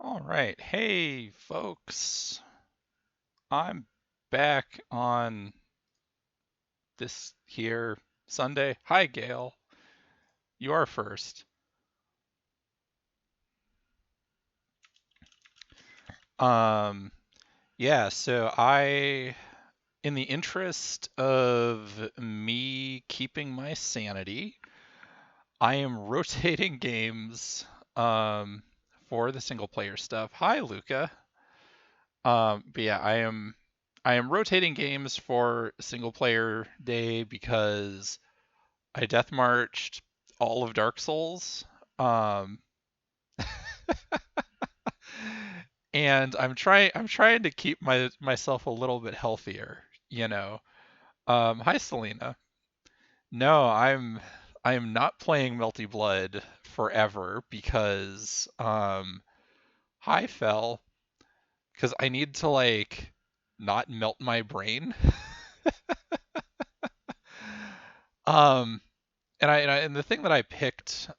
All right. Hey, folks. I'm back on this here Sunday. Hi, Gail. You are first. Um, yeah, in the interest of me keeping my sanity, I am rotating games, um, for the single player stuff. Hi, Luca. But yeah, I am rotating games for single player day because I death marched all of Dark Souls. Um, and I'm trying to keep myself a little bit healthier, you know. Hi Selena. No, I am not playing Melty Blood forever because hi Fel, because I need to like not melt my brain. Um and the thing that I picked,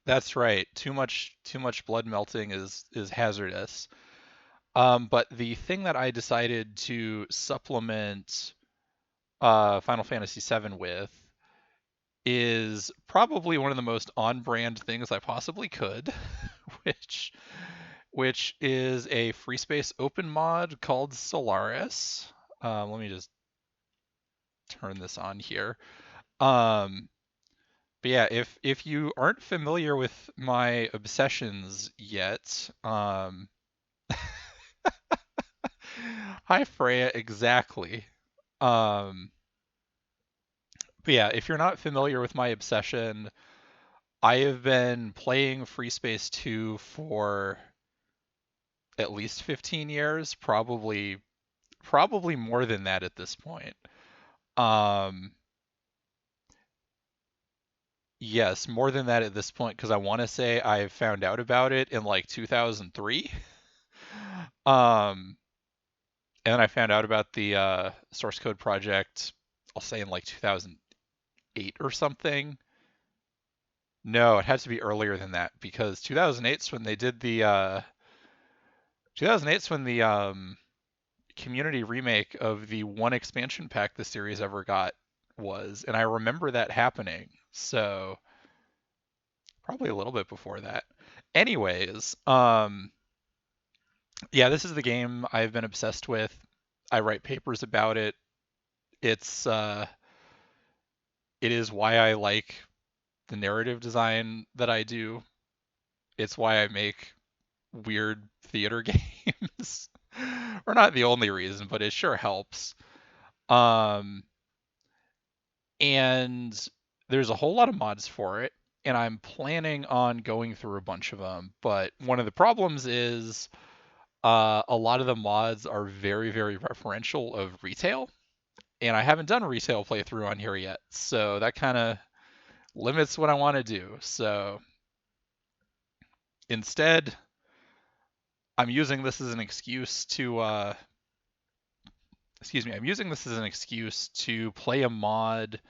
that's right. Too much blood melting is hazardous. But the thing that I decided to supplement Final Fantasy VII with is probably one of the most on-brand things I possibly could, which which is a Freespace open mod called Solaris. Let me just turn this on here. Um, But yeah, if you aren't familiar with my obsessions yet, hi Freya, exactly. Um, but yeah, if you're not familiar with my obsession, I have been playing Free Space 2 for at least 15 years, probably more than that at this point. Um, yes, more than that at this point because I want to say I found out about it in like 2003. Um, and I found out about the source code project, I'll say in like 2008 or something. No, it had to be earlier than that because 2008's when they did the 2008's when the community remake of the one expansion pack the series ever got was, and I remember that happening. So probably a little bit before that. Anyways, yeah, this is the game I've been obsessed with. I write papers about it. It's it is why I like the narrative design that I do. It's why I make weird theater games. Or not the only reason, but it sure helps. Um, and there's a whole lot of mods for it, and I'm planning on going through a bunch of them. But one of the problems is a lot of the mods are very, very referential of retail, and I haven't done a retail playthrough on here yet, so that kind of limits what I want to do. So instead, I'm using this as an excuse to excuse me, I'm using this as an excuse to play a mod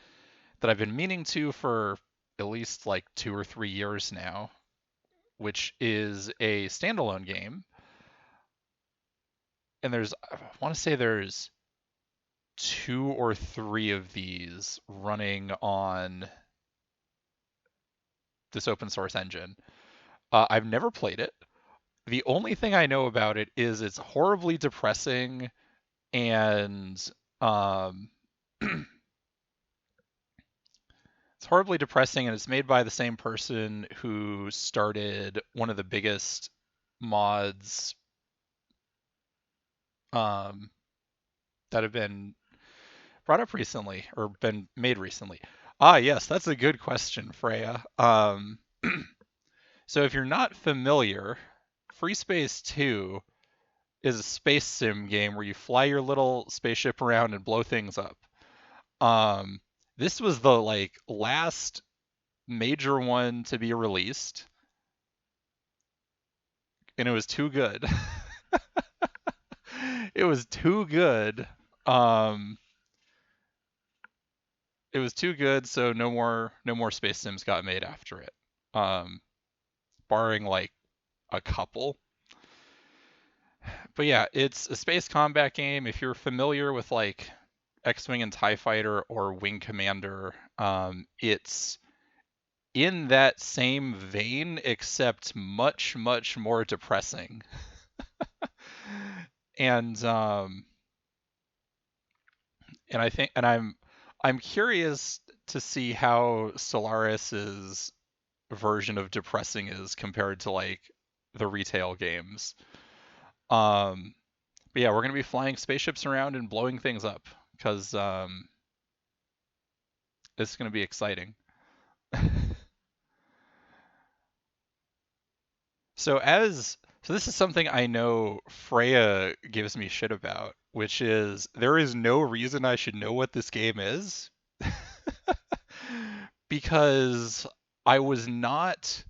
that I've been meaning to for at least like 2 or 3 years now, which is a standalone game. And I want to say there's 2 or 3 of these running on this open source engine. I've never played it. The only thing I know about it is it's horribly depressing and um, it's horribly depressing, and it's made by the same person who started one of the biggest mods um, that have been brought up recently or been made recently. Ah, yes, that's a good question, Freya. So if you're not familiar, Free Space 2 is a space sim game where you fly your little spaceship around and blow things up. Um, this was the like last major one to be released, and it was too good. It was too good. Um, it was too good, so no more space sims got made after it. Um, barring like a couple. But yeah, it's a space combat game. If you're familiar with like X-Wing and TIE Fighter or Wing Commander, it's in that same vein, except much, much more depressing. And and I think and I'm curious to see how Solaris's version of depressing is compared to like the retail games. Um, but yeah, we're gonna be flying spaceships around and blowing things up because it's gonna be exciting. So this is something I know Freya gives me shit about, which is there is no reason I should know what this game is because I was not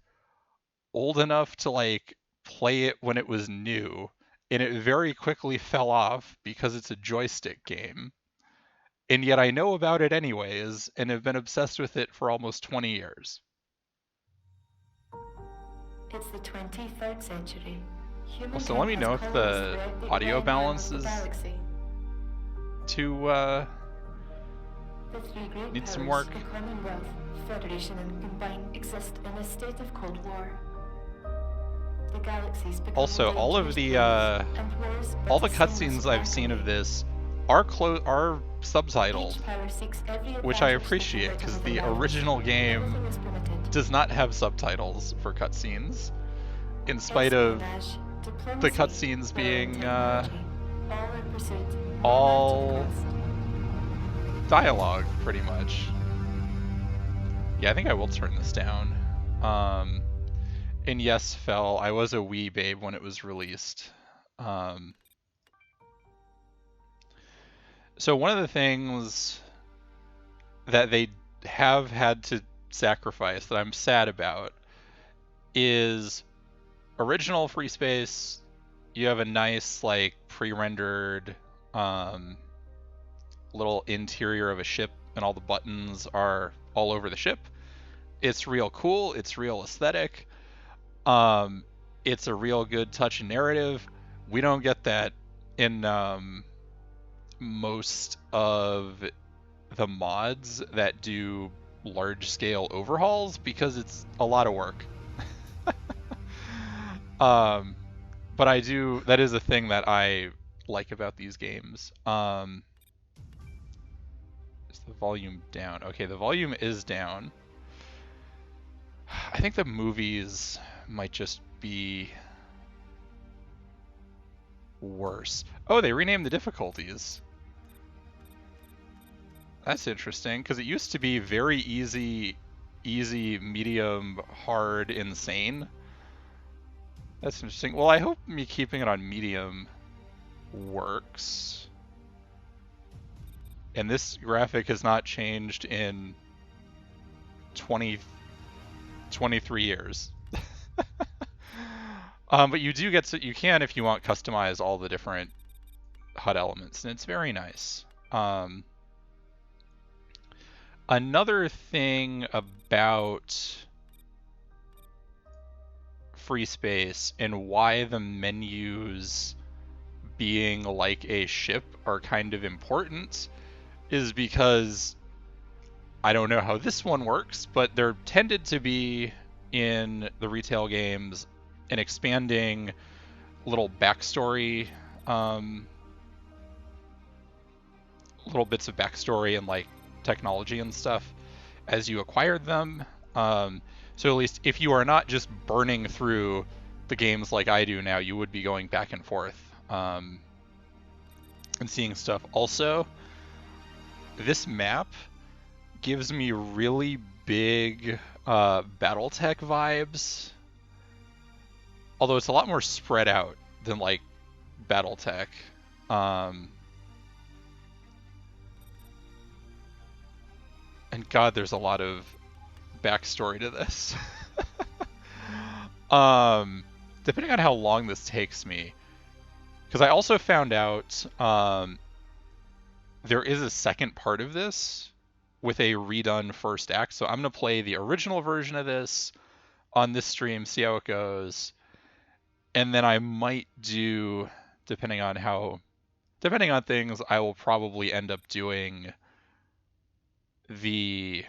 old enough to like play it when it was new, and it very quickly fell off because it's a joystick game. And yet I know about it anyways and have been obsessed with it for almost 20 years. It's the 23rd century. So let Humankind me has know if colonized the throughout the audio wide realm balance of the is galaxy. too The three great needs some powers, work. the Commonwealth, Federation, and Combine, exist in a state of Cold War. The galaxies become Also, a all of dangerous the place, and wars all but the a seamless cutscenes I've seen of rivalry. this are subtitled, Each power seeks every which I advantage they can appreciate get because over the the others. original game Everything is permitted. does not have subtitles for cutscenes, in spite of Espionage, the diplomacy, cutscenes war, and being technology, all are pursued, no matter the all cost. dialogue, pretty much. Yeah, I think I will turn this down. Um, and yes, Fel, I was a wee babe when it was released. Um, so one of the things that they have had to sacrifice that I'm sad about is original Freespace. You have a nice like pre-rendered um, little interior of a ship, and all the buttons are all over the ship. It's real cool. It's real aesthetic. Um, it's a real good touch and narrative. We don't get that in most of the mods that do large scale overhauls because it's a lot of work. um, but I do, that is a thing that I like about these games. Is the volume down? Okay, the volume is down. I think the movies might just be worse. Oh, they renamed the difficulties. That's interesting, because it used to be very easy, medium, hard, insane. That's interesting. Well, I hope me keeping it on medium works. And this graphic has not changed in 23 years. But you do get to, you can, if you want, customize all the different HUD elements, and it's very nice. Another thing about Freespace and why the menus being like a ship are kind of important is because I don't know how this one works, but there tended to be in the retail games an expanding little backstory, little bits of backstory and like technology and stuff as you acquired them. So at least if you are not just burning through the games like I do now, you would be going back and forth and seeing stuff. Also, this map gives me really big BattleTech vibes, although it's a lot more spread out than like BattleTech. And God, there's a lot of backstory to this. Depending on how long this takes me, because I also found out there is a second part of this with a redone first act. So I'm gonna play the original version of this on this stream, see how it goes, and then I might do, depending on things, I will probably end up doing the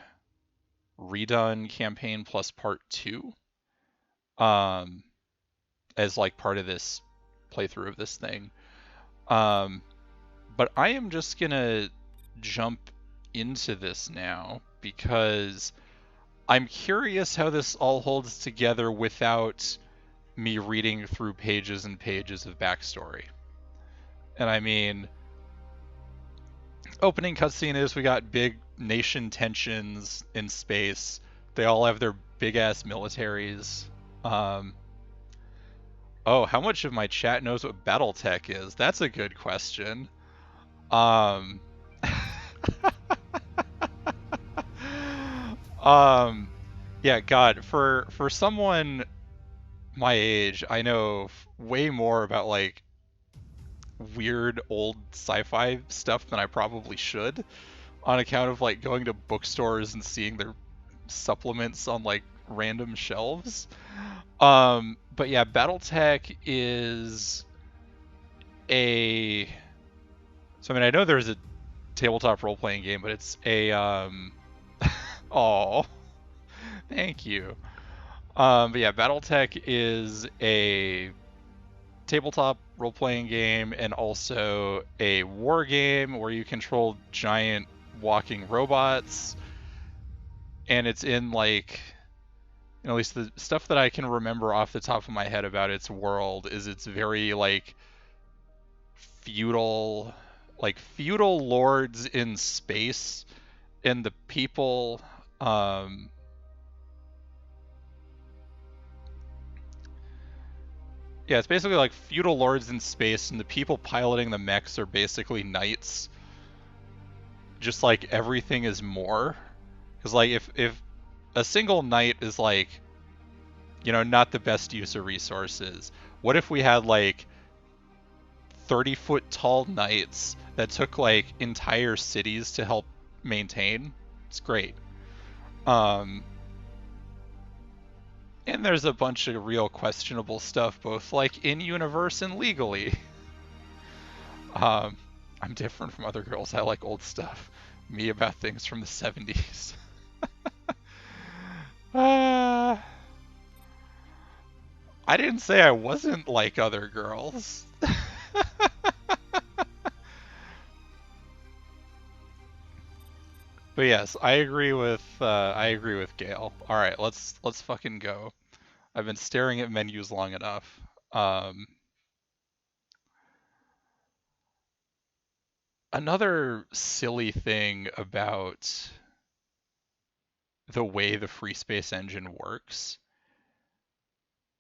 redone campaign plus part 2 as like part of this playthrough of this thing. But I am just gonna jump into this now because I'm curious how this all holds together without me reading through pages and pages of backstory. And I mean, opening cutscene is we got big nation tensions in space. They all have their big ass militaries. Oh, how much of my chat knows what BattleTech is? That's a good question. Um, yeah, God, for someone my age, I know way more about like weird old sci-fi stuff than I probably should, on account of like going to bookstores and seeing their supplements on like random shelves. But yeah, BattleTech is a. So I mean, I know there's a tabletop role-playing game, but it's a oh, thank you. But yeah, BattleTech is a tabletop role-playing game and also a war game where you control giant walking robots, and it's in like, at least the stuff that I can remember off the top of my head about its world is it's very like feudal lords in space, and the people yeah, it's basically like feudal lords in space, and the people piloting the mechs are basically knights. Just like everything is more. Because like if a single knight is like, not the best use of resources, what if we had like 30-foot tall knights that took like entire cities to help maintain? It's great. And there's a bunch of real questionable stuff, both like in universe and legally. I'm different from other girls. I like old stuff. Me about things from the 70s. I didn't say I wasn't like other girls. But yes, I agree with Gail. All right, let's fucking go. I've been staring at menus long enough. Another silly thing about the way the Freespace engine works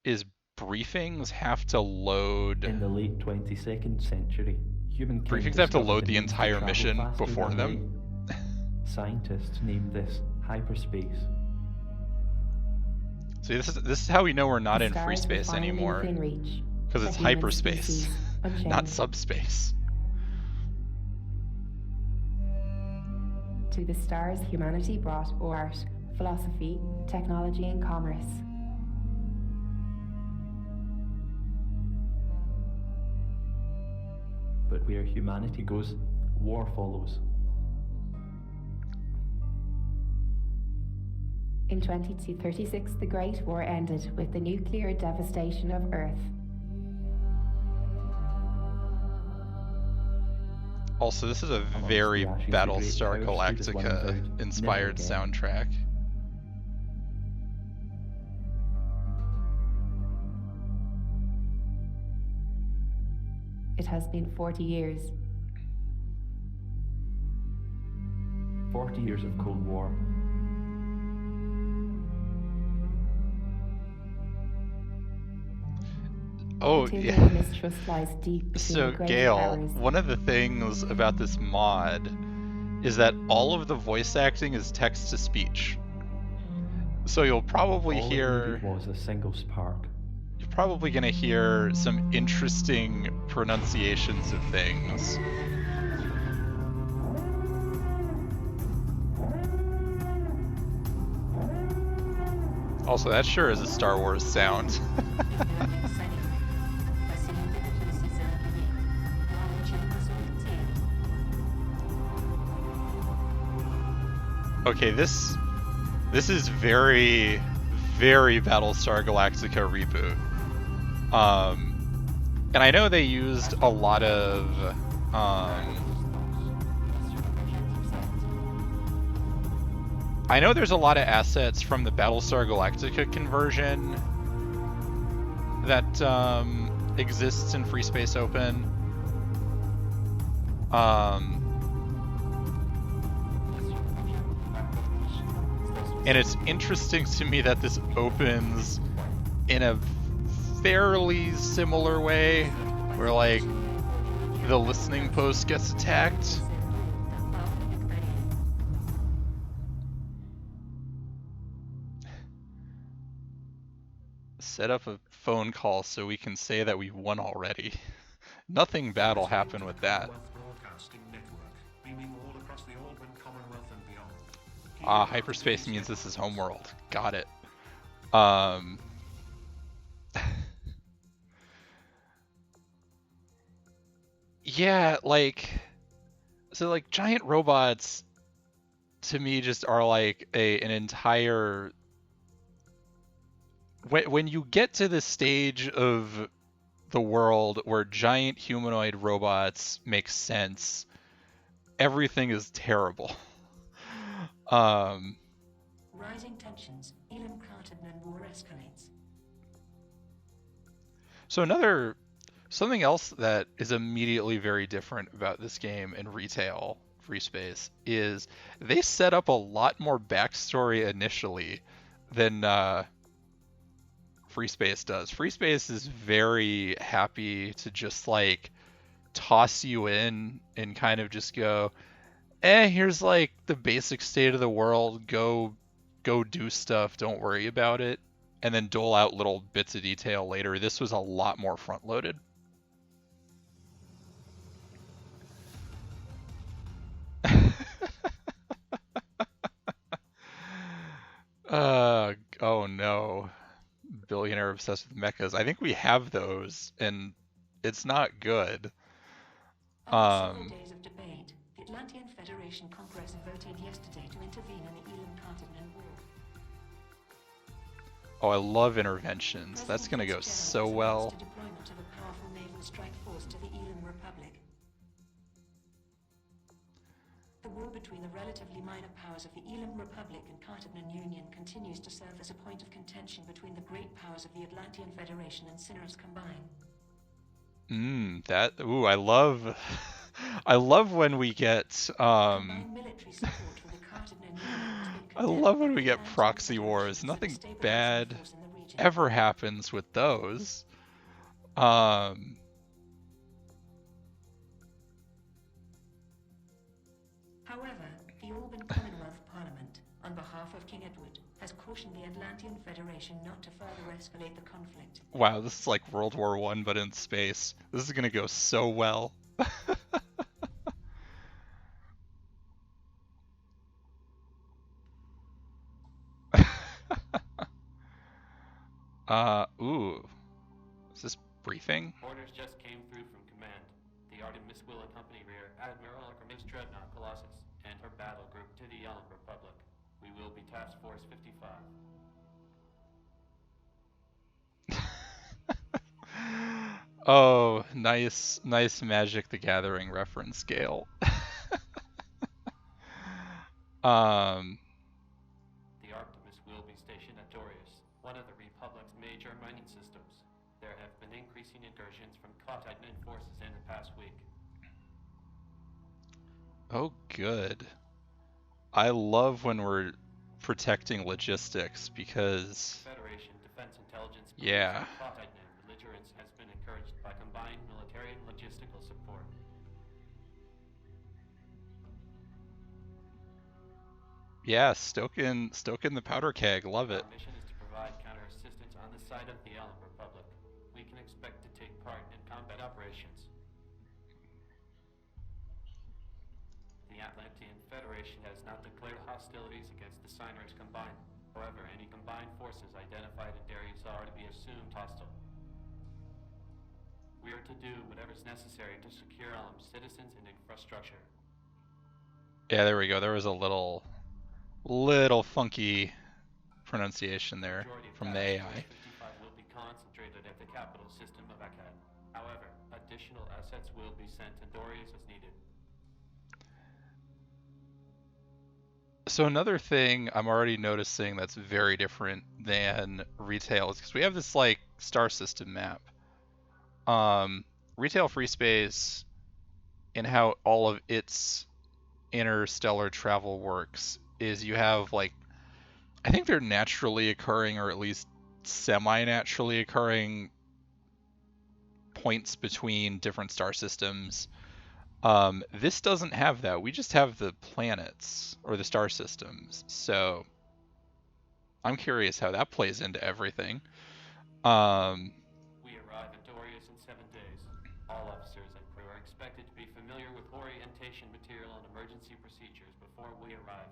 is briefings have to load. In the late 22nd century, humankind Briefings have to discovered load the need to entire travel mission faster before than them. light. Scientists named this hyperspace. See, this is how we know we're not The in stars were Freespace finally anymore, within reach, because the it's human hyperspace, species not unchanged. subspace. To the stars, humanity brought art, philosophy, technology, and commerce. But where humanity goes, war follows. In 2236, the Great War ended with the nuclear devastation of Earth. Also, this is a Amongst very the ashes, the Battlestar great house stood as one Galactica vowed, inspired never again. soundtrack. It has been 40 years. 40 years of Cold War. Oh, The yeah. mistrust lies deep between So, the great Gail, powers. one of the things about this mod is that all of the voice acting is text to speech. So you'll probably All it hear, needed was a single spark. you're probably going to hear some interesting pronunciations of things. Also, that sure is a Star Wars sound. Okay, this is very, very Battlestar Galactica reboot. And I know they used a lot of I know there's a lot of assets from the Battlestar Galactica conversion that exists in Freespace Open. And it's interesting to me that this opens in a fairly similar way, where like the listening post gets attacked. Set up a phone call so we can say that we've won already. Nothing bad will happen with that. Ah, hyperspace means this is homeworld. Got it. Yeah, like, so like giant robots to me just are like an entire. When you get to the stage of the world where giant humanoid robots make sense, everything is terrible. Rising tensions. Elam Cartagnan war escalates. So something else that is immediately very different about this game in retail Freespace is they set up a lot more backstory initially than Freespace does. Freespace is very happy to just like toss you in and kind of just go, here's like the basic state of the world. Go do stuff. Don't worry about it. And then dole out little bits of detail later. This was a lot more front loaded. Oh no. Billionaire obsessed with mechas. I think we have those, and it's not good. After several days of debate, the Atlantean Federation Congress voted yesterday to intervene in the Elam Cartagnan war. Oh, I love interventions. That's gonna go so well. Deployment of a powerful naval strike force to the Elam Republic. The war between the relatively minor powers of the Elam Republic and Cartagnan Union continues to serve as a point of contention between the great powers of the Atlantean Federation and Solaris combined. I love I love when we get military support for the Cartagnan Union has been I love when we get proxy wars. Nothing bad ever happens with those. However, the Alban Commonwealth Parliament, on behalf of King Edward, has cautioned the Atlantean Federation not to further escalate the conflict. Wow, this is like World War I, but in space. This is gonna go so well. Ooh. Is this briefing? Orders just came through from command. The Artemis will accompany Rear Admiral Artemis Dreadnought Colossus and her battle group to the Elam Republic. We will be Task Force 55. Oh, nice Magic the Gathering reference, Gale. The Artemis will be stationed at Dorius, one of the Republic's major mining systems. There have been increasing incursions from Cartagnan forces in the past week. Oh, good. I love when we're protecting logistics because Federation Defense Intelligence yeah. Cartagnan belligerence has been encouraged by combined military and logistical support. Yeah, stoking the powder keg. Love it. Our mission is to provide counter assistance on the side of the Elam Republic. We can expect to take part in combat operations. The Atlantean Federation has not declared hostilities against the signers combined. However, any combined forces identified in Darius are to be assumed hostile. We are to do whatever's necessary to secure Elm's citizens and infrastructure. Yeah, there we go. There was a little funky pronunciation there Majority of from the Task Force AI. 55 will be concentrated at the capital system of Akkad. However, additional assets will be sent to Dorius as needed. So another thing I'm already noticing that's very different than retail is because we have this like star system map. Retail free space and how all of its interstellar travel works is you have like, I think they're naturally occurring or at least semi-naturally occurring points between different star systems. This doesn't have that. We just have the planets or the star systems. So I'm curious how that plays into everything. We arrive at Dorius in 7 days. All officers and crew are expected to be familiar with orientation material and emergency procedures before we arrive.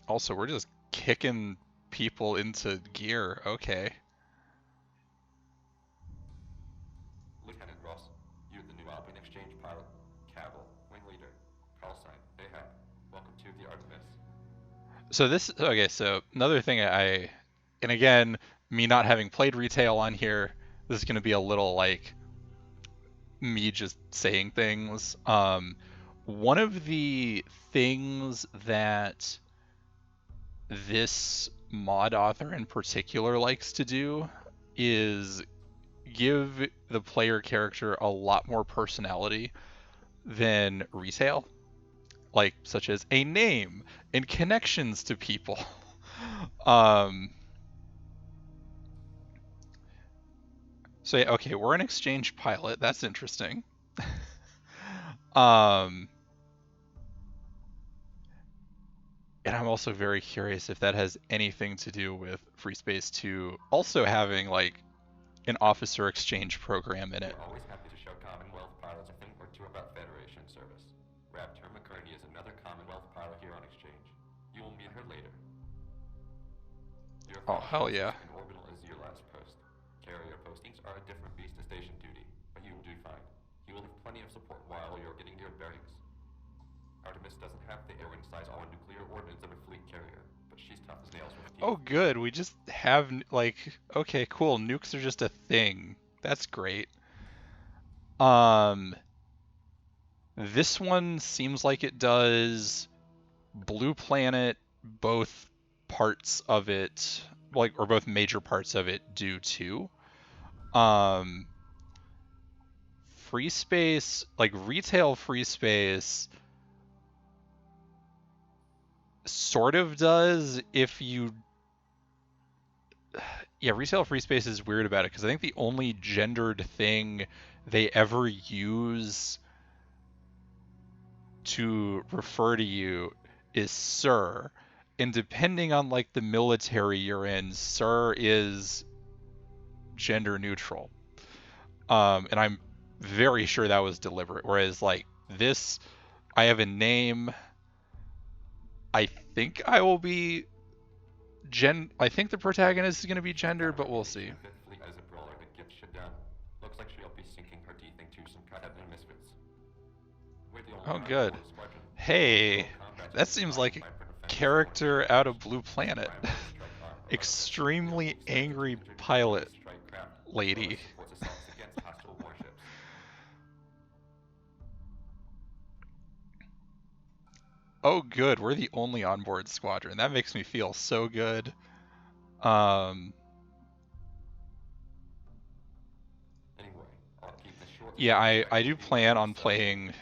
Also, we're just kicking people into gear. Okay. Lieutenant Ross, you're the new Albion Exchange pilot. Cavill, wing leader. Callsign, Ahab. Welcome to the Artemis. So another thing and again, me not having played retail on here, this is going to be a little like me just saying things. One of the things that this mod author in particular likes to do is give the player character a lot more personality than retail, like such as a name and connections to people. So yeah, okay, we're an exchange pilot. That's interesting. And I'm also very curious if that has anything to do with Freespace 2 also having like an officer exchange program in it. We're always happy to show Commonwealth pilots a thing or two about Federation service. Raptor McCurney is another Commonwealth pilot here on exchange. You will meet her later. Your Oh, final hell post yeah. in orbital is your last post. Carrier postings are a different beast to station duty, but you will do fine. You will have plenty of support while you're getting your bearings. Artemis doesn't have the airwing size all-nuclear ordnance of a fleet carrier, but she's tough as nails with teeth. Oh, good. We just have like, okay, cool. Nukes are just a thing. That's great. This one seems like it does Blue Planet, both parts of it, like, or both major parts of it do too. Free space, like retail free space, sort of does if you. Yeah, retail free space is weird about it because I think the only gendered thing they ever use to refer to you is sir. And depending on like the military you're in, sir is gender neutral. And I'm very sure that was deliberate. Whereas like this, I have a name. I think I will be I think the protagonist is going to be gendered, but we'll see. Fifth Fleet as a brawler that gets shit done. Looks like she'll be sinking her teeth into some cut out misfits. We're the only Oh, armed good. forces squadron. Hey, Combat that is seems defined like a by defense character support. out of Blue Planet. Primary strike arm of Extremely Artemis. angry Introduced pilot strike craft. lady. Solaris supports assaults against hostile warships. Oh, good. We're the only onboard squadron. That makes me feel so good. Anyway, I'll keep this short. Yeah, I do plan on playing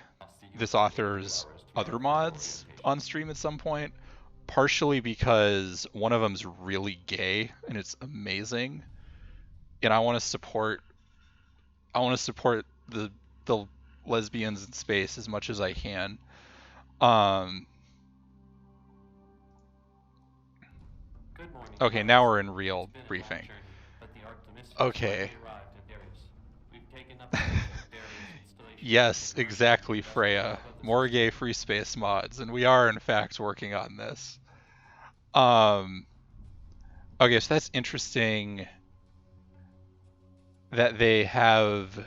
this author's other mods on stream at some point, partially because one of them's really gay and it's amazing, and I want to support the lesbians in space as much as I can. Good morning. Okay, now we're in real It's been a long briefing. journey, but the Artemis has Okay. finally arrived at Darius. We've taken up the mission of Darius installation. Yes, and exactly, investigation Freya. of the More system. gay free space mods, and we are in fact working on this. Okay, so that's interesting that they have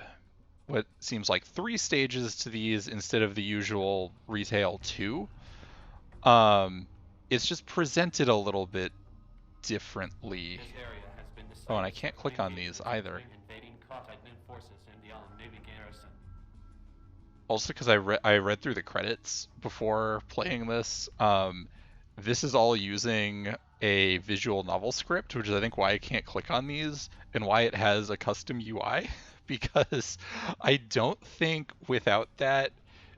what seems like 3 stages to these instead of the usual retail 2. It's just presented a little bit differently. This area has been the Oh, and site I of can't several click on these engagements either. between invading Carthaginian forces and the Allen Navy garrison. Also, because I read through the credits before playing this, this is all using a visual novel script, which is I think why I can't click on these and why it has a custom UI, because I don't think without that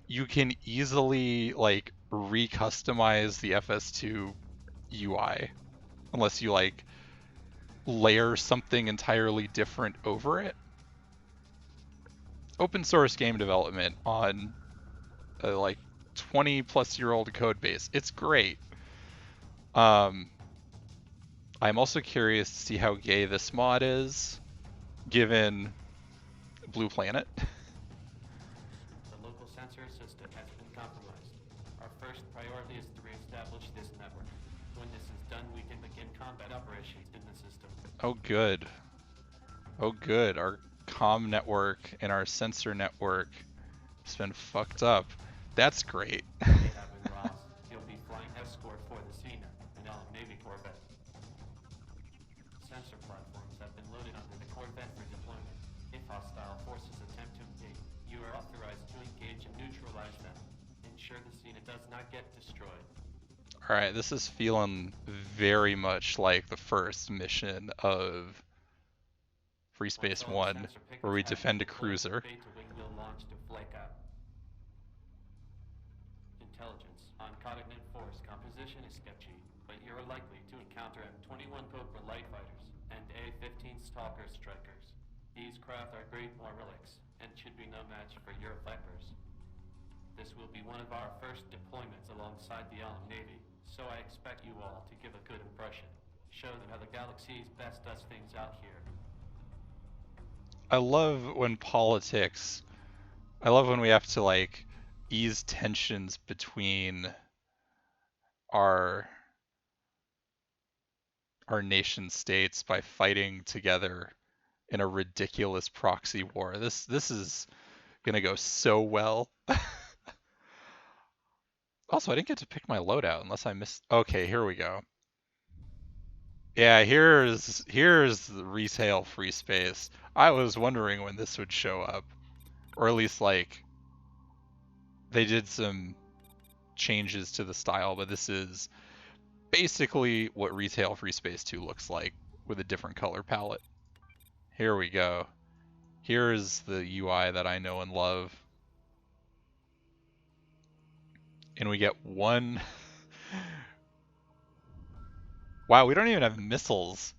you can easily like recustomize the FS2 UI unless you like layer something entirely different over it. Open source game development on like 20 plus year old code base. It's great. I'm also curious to see how gay this mod is, given Blue Planet. The local sensor system has been compromised. Our first priority is to reestablish this network. When this is done, we can begin combat operations in the system. Oh, good. Oh, good. Our comm network and our sensor network has been fucked up. That's great. Ahab and Ross, you'll be flying escort for the Cena, an Allen Navy corvette. Sensor platforms have been loaded onto the corvette for deployment. If hostile forces attempt to engage, you are authorized to engage and neutralize them. Ensure the Cena does not get destroyed. Alright, this is feeling very much like the first mission of Freespace 1, where we defend a cruiser. Beta-wing will launch to flake out. Intelligence on Carthaginian force composition is sketchy, but you're likely to encounter M21 Cobra light fighters and A-15 Stalker strikers. These craft are great war relics and should be no match for your vipers. This will be one of our first deployments alongside the Allen Navy, so I expect you all to give a good impression. Show them how the galaxy's best does things out here. I love when we have to like ease tensions between our nation states by fighting together in a ridiculous proxy war. This is gonna go so well. Also, I didn't get to pick my loadout unless I missed. Okay, here we go. Yeah, here's the retail free space. I was wondering when this would show up, or at least like they did some changes to the style, but this is basically what retail free space 2 looks like with a different color palette. Here we go. Here's the UI that I know and love. And we get one. Wow, we don't even have missiles.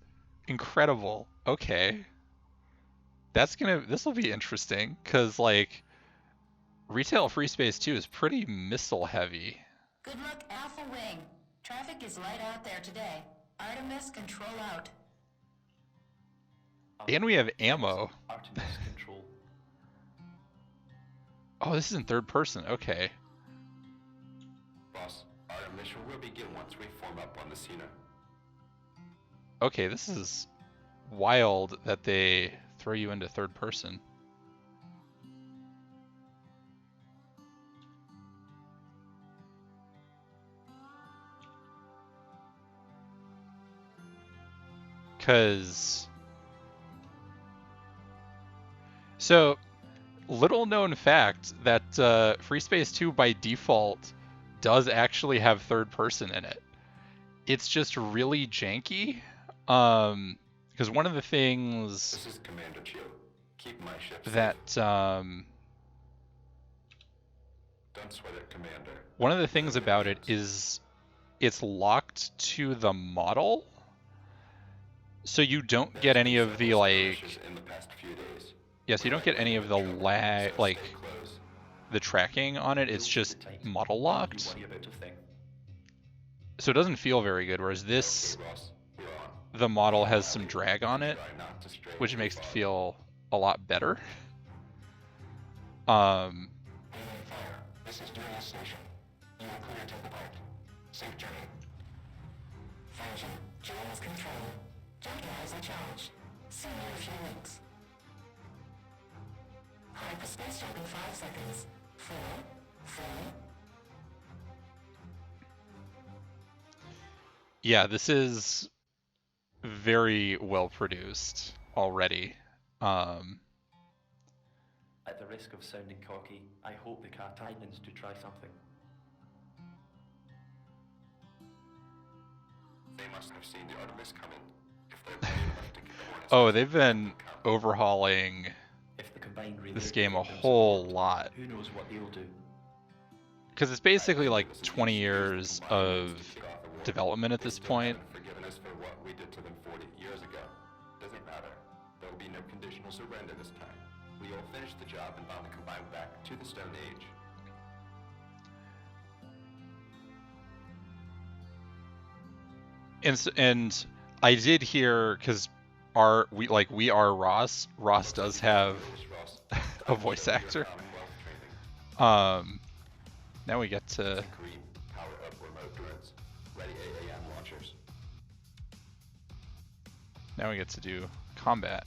Incredible. Okay. This will be interesting, because like retail free space 2 is pretty missile heavy. Good luck, Alpha Wing. Traffic is light out there today. Artemis, control out. And we have ammo. Artemis control. Oh, this is in third person. Okay. Boss, our mission will begin once we form up on the Cena. Okay, this is wild that they throw you into third person. So, little known fact that Freespace 2 by default does actually have third person in it. It's just really janky. Because one of the things This is Commander Chiu. Keep my ship that Don't sweat it, Commander. one of the things about it is it's locked to the model, so you don't get any of the like. In the past few days. Yes, you don't get any of the lag, like the tracking on it. It's just model locked, Worry about a thing. so it doesn't feel very good. Whereas this, Ross, we're on. the model has some drag on it, Try not to stray which too makes it far. feel a lot better. Fire. This is Julius Station. You are clear to depart. Safe journey. Fusion, Julius control. Don't rise a challenge. See you in a few weeks. Hyperspace jump in 5 seconds. 4, 3. Yeah, this is very well produced already. At the risk of sounding cocky, I hope the Titans to try something. They must have seen the Artemis come in. If they're brave enough to get the Hornets, Oh, they've been overhauling If the combined relay this game a provide them whole support, lot. who knows what they'll do? Because it's basically like 20 years of development at this point. Forgiven us for what we did to them 40 years ago. Doesn't matter. There will be no conditional surrender this time. We will finish the job and bound the combined back to the Stone Age. And I did hear, because we are Ross. Ross does have a voice actor. Now we get to Power up remote drones. Ready AAM launchers. now we get to do combat.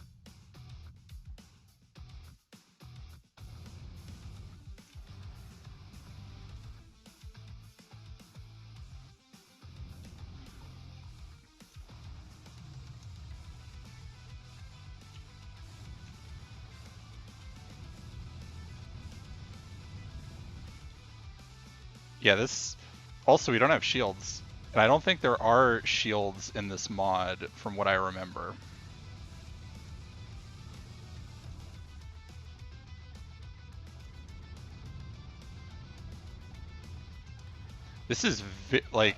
Yeah, this also we don't have shields. And I don't think there are shields in this mod from what I remember. This is like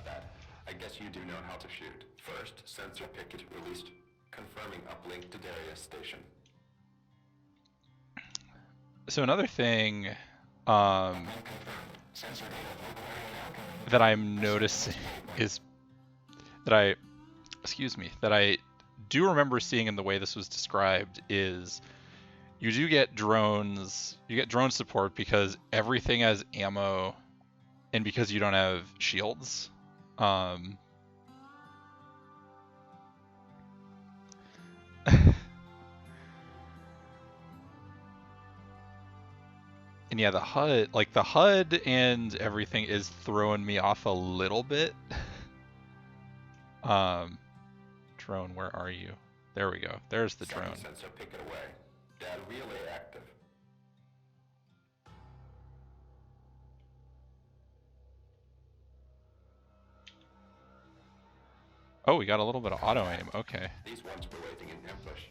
I guess you do know how to shoot. First, sensor picket released, confirming uplink to Darius station. so another thing that I'm noticing is that I do remember seeing in the way this was described is you do get drones, you get drone support because everything has ammo and because you don't have shields. And yeah, the HUD and everything is throwing me off a little bit. Drone, where are you? There we go. There's the drone. Sensor picket away. Data relay active. Oh, we got a little bit of auto aim. Okay. These ones were waiting in ambush.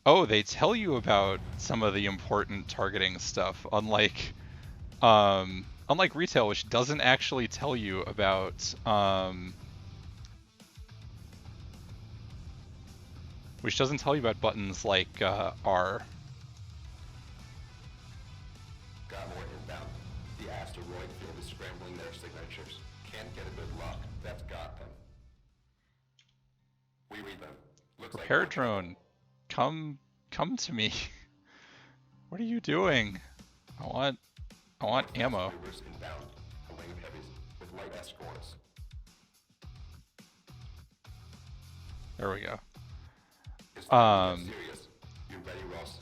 Oh, they tell you about some of the important targeting stuff, unlike retail, which doesn't actually tell you about buttons like R. Got more inbound. The asteroid field is scrambling their signatures. Can't get a good lock. That's got them. We read them. Looks Repair like drone, come to me. What are you doing? I want ammo. Reverse inbound. A wing of heavies with light escorts. There we go. Is that serious? You ready, Ross?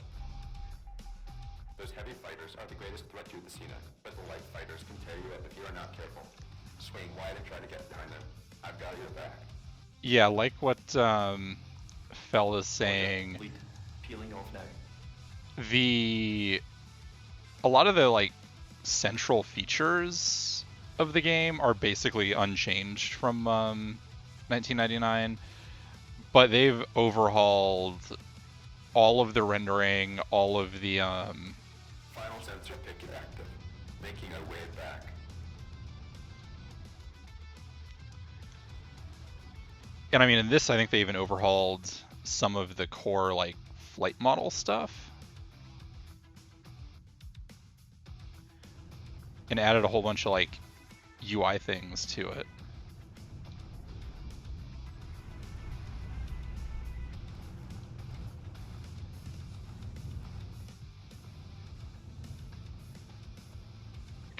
Those heavy fighters are the greatest threat to the Cena, but the light fighters can tear you up if you are not careful. Swing wide and try to get behind them. I've got your back. Yeah, like what Fell is saying. Lead. Peeling off now. A lot of the like central features of the game are basically unchanged from 1999, but they've overhauled all of the rendering, all of the Final sensor picket active, making our way back. and I mean in this I think they even overhauled some of the core like flight model stuff and added a whole bunch of like UI things to it.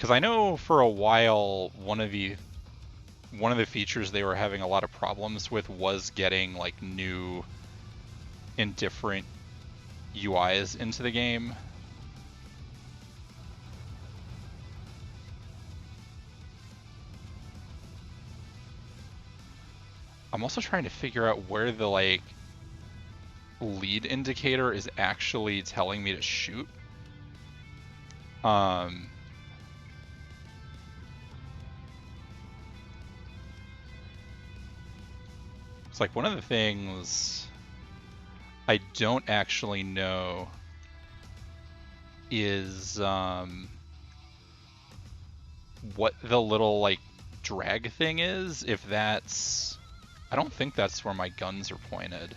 Because I know for a while one of the features they were having a lot of problems with was getting like new and different UIs into the game. I'm also trying to figure out where the like lead indicator is actually telling me to shoot. It's like one of the things I don't actually know is what the little like drag thing is, if that's... I don't think that's where my guns are pointed.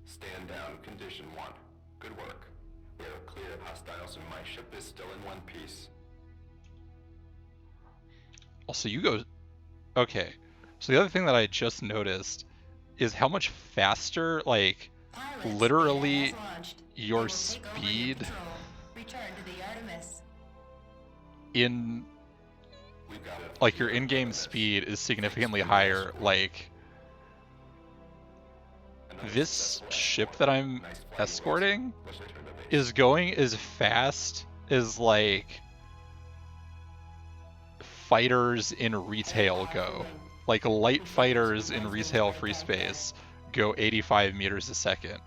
Stand down, condition 1. Good work. We are clear of hostiles and my ship is still in one piece. Also, you go... Okay. So the other thing that I just noticed is how much faster, like, Pilots, literally has launched. your They will take over your speed control. Return to the Artemis. in... We've got it. Like, your in-game speed is significantly higher. Like, this ship that I'm escorting is going as fast as, like, fighters in retail go. Like, light fighters in retail Freespace go 85 meters a second.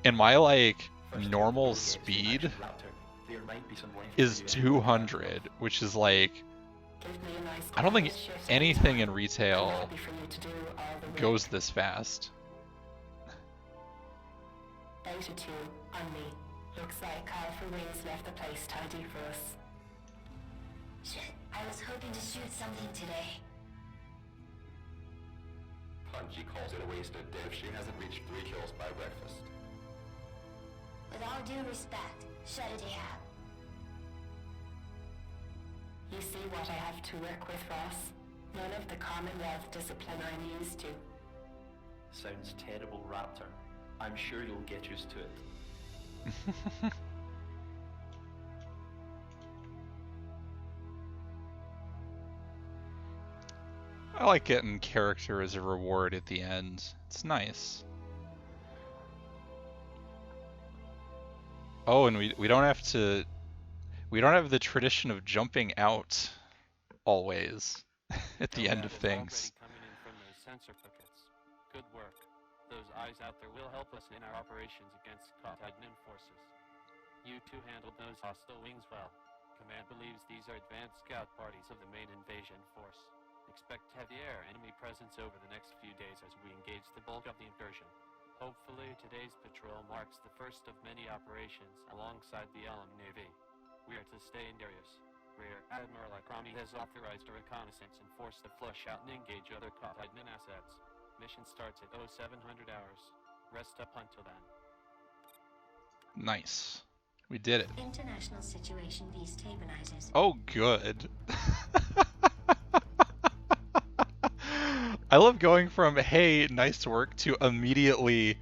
And my, like, normal speed is 200, which is, like, I don't think anything in retail goes this fast. Beta 2, on me. Looks like Alpha Wings left the place tidy for us. Shit, I was hoping to shoot something today. Punchy calls it a wasted day if she hasn't reached 3 kills by breakfast. With all due respect, shut it down. You see what I have to work with, Ross? None of the Commonwealth discipline I'm used to. Sounds terrible, Raptor. I'm sure you'll get used to it. I like getting character as a reward at the end. It's nice. Oh, and we don't have to... We don't have the tradition of jumping out always at the end of things. Coming in from those sensor pickets. Good work. Those eyes out there will help us in our operations against Titan forces. You two handled those hostile wings well. Command believes these are advanced scout parties of the main invasion force. Expect heavy air enemy presence over the next few days as we engage the bulk of the incursion. Hopefully, today's patrol marks the first of many operations alongside the Elm Navy. We are to stay in Darius. Rear Admiral Akrami has authorized a reconnaissance and force to flush out and engage other Titan assets. Mission starts at 0700 hours. Rest up until then. Nice. We did it. International situation destabilizes. Oh, good. I love going from, hey, nice work, to immediately,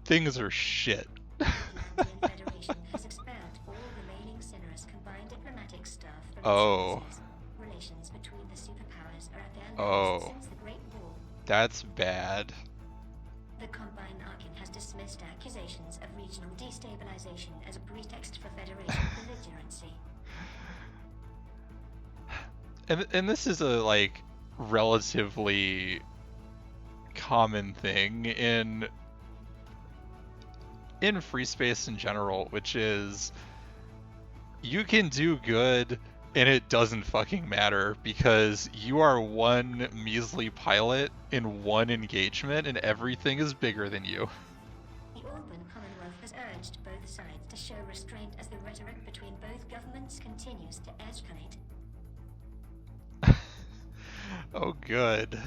things are shit. The Atlantean Federation has expelled all remaining Solaris combined diplomatic staff from its Oh. forces. Relations between the superpowers are at their Oh. lowest since the Great War. That's bad. The Combine Arkin has dismissed accusations of regional destabilization as a pretext for Federation belligerency. And this is a, like, relatively common thing in Freespace in general, which is you can do good and it doesn't fucking matter because you are one measly pilot in one engagement and everything is bigger than you. The Alban Commonwealth has urged both sides to show restraint as the rhetoric between both governments continues to escalate. Oh, good.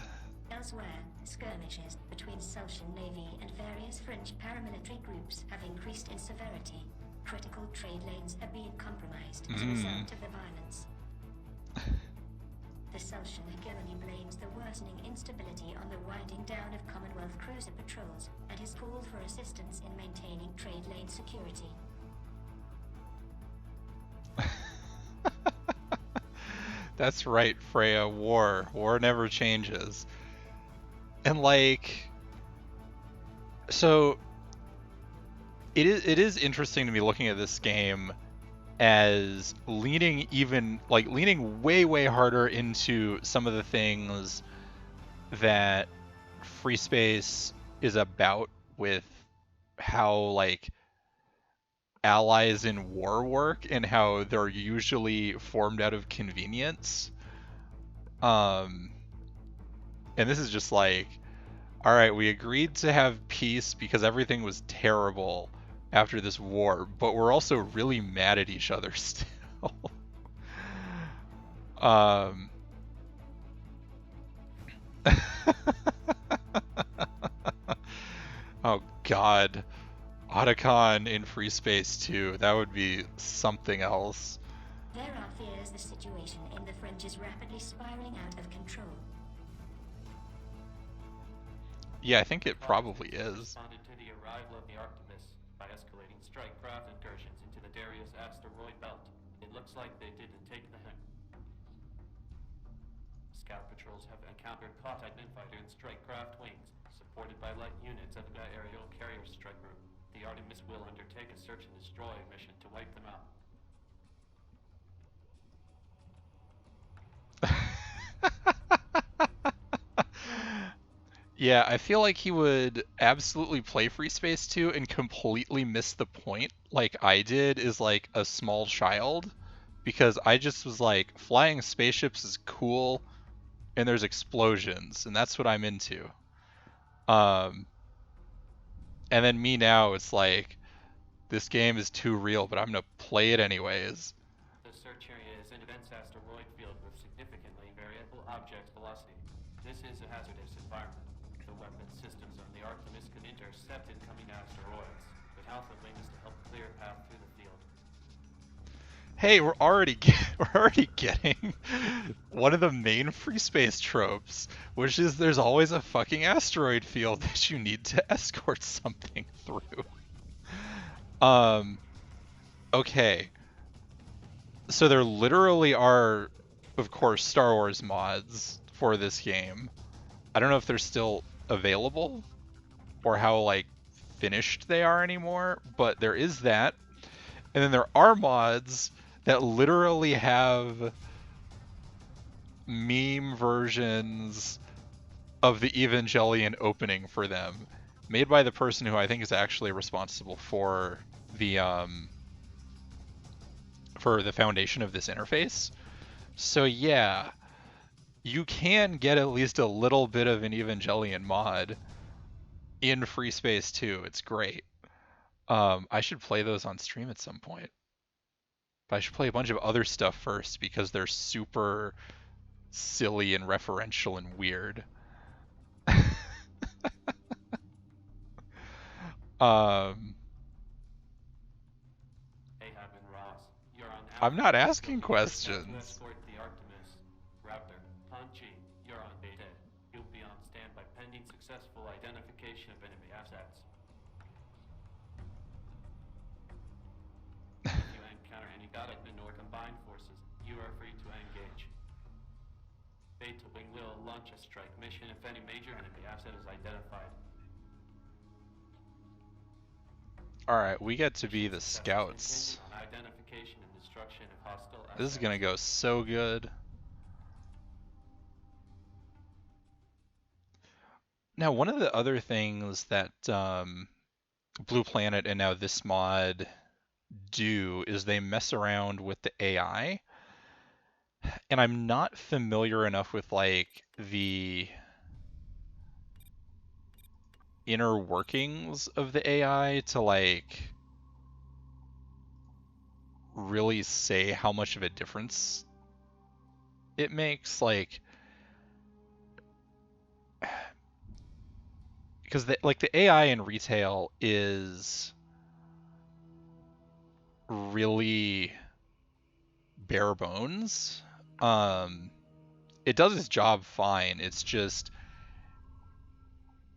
Elsewhere, skirmishes between Sultan Navy and various French paramilitary groups have increased in severity. Critical trade lanes are being compromised as a result of the violence. The The Sultan Hegemony blames the worsening instability on the winding down of Commonwealth cruiser patrols and has called for assistance in maintaining trade lane security. That's right, Freya. War. War never changes. And like, so it is interesting to me looking at this game as leaning way harder into some of the things that Freespace is about, with how like allies in war work and how they're usually formed out of convenience. And this is just like, all right, we agreed to have peace because everything was terrible after this war, but we're also really mad at each other still. um, oh God, Otacon in Freespace 2, that would be something else. There are fears the situation in the French is rapidly spiraling out of control. Yeah, I think it probably is. Responded to the arrival of the Artemis by escalating strike craft incursions into the Darius asteroid belt. It looks like they didn't take the hint. Scout patrols have encountered Titan fighter and strike craft wings, supported by light units of the aerial carrier strike group. The Artemis will undertake a search and destroy mission to wipe them out. Yeah, I feel like he would absolutely play Freespace 2 and completely miss the point, like I did, is like a small child, because I just was like, flying spaceships is cool, and there's explosions, and that's what I'm into. Um, and then me now, it's like, this game is too real, but I'm gonna play it anyways. The search area is an dense asteroid field with significantly variable object velocity. This is a hazardous environment. The weapon systems on the Artemis can intercept incoming asteroids, but Alpha Wing is to help clear a path through the field. Hey, we're already getting one of the main Freespace tropes, which is there's always a fucking asteroid field that you need to escort something through. Okay. So there literally are, of course, Star Wars mods for this game. I don't know if they're still available or how like finished they are anymore, but there is that. And then there are mods that literally have meme versions of the Evangelion opening for them, made by the person who I think is actually responsible for the foundation of this interface. So yeah, you can get at least a little bit of an Evangelion mod in Freespace 2. It's great. I should play those on stream at some point. But I should play a bunch of other stuff first because they're super silly and referential and weird. Ahab and Ross, you're on I'm Alpha. not asking To questions. escort the Artemis. Raptor, Punchy, you're on Beta. You'll be on standby pending successful identification of enemy assets. If you encounter any Godman or combined forces, you are free to engage. Beta Wing will launch a strike mission if any major enemy asset is identified. Alright, we get to be the scouts. Identification and destruction of hostile assets. This is gonna go so good. Now, one of the other things that Blue Planet and now this mod do is they mess around with the AI. And I'm not familiar enough with like the inner workings of the AI to like really say how much of a difference it makes. Like, because the AI in retail is really bare bones. it does its job fine. It's just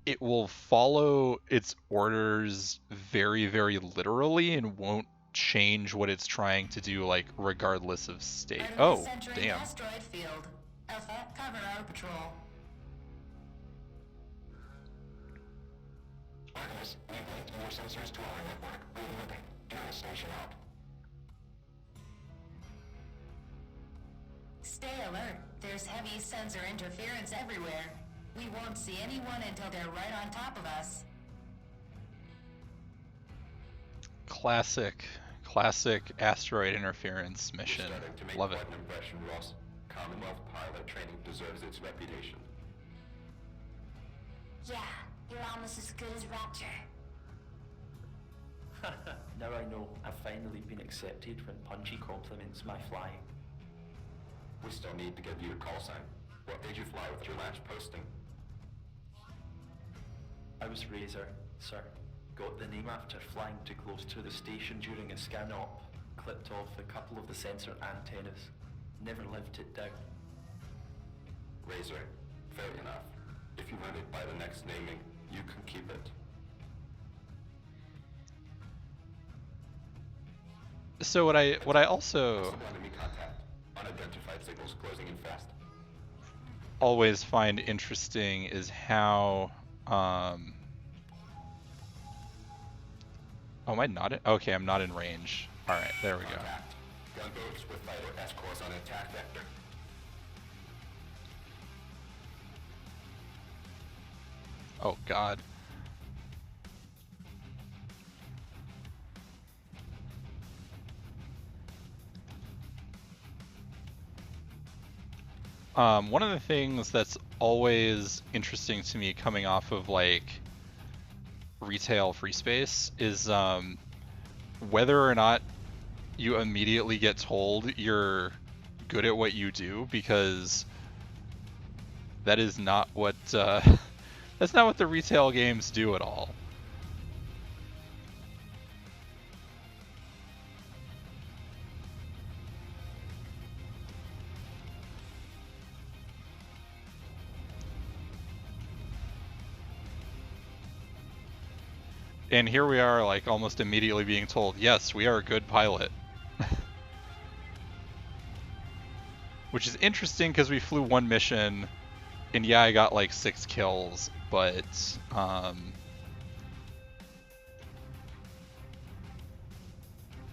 it will follow its orders very, very literally and won't change what it's trying to do, like, regardless of state. Oh, damn. Asteroid field. Alpha, cover our patrol. Artemis, we've linked your sensors to our network. Reloading. Dura station out. Stay alert. There's heavy sensor interference everywhere. We won't see anyone until they're right on top of us. Classic asteroid interference mission. Starting to make Love it. quite an impression, Ross. Commonwealth pilot training deserves its reputation. Yeah, you're almost as good as Raptor. Now I know I've finally been accepted when Punchy compliments my flying. We still need to give you a call sign. What did you fly with your last posting? I was Razor, sir. Got the name after flying too close to the station during a scan-op. Clipped off a couple of the sensor antennas. Never lived it down. Razor. Fair enough. If you run it by the next naming, you can keep it. So what I also Possible enemy contact. Unidentified signals closing in fast. always find interesting is how oh, am I not in? Okay, I'm not in range. All right, there we go. Contact. Gunboats with fighter escorts on attack vector. Oh God. One of the things that's always interesting to me coming off of like retail free space is whether or not you immediately get told you're good at what you do, because that is not what that's not what the retail games do at all. And here we are, like, almost immediately being told, yes, we are a good pilot. Which is interesting because we flew one mission, and yeah, I got like 6 kills, but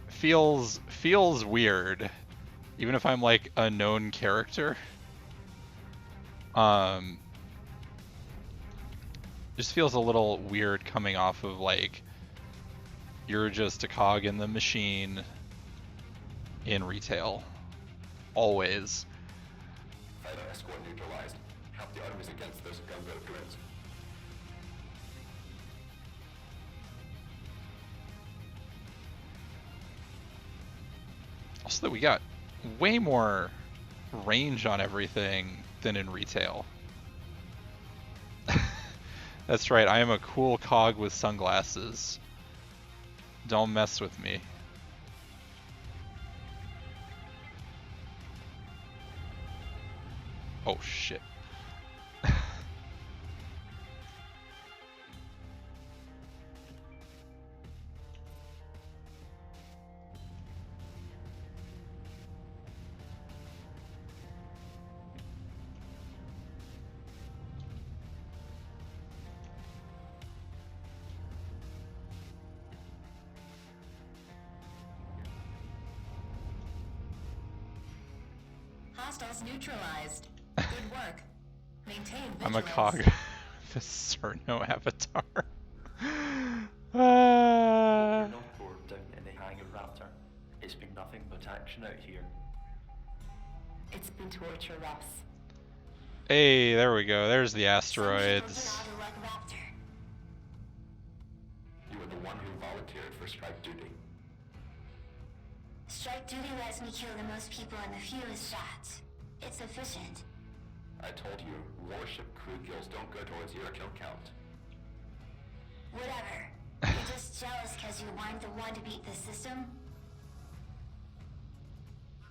feels weird, even if I'm like a known character. Just feels a little weird coming off of like you're just a cog in the machine in retail. Always. Fighter escort neutralized. Help the Artemis against those gunboat drones. Also, that we got way more range on everything than in retail. That's right, I am a cool cog with sunglasses. Don't mess with me. Oh shit. Hostiles neutralized. Good work. Maintain vigilance. I'm a cog with a Cerno avatar. You're not bored down in the hangar, Raptor. It's been nothing but action out here. It's been torture, Ross. Hey, there we go. There's the Some people asteroids. get out of luck, Raptor. You were the one who volunteered for strike duty. Strike duty lets me kill the most people in the fewest shots. It's efficient. I told you, warship crew kills don't go towards your kill count. Whatever. You're just jealous because you weren't the one to beat the system?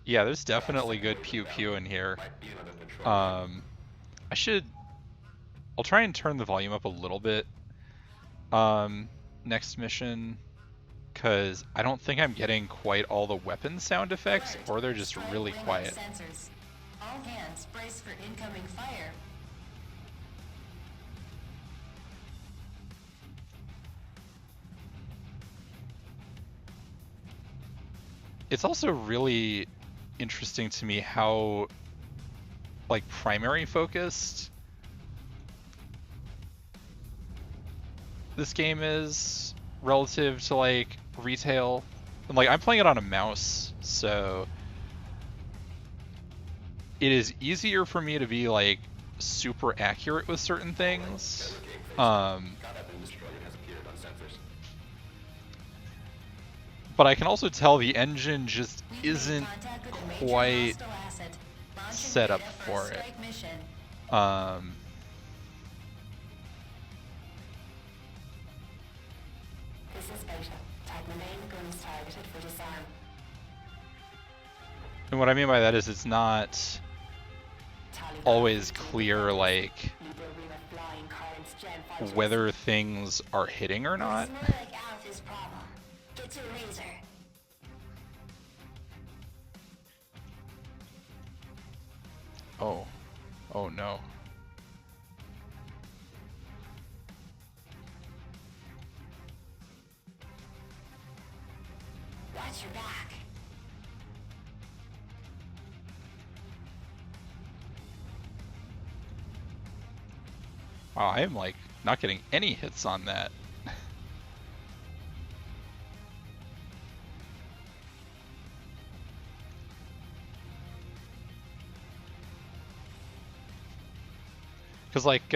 Yeah, there's definitely good pew pew in here. Might be another patrol wing. I'll try and turn the volume up a little bit. Next mission, because I don't think I'm getting quite all the weapon sound effects, Alert. or they're just Strike really wing on quiet. sensors. All hands brace for incoming fire. It's also really interesting to me how, like, primary focused this game is relative to, like, retail. And, like, I'm playing it on a mouse, so it is easier for me to be, like, super accurate with certain things. But I can also tell the engine just isn't quite set up for it. This is Beta. Tag the main guns targeted for disarm. And what I mean by that is it's not always clear, like, whether things are hitting or not. It's more like Alpha's problem. Get to a razor. Oh. Oh no. Watch your back. Wow, I am, like, not getting any hits on that. Because, like,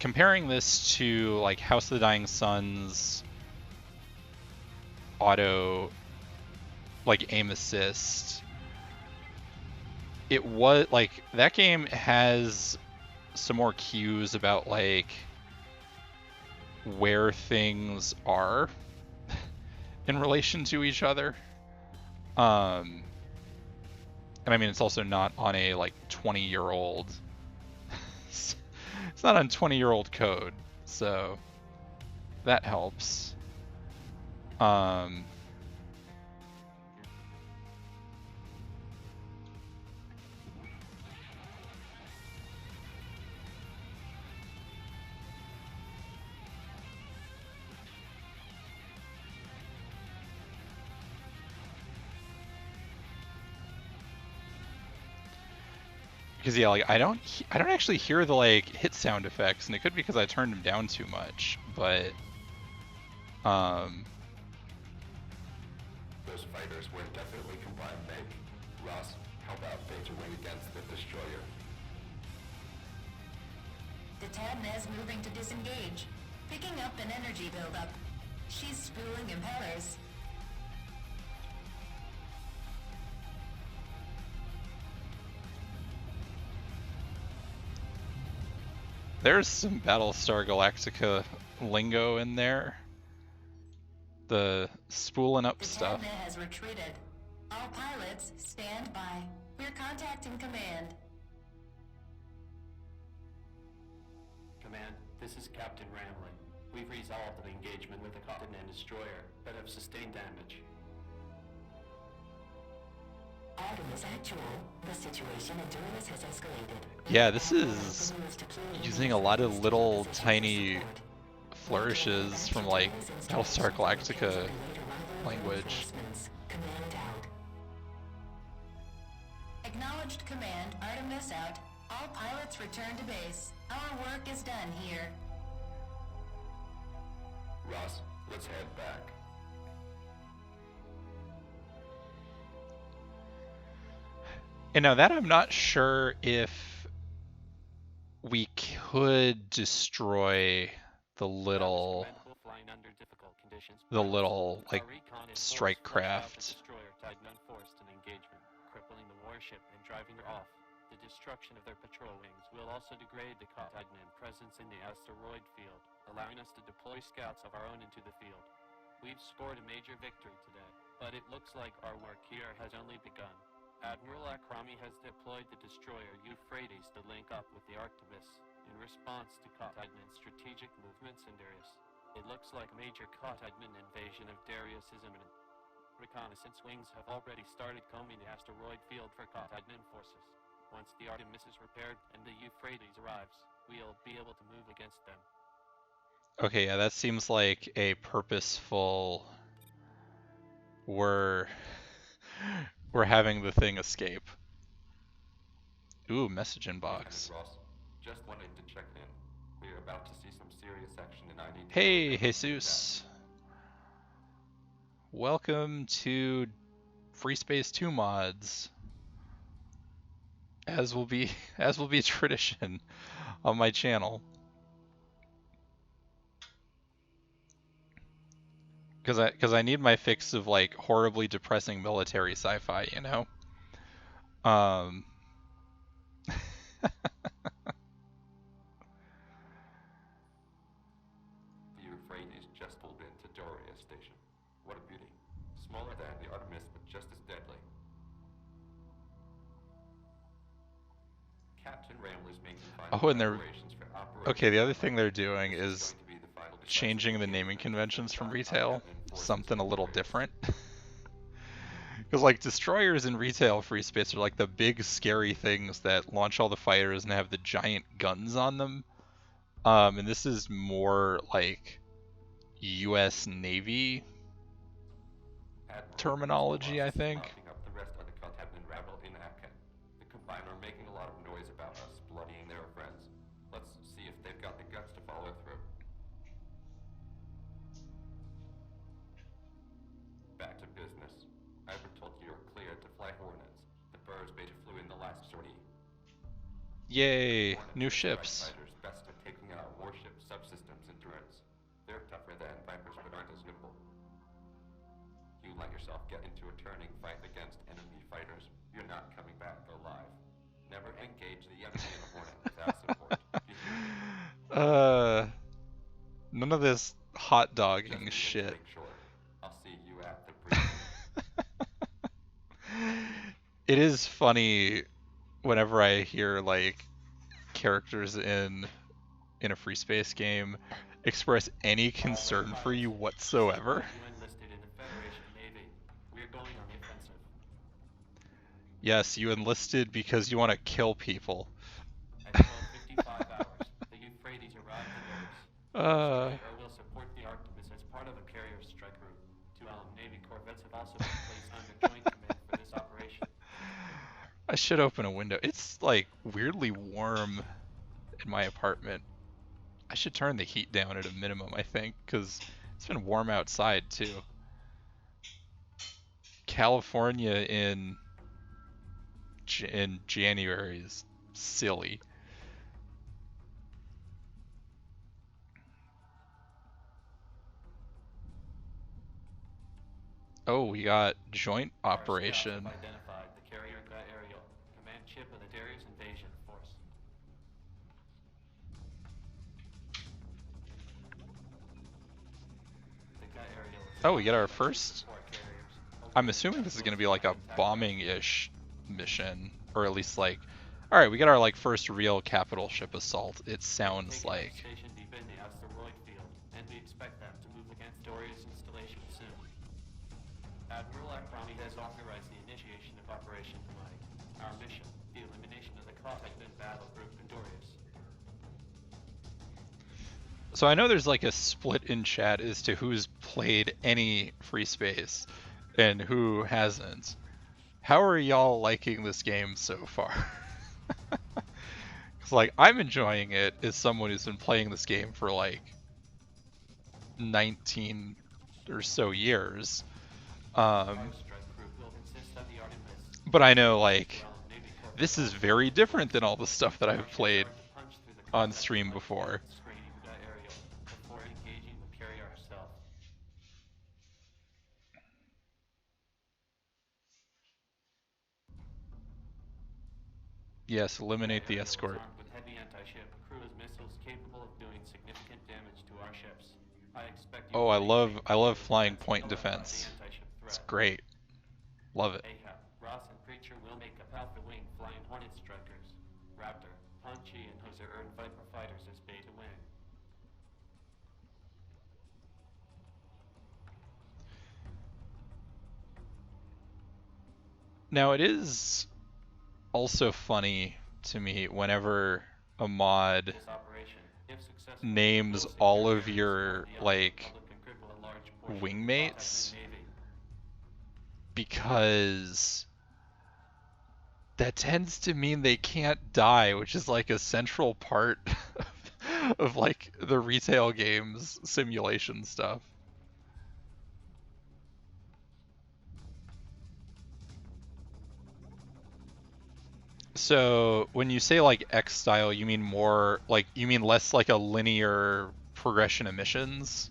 comparing this to, like, House of the Dying Sun's auto, like, aim assist, it was, like, that game has some more cues about, like, where things are in relation to each other. And I mean, it's also not on a, like, 20-year-old... It's not on 20-year-old code, so that helps. Because yeah, like I don't actually hear the like hit sound effects, and it could be because I turned them down too much. But Those fighters were definitely combined make. Ross, help out Beta Wing against the destroyer. The Tadnez moving to disengage. Picking up an energy buildup. She's spooling impellers. there's some Battlestar Galactica lingo in there. The spooling up The stuff. Tadna has retreated. All pilots, stand by. We're contacting command. Command, this is Captain Ramley. We've resolved an engagement with the Continent Destroyer, but have sustained damage. Artemis Actual, the situation at Duras has escalated. Yeah, this is using a lot of little tiny flourishes from like Battlestar Galactica language. Command out. Acknowledged command, Artemis out. All pilots return to base. Our work is done here. Ross, let's head back. And now that I'm not sure if we could destroy the little like strike craft. Crippling the warship and driving her off. The destruction of their patrol wings will also degrade the Continent presence in the asteroid field, allowing us to deploy scouts of our own into the field. We've scored a major victory today, but it looks like our work here has only begun. Admiral Akrami has deployed the destroyer Euphrates to link up with the Artemis in response to Cotagman's strategic movements in Darius. It looks like a major Cotagman invasion of Darius is imminent. Reconnaissance wings have already started combing the asteroid field for Cotagman forces. Once the Artemis is repaired and the Euphrates arrives, we'll be able to move against them. Okay, yeah, that seems like a purposeful. We're having the thing escape. Ooh, message inbox. Hey, Ross. Just wanted to check in. We're about to see some serious action and I need to Hey, know if Jesus. Welcome to Freespace 2 mods. As will be tradition on my channel. Because I need my fix of like horribly depressing military sci-fi, you know? The Euphrates just pulled into Doria Station. What a beauty. Smaller than the Artemis, but just as deadly. Captain Ramler's making final Oh, and they're preparations for Operation. okay. The other thing they're doing This is going to be the final changing the decisive naming achievement conventions from of retail, Cotagman forces something a little Euphrates. different. Because like destroyers in retail free space are like the big scary things that launch all the fighters and have the giant guns on them. And this is more like U.S. Navy Admiral, terminology, Solaris I is think. mopping up the rest of the Cotagman rabble in Apken. The Combiner are making a lot of noise about us bloodying their friends. Let's see if they've got the guts to follow through. Back to business. Ivor told you you're cleared to fly Hornets. The birds beta flew in the last sortie. Yay, Hornets new are strike ships. fighters best at taking out warship subsystems and turrets. They're tougher than Vipers but aren't as nimble. You let yourself get into a turning fight against enemy fighters, you're not coming back alive. Never engage the enemy in a Hornet without support. Do you hear me? None of this hot Just dogging needed to shit. make sure. I'll see you at the briefing. It is funny whenever I hear like characters in a free space game express any concern for you whatsoever. You enlisted in the Federation Navy. We're going on the offensive. Yes, you enlisted because you want to kill people. At 12:55 hours, the Euphrates arrived in Darius. The destroyer will support the Artemis as part of a carrier strike group. Two Navy corvettes have also been placed under joint command for this operation. I should open a window. It's like weirdly warm in my apartment. I should turn the heat down at a minimum, I think, because it's been warm outside too. California in January is silly. Oh, we got joint operation. Our scouts have identified the carrier aerial, command ship of the Darius invasion force. Oh, we get our first. I'm assuming this is going to be like a bombing-ish mission, or at least like, all right, we get our like first real capital ship assault. It sounds like. Station deep in the asteroid field, and we expect them to move against Doria's installation soon. Admiral Akrami has authorized the initiation of Operation Light. Our mission, the elimination of the Cotagman battle group in Dorius. So I know there's like a split in chat as to who's played any free space and who hasn't. How are y'all liking this game so far? Cause like I'm enjoying it as someone who's been playing this game for like 19 or so years. But I know like this is very different than all the stuff that I've played on stream before. Yes, eliminate the escort. With heavy anti-ship cruise missiles capable of doing significant damage to our ships. I expect you Oh, I love flying point defense. It's great. Love it. Ahab, Ross and Preacher will make up Alpha Wing Flying Hornet Strikers. Raptor, Punchy, and Hoser earn Viper Fighters as pay to win. Now, it is also funny to me whenever a mod This operation, if successful, names will secure all of areas your, for the like, Republic and cripple a large portion of the wingmates, Navy. because that tends to mean they can't die, which is like a central part of like the retail games simulation stuff. So when you say like X style, you mean more like, you mean less like a linear progression of missions?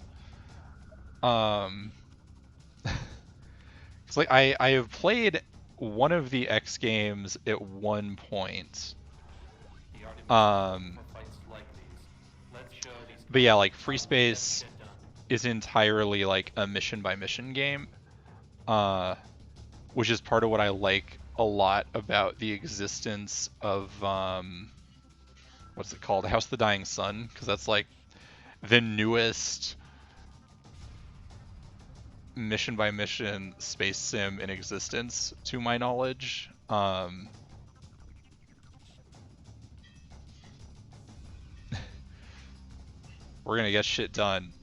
It's like I have played one of the X games at one point. The Artemis Um, for fights like these. Let's show these but yeah, like guys how to get Freespace shit done. is entirely like a mission by mission game, which is part of what I like a lot about the existence of what's it called, House of the Dying Sun, because that's like the newest mission by mission space sim in existence, to my knowledge. We're gonna get shit done.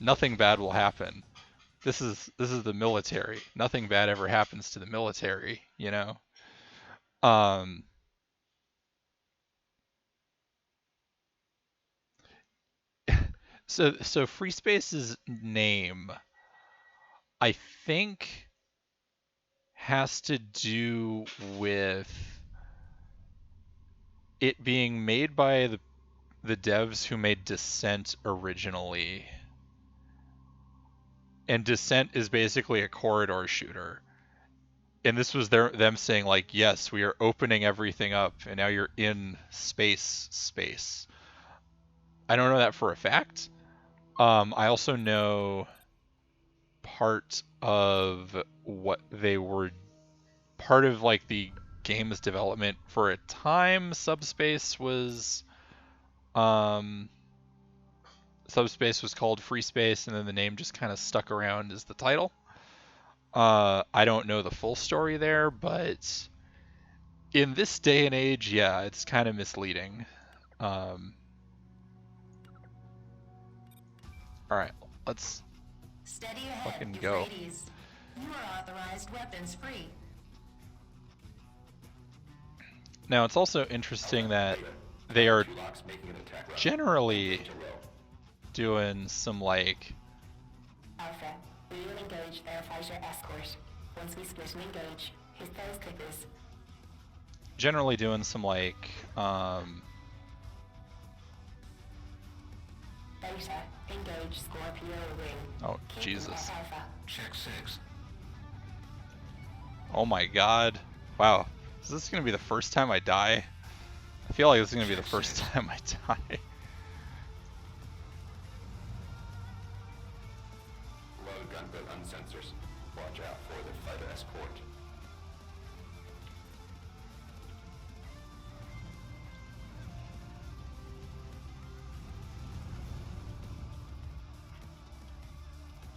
Nothing bad will happen. This is the military. Nothing bad ever happens to the military, you know? Um, so Freespace's name, I think, has to do with it being made by the devs who made Descent originally. And Descent is basically a corridor shooter. And this was them saying like, yes, we are opening everything up, and now you're in space. I don't know that for a fact. I also know part of what they were, part of like the game's development for a time, Subspace was called Freespace, and then the name just kind of stuck around as the title. I don't know the full story there, but in this day and age, yeah, it's kind of misleading. All right, let's Steady ahead, fucking you go. ladies. You are authorized weapons free. Now, it's also interesting that they are generally doing some like Alpha, we will engage their fighter escort. Once we split and engage, his those clippers. generally doing some like Beta, engage Scorpio ring. oh Keep Jesus. them at Alpha. Check 6. Oh my god. Wow. Is this gonna be the first time I die? I feel like this is gonna be the first time I die. Load gunboat unsensors. Watch out for the fighter escort.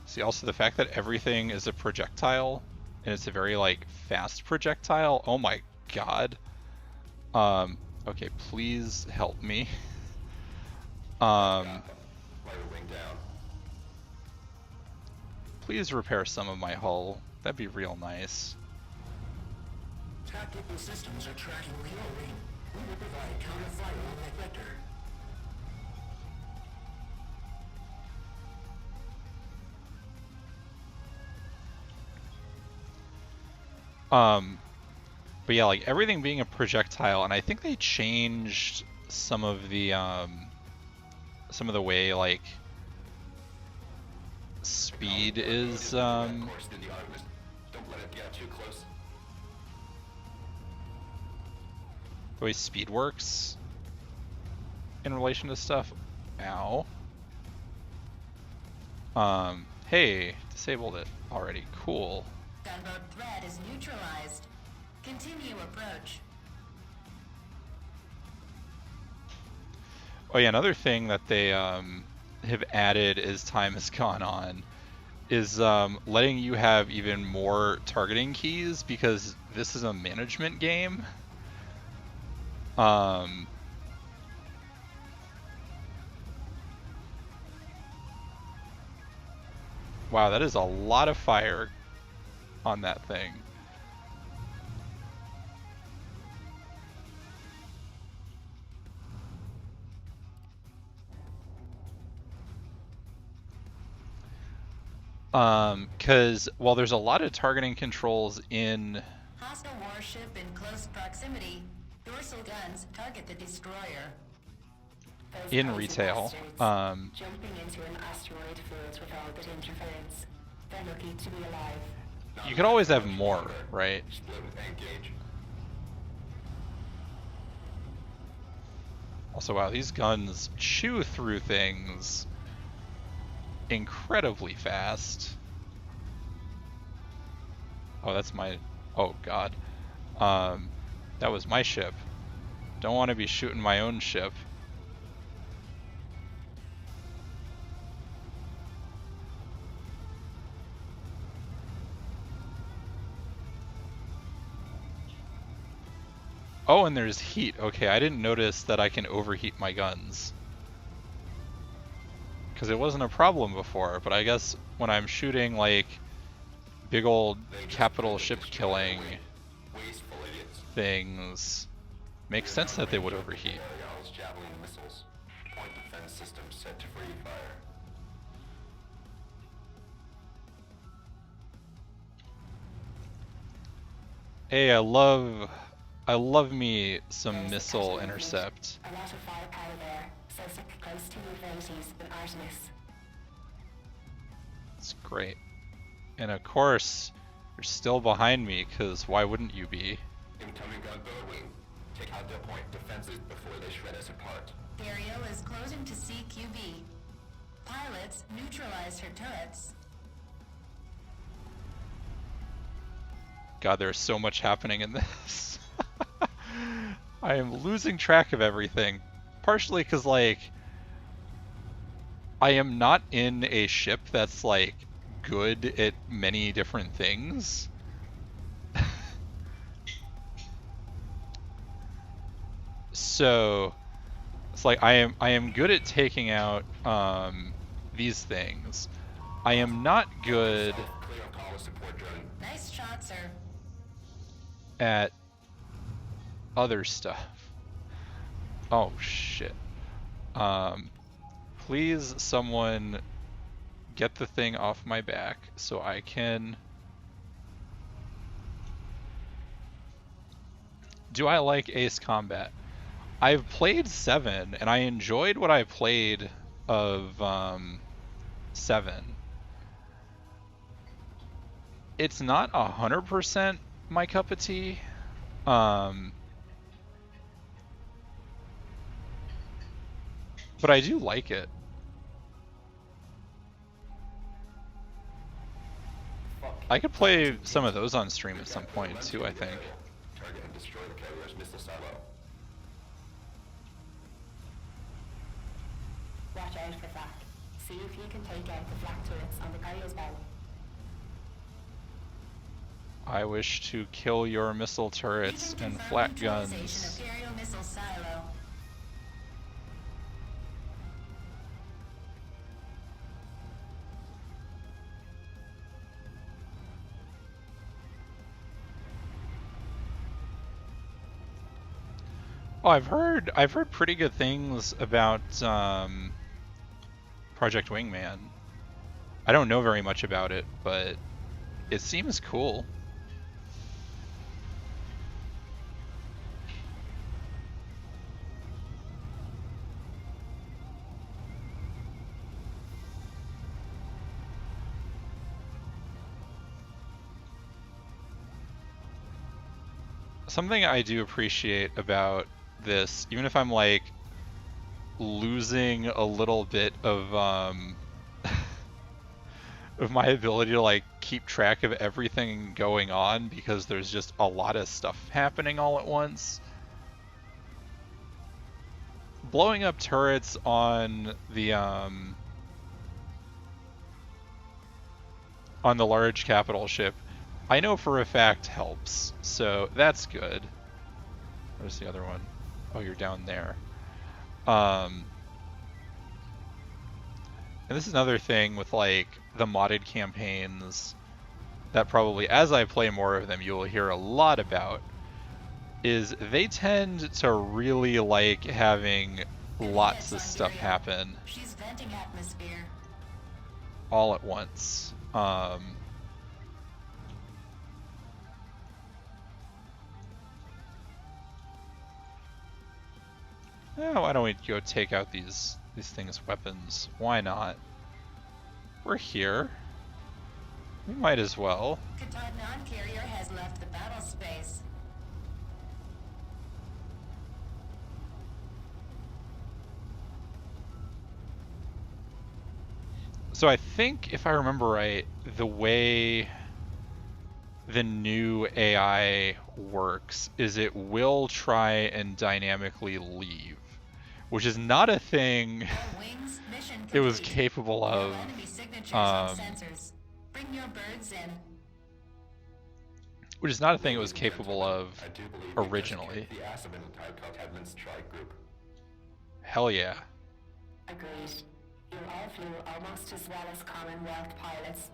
See, also the fact that everything is a projectile, and it's a very like fast projectile. Oh my god. Okay, please help me. Fighter wing down. Please repair some of my hull. That'd be real nice. Tactical systems are tracking Leo Wing. We will provide counter-fire on that vector. But yeah, like everything being a projectile, and I think they changed some of the way like speed is Course through the Artemis. Don't let it get too close. the way speed works in relation to stuff. Ow. Hey, disabled it already. Cool. Gunboat threat is neutralized. Continue approach. Oh yeah, another thing that they have added as time has gone on is letting you have even more targeting keys, because this is a management game. Wow, that is a lot of fire on that thing. Because while there's a lot of targeting controls in Hostile warship in close proximity. Dorsal guns target the destroyer. in retail, Jumping into an asteroid field with orbit interference. They're lucky to be alive. you could always have more, right? Also, wow, these guns chew through things incredibly fast. Oh, that's my... Oh, God. That was my ship. Don't want to be shooting my own ship. Oh, and there's heat. Okay, I didn't notice that I can overheat my guns. Because it wasn't a problem before, but I guess when I'm shooting, like, big old capital ship killing things, makes sense that they would overheat. Javelin missiles. Point defense system set to free fire. Hey, I love me some missile intercept. A lot of firepower there, so stick close to your abilities than Artemis. It's great. And of course, you're still behind me, because why wouldn't you be? Incoming gunboat wing. Take out their point defenses before they shred us apart. Ariel is closing to CQB. Pilots neutralize her turrets. God, there's so much happening in this. I am losing track of everything. Partially because, like, I am not in a ship that's, like, good at many different things. So, it's like I am good at taking out these things. I am not good Clear on call with support drone. Nice shot, sir. at other stuff. Oh shit. Please someone get the thing off my back so I can... Do I like Ace Combat? I've played 7 and I enjoyed what I played of 7. It's not 100% my cup of tea. But I do like it. I could play some of those on stream at some point too, I think. Target and destroy the carrier's missile silo. Watch out for flak. See if you can take out the flak turrets on the carrier's bow. I wish to kill your missile turrets Even and confirm flak neutralization guns. of Imperial missile silo. Oh, I've heard pretty good things about Project Wingman. I don't know very much about it, but it seems cool. Something I do appreciate about this, even if I'm like losing a little bit of of my ability to like keep track of everything going on because there's just a lot of stuff happening all at once. Blowing up turrets on the large capital ship, I know for a fact helps, so that's good. Where's the other one? Oh, you're down there. And this is another thing with like the modded campaigns that probably, as I play more of them, you will hear a lot about, is they tend to really like having lots of stuff happen She's venting atmosphere. all at once. Why don't we go take out these things' weapons? Why not? We're here. We might as well. Katahdin carrier has left the battle space. So I think, if I remember right, the way the new AI works is it will try and dynamically leave, which is not a thing Wings, mission it was complete. capable of. No enemy signatures on sensors. Bring your birds in. Which is not a thing it was capable of I do believe originally. the Asimov type Katahdin's strike group. Hell yeah. Agreed. You all flew almost as well as Commonwealth pilots.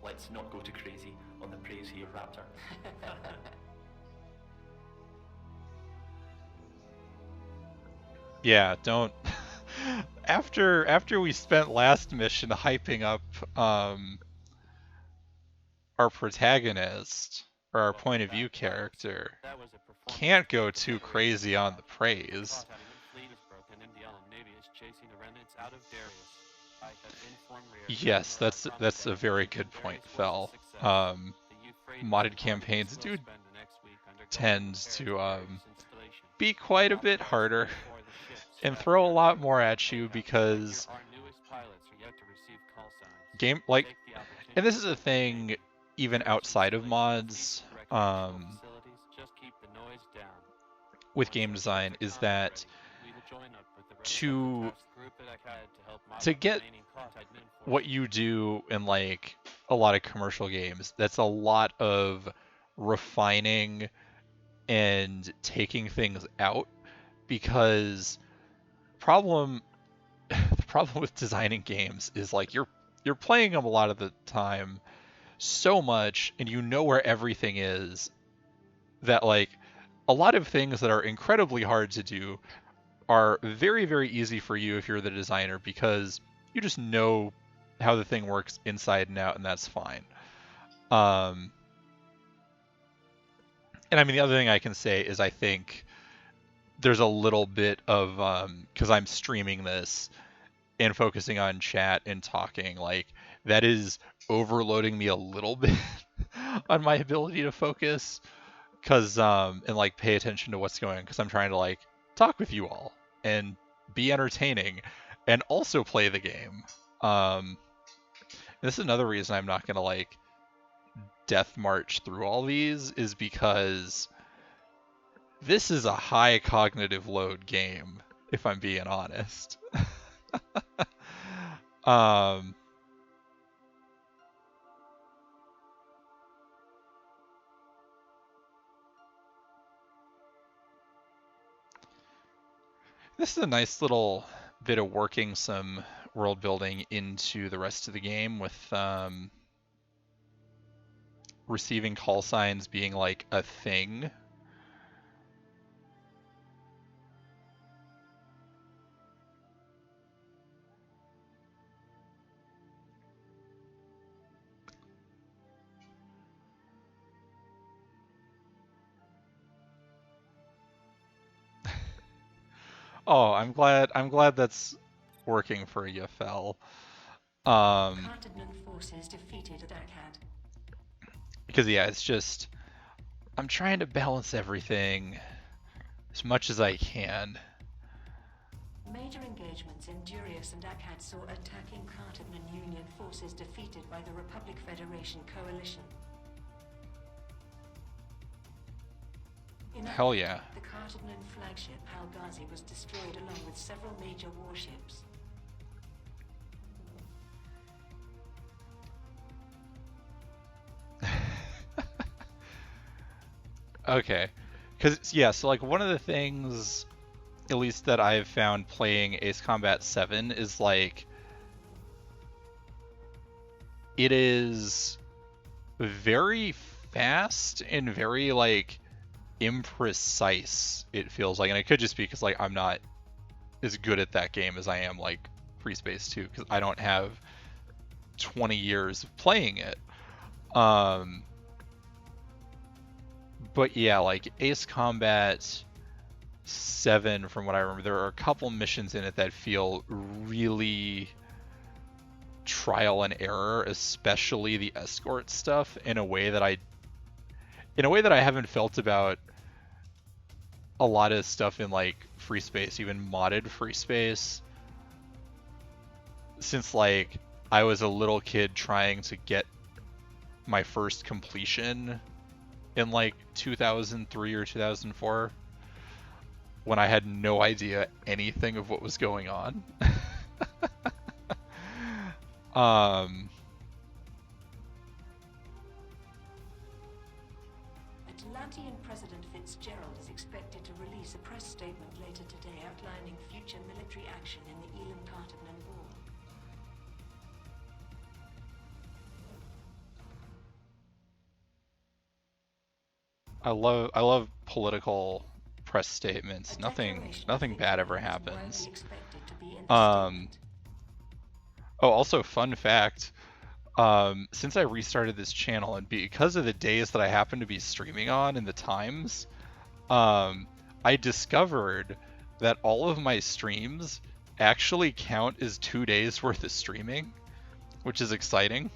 Let's not go too crazy on the praise here, Raptor. Yeah, don't. After we spent last mission hyping up our protagonist or our point of view character, can't go too crazy on the praise. Yes, that's a very good point, Fel. Modded campaigns do tend to be quite a bit harder and throw a lot more at you because game like, and this is a thing even outside of mods with game design, is that to get what you do in like a lot of commercial games, that's a lot of refining and taking things out, because the problem with designing games is like you're playing them a lot of the time so much and you know where everything is, that like a lot of things that are incredibly hard to do are very, very easy for you if you're the designer, because you just know how the thing works inside and out, and that's fine. And I mean, the other thing I can say is I think there's a little bit of, because I'm streaming this and focusing on chat and talking, like that is overloading me a little bit on my ability to focus, because and like pay attention to what's going on, because I'm trying to like talk with you all and be entertaining and also play the game. This is another reason I'm not gonna like death march through all these, is because this is a high cognitive load game, if I'm being honest. This is a nice little bit of working some world building into the rest of the game, with receiving call signs being like a thing. Oh, I'm glad that's working for you, Fel. Cartagnan forces defeated Dakhat. Because yeah, it's just I'm trying to balance everything as much as I can. Major engagements in Durius and Akkad saw attacking Cartagnan Union forces defeated by the Republic Federation coalition. In Hell Akkad, yeah. the Cartagnan flagship Al-Ghazi was destroyed along with several major warships. Okay. Because, yeah, so, like, one of the things, at least that I've found playing Ace Combat 7 is, like, it is very fast and very, like, imprecise, it feels like. And it could just be because, like, I'm not as good at that game as I am, like, Freespace 2, because I don't have 20 years of playing it. But yeah, like Ace Combat 7, from what I remember, there are a couple missions in it that feel really trial and error, especially the escort stuff, in a way that I haven't felt about a lot of stuff in like Freespace, even modded Freespace, since like I was a little kid trying to get my first completion in like 2003 or 2004, when I had no idea anything of what was going on. Atlantean President Fitzgerald is expected to release a press statement later today outlining future military action in the Elam-Cartagnan War. I love political press statements. Nothing bad ever happens. Oh, also fun fact, since I restarted this channel and because of the days that I happen to be streaming on and the times, I discovered that all of my streams actually count as 2 days worth of streaming, which is exciting.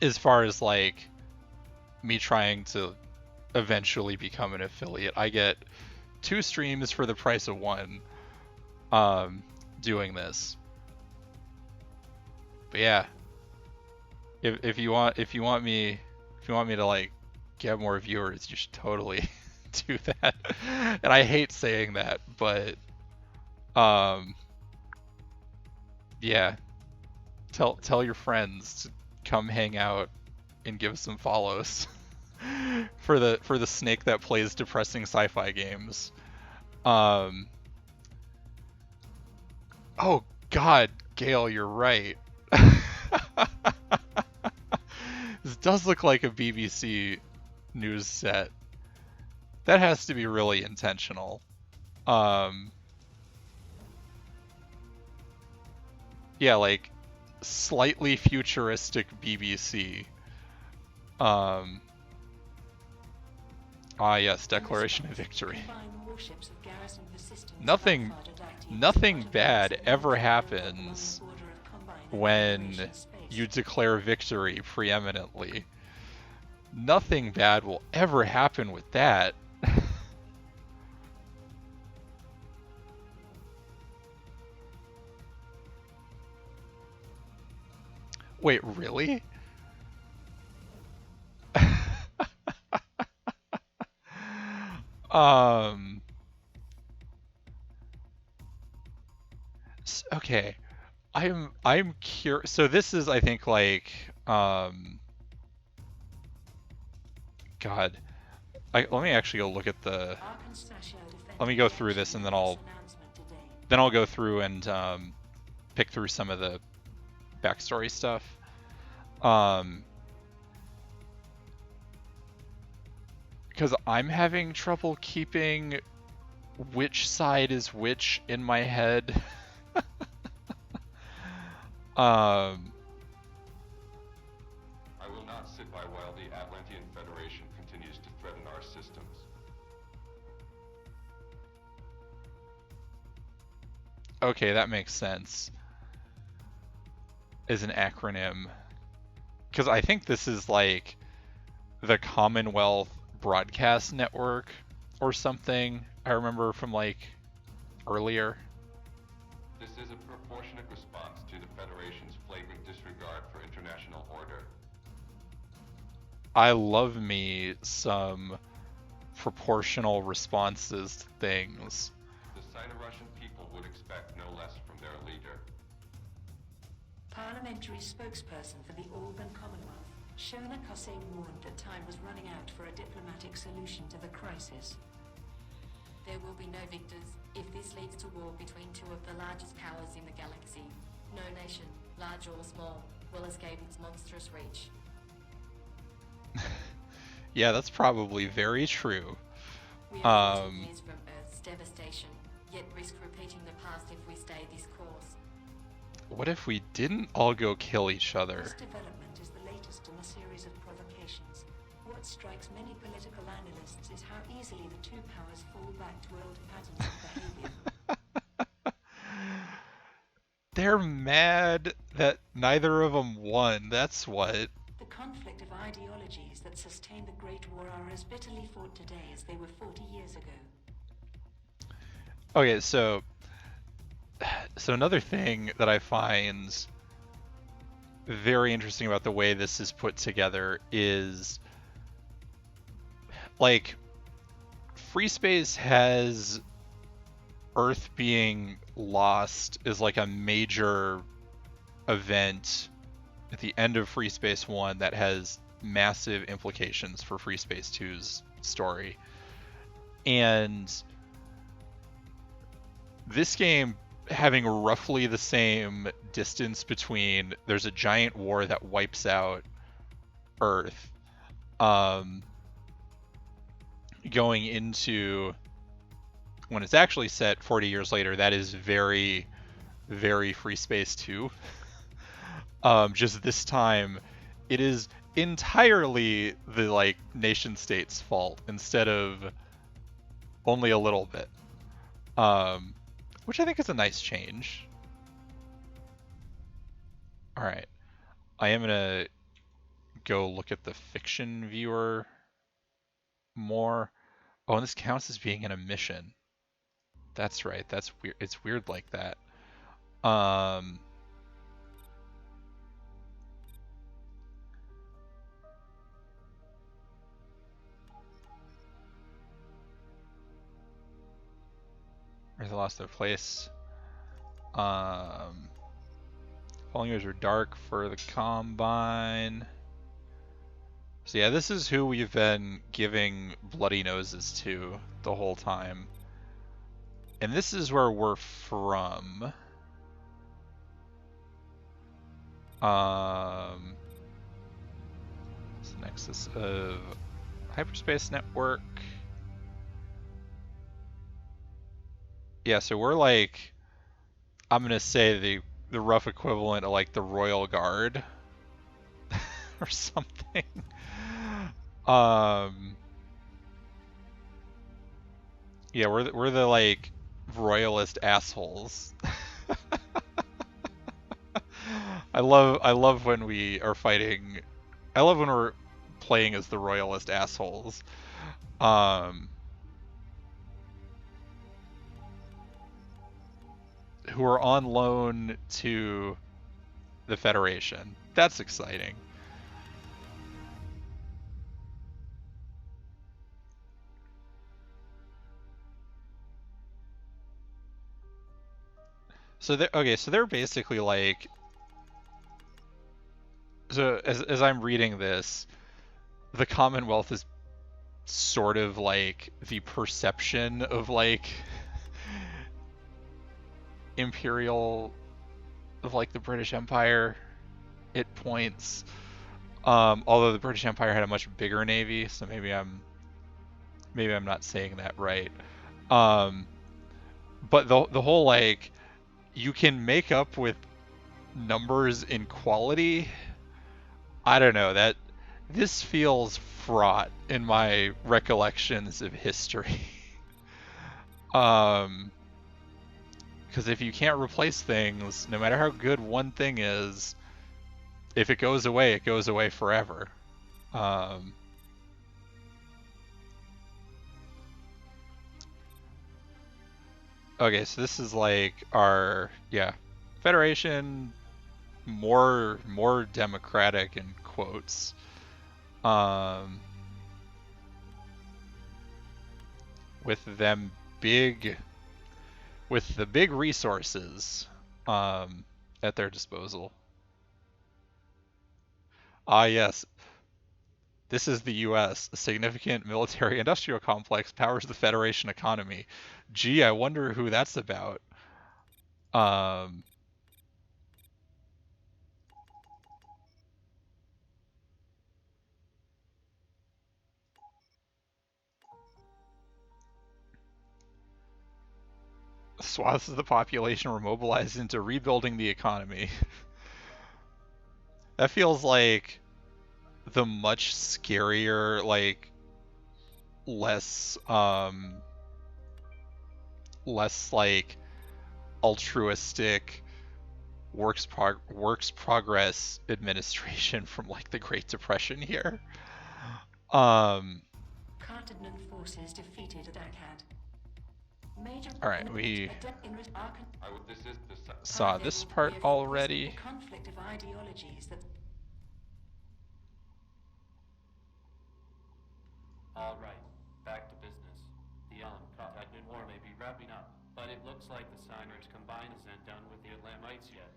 As far as like me trying to eventually become an affiliate, I get 2 streams for the price of 1 doing this. But yeah, if you want me to like get more viewers, you should totally do that. And I hate saying that, but yeah, tell your friends to come hang out and give some follows for the snake that plays depressing sci-fi games. Oh God, Gale, you're right. This does look like a BBC news set. That has to be really intentional. Yeah, like slightly futuristic BBC. Yes, Declaration of Victory. Nothing bad ever happens when you declare victory preeminently. Nothing bad will ever happen with that. Wait, really? Okay. I'm curious. So this is, I think, like, God. Let me actually go look at the. Let me go through this, and then I'll go through and pick through some of the backstory stuff. Because I'm having trouble keeping which side is which in my head. I will not sit by while the Atlantean Federation continues to threaten our systems. Okay, that makes sense. As an acronym. Because I think this is like the Commonwealth broadcast network or something. I remember from like earlier. This is a proportionate response to the Federation's flagrant disregard for international order. I love me some proportional responses to things. The Sino-Russian people would expect no less from their leader. Parliamentary spokesperson for the Alban Commonwealth, Shona Kosei, warned that time was running out for a diplomatic solution to the crisis. There will be no victors if this leads to war between two of the largest powers in the galaxy. No nation, large or small, will escape its monstrous reach. Yeah, that's probably very true. We are 14 years from Earth's devastation, yet risk repeating the past if we stay this course. What if we didn't all go kill each other? This development is the latest in a series of provocations. What strikes many political analysts is how easily the two powers fall back to old patterns of behavior. They're mad that neither of them won, that's what. The conflict of ideologies that sustain the Great War are as bitterly fought today as they were 40 years ago. Okay, so another thing that I find very interesting about the way this is put together is, like, Freespace has Earth being lost as like a major event at the end of Freespace 1 that has massive implications for Freespace 2's story. And this game having roughly the same distance between there's a giant war that wipes out Earth going into when it's actually set 40 years later, that is very, very Freespace 2. Just this time, it is entirely the like nation state's fault instead of only a little bit, which I think is a nice change. All right, I am gonna go look at the fiction viewer more. Oh, and this counts as being in a mission. That's right. That's weird. It's weird like that. They lost their place. Falling years are dark for the Combine. So yeah, this is who we've been giving bloody noses to the whole time. And this is where we're from. It's the nexus of hyperspace network. Yeah, so we're like, I'm gonna say the rough equivalent of like the Royal Guard or something. Yeah, we're the like royalist assholes. I love when we are fighting. I love when we're playing as the royalist assholes. Who are on loan to the Federation. That's exciting. So they're basically like, so as I'm reading this, the Commonwealth is sort of like the perception of like imperial of like the British Empire at points. Although the British Empire had a much bigger navy, so maybe I'm not saying that right. But the whole like, you can make up with numbers in quality. I don't know, that this feels fraught in my recollections of history. Because if you can't replace things, no matter how good one thing is, if it goes away forever. Okay, so this is like our, yeah, Federation, more democratic in quotes. Um, with them big, with the big resources, at their disposal. Ah, yes, this is the US. A significant military industrial complex powers the Federation economy. Gee, I wonder who that's about. Um, Swaths of the population were mobilized into rebuilding the economy. That feels like the much scarier, like less less like altruistic works progress administration from like the Great Depression here. Cartagnan forces defeated Dakad. Major All right, we I would desist this saw this part already. conflict of ideologies that All right, back to business. The Cartagnan War may be wrapping up, but it looks like the Signers Combine isn't done with the Atlamites yet.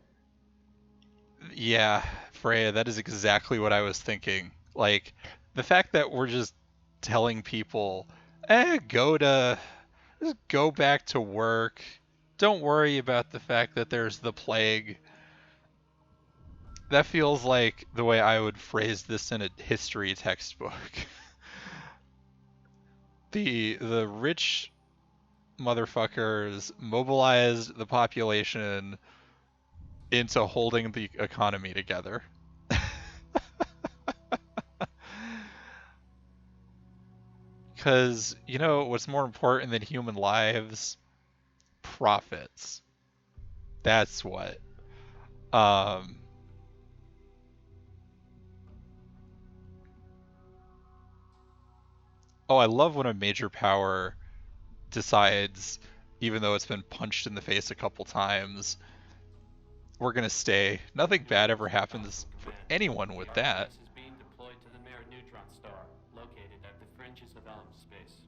Yeah, Freya, that is exactly what I was thinking. Like, the fact that we're just telling people, just go back to work. Don't worry about the fact that there's the plague. That feels like the way I would phrase this in a history textbook. The rich motherfuckers mobilized the population into holding the economy together. Because, you know, what's more important than human lives? Profits. That's what. Um, oh, I love when a major power decides, even though it's been punched in the face a couple times, we're gonna stay. Nothing bad ever happens for anyone with The that. Artemis is being deployed to the Mirror Neutron Star, located at the fringes of Space.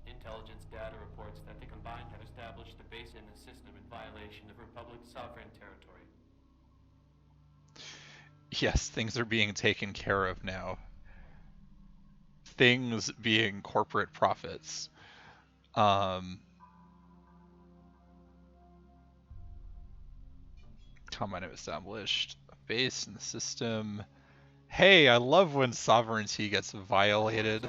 Intelligence data reports that the Combined have established a base in the system in violation of Republic sovereign territory. Yes, things are being taken care of now. Things being corporate profits. Combine have established a base in the system. Hey, I love when sovereignty gets violated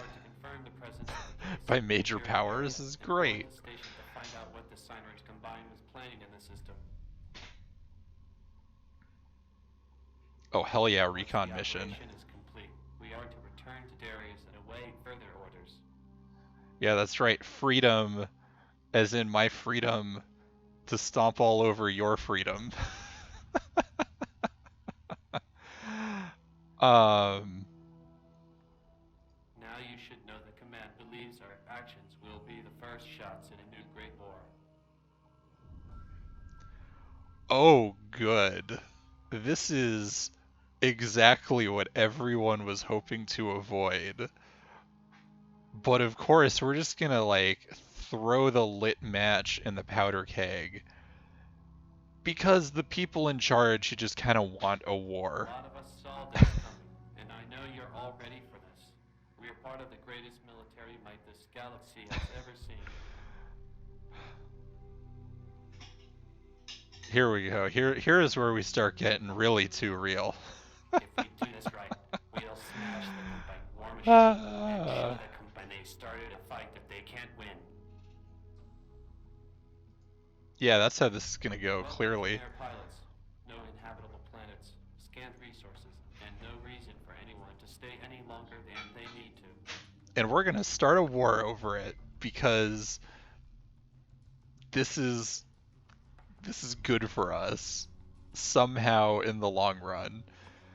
by major powers. Is great. The station to find out what the Signers Combined was planning in the system. Oh, hell yeah, Once recon the mission. operation is complete, we are to return to Darius and await further orders. Yeah, that's right. Freedom, as in my freedom to stomp all over your freedom. Now you should know the command believes our actions will be the first shots in a new Great War. Oh, good. This is exactly what everyone was hoping to avoid. But of course, we're just gonna like throw the lit match in the powder keg. Because the people in charge just kind of want a war. A lot of us saw this coming, and I know you're all ready for this. We are part of the greatest military might this galaxy has ever seen. Here we go. Here is where we start getting really too real. If we do this right, we'll smash the Combined war machine and show the Combined they started a fight that they can't win. Yeah, that's how this is gonna go, clearly. Air pilots, no inhabitable planets, scant resources, and no reason for anyone to stay any longer than they need to. And we're gonna start a war over it because this is good for us somehow in the long run.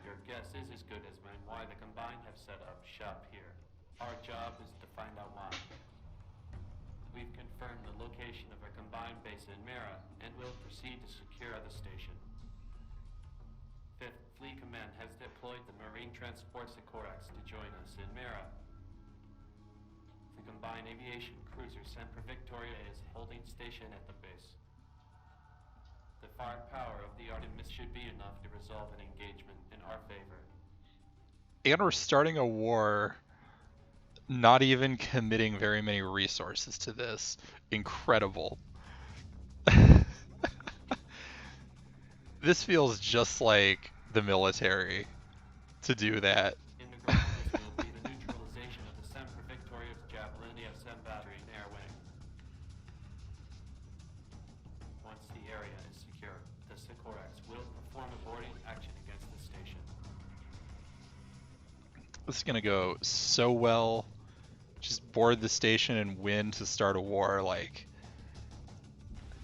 Your guess is as good as mine why the Combined have set up shop here. Our job is to find out why. We've confirmed the location of our combined base in Mira and will proceed to secure the station. 5th Fleet Command has deployed the Marine Transport Sikorax to join us in Mira. The combined aviation cruiser Semper Victoria is holding station at the base. The firepower of the Artemis should be enough to resolve an engagement in our favor. And we're starting a war, not even committing very many resources to this. Incredible. This feels just like the military to do that. Integral to this will be the neutralization of the Semper Victoria's Javelin ESM battery and air wing. Once the area is secure, the Sikorax will perform a boarding action against the station. This is gonna go so well. Just board the station and win to start a war. Like,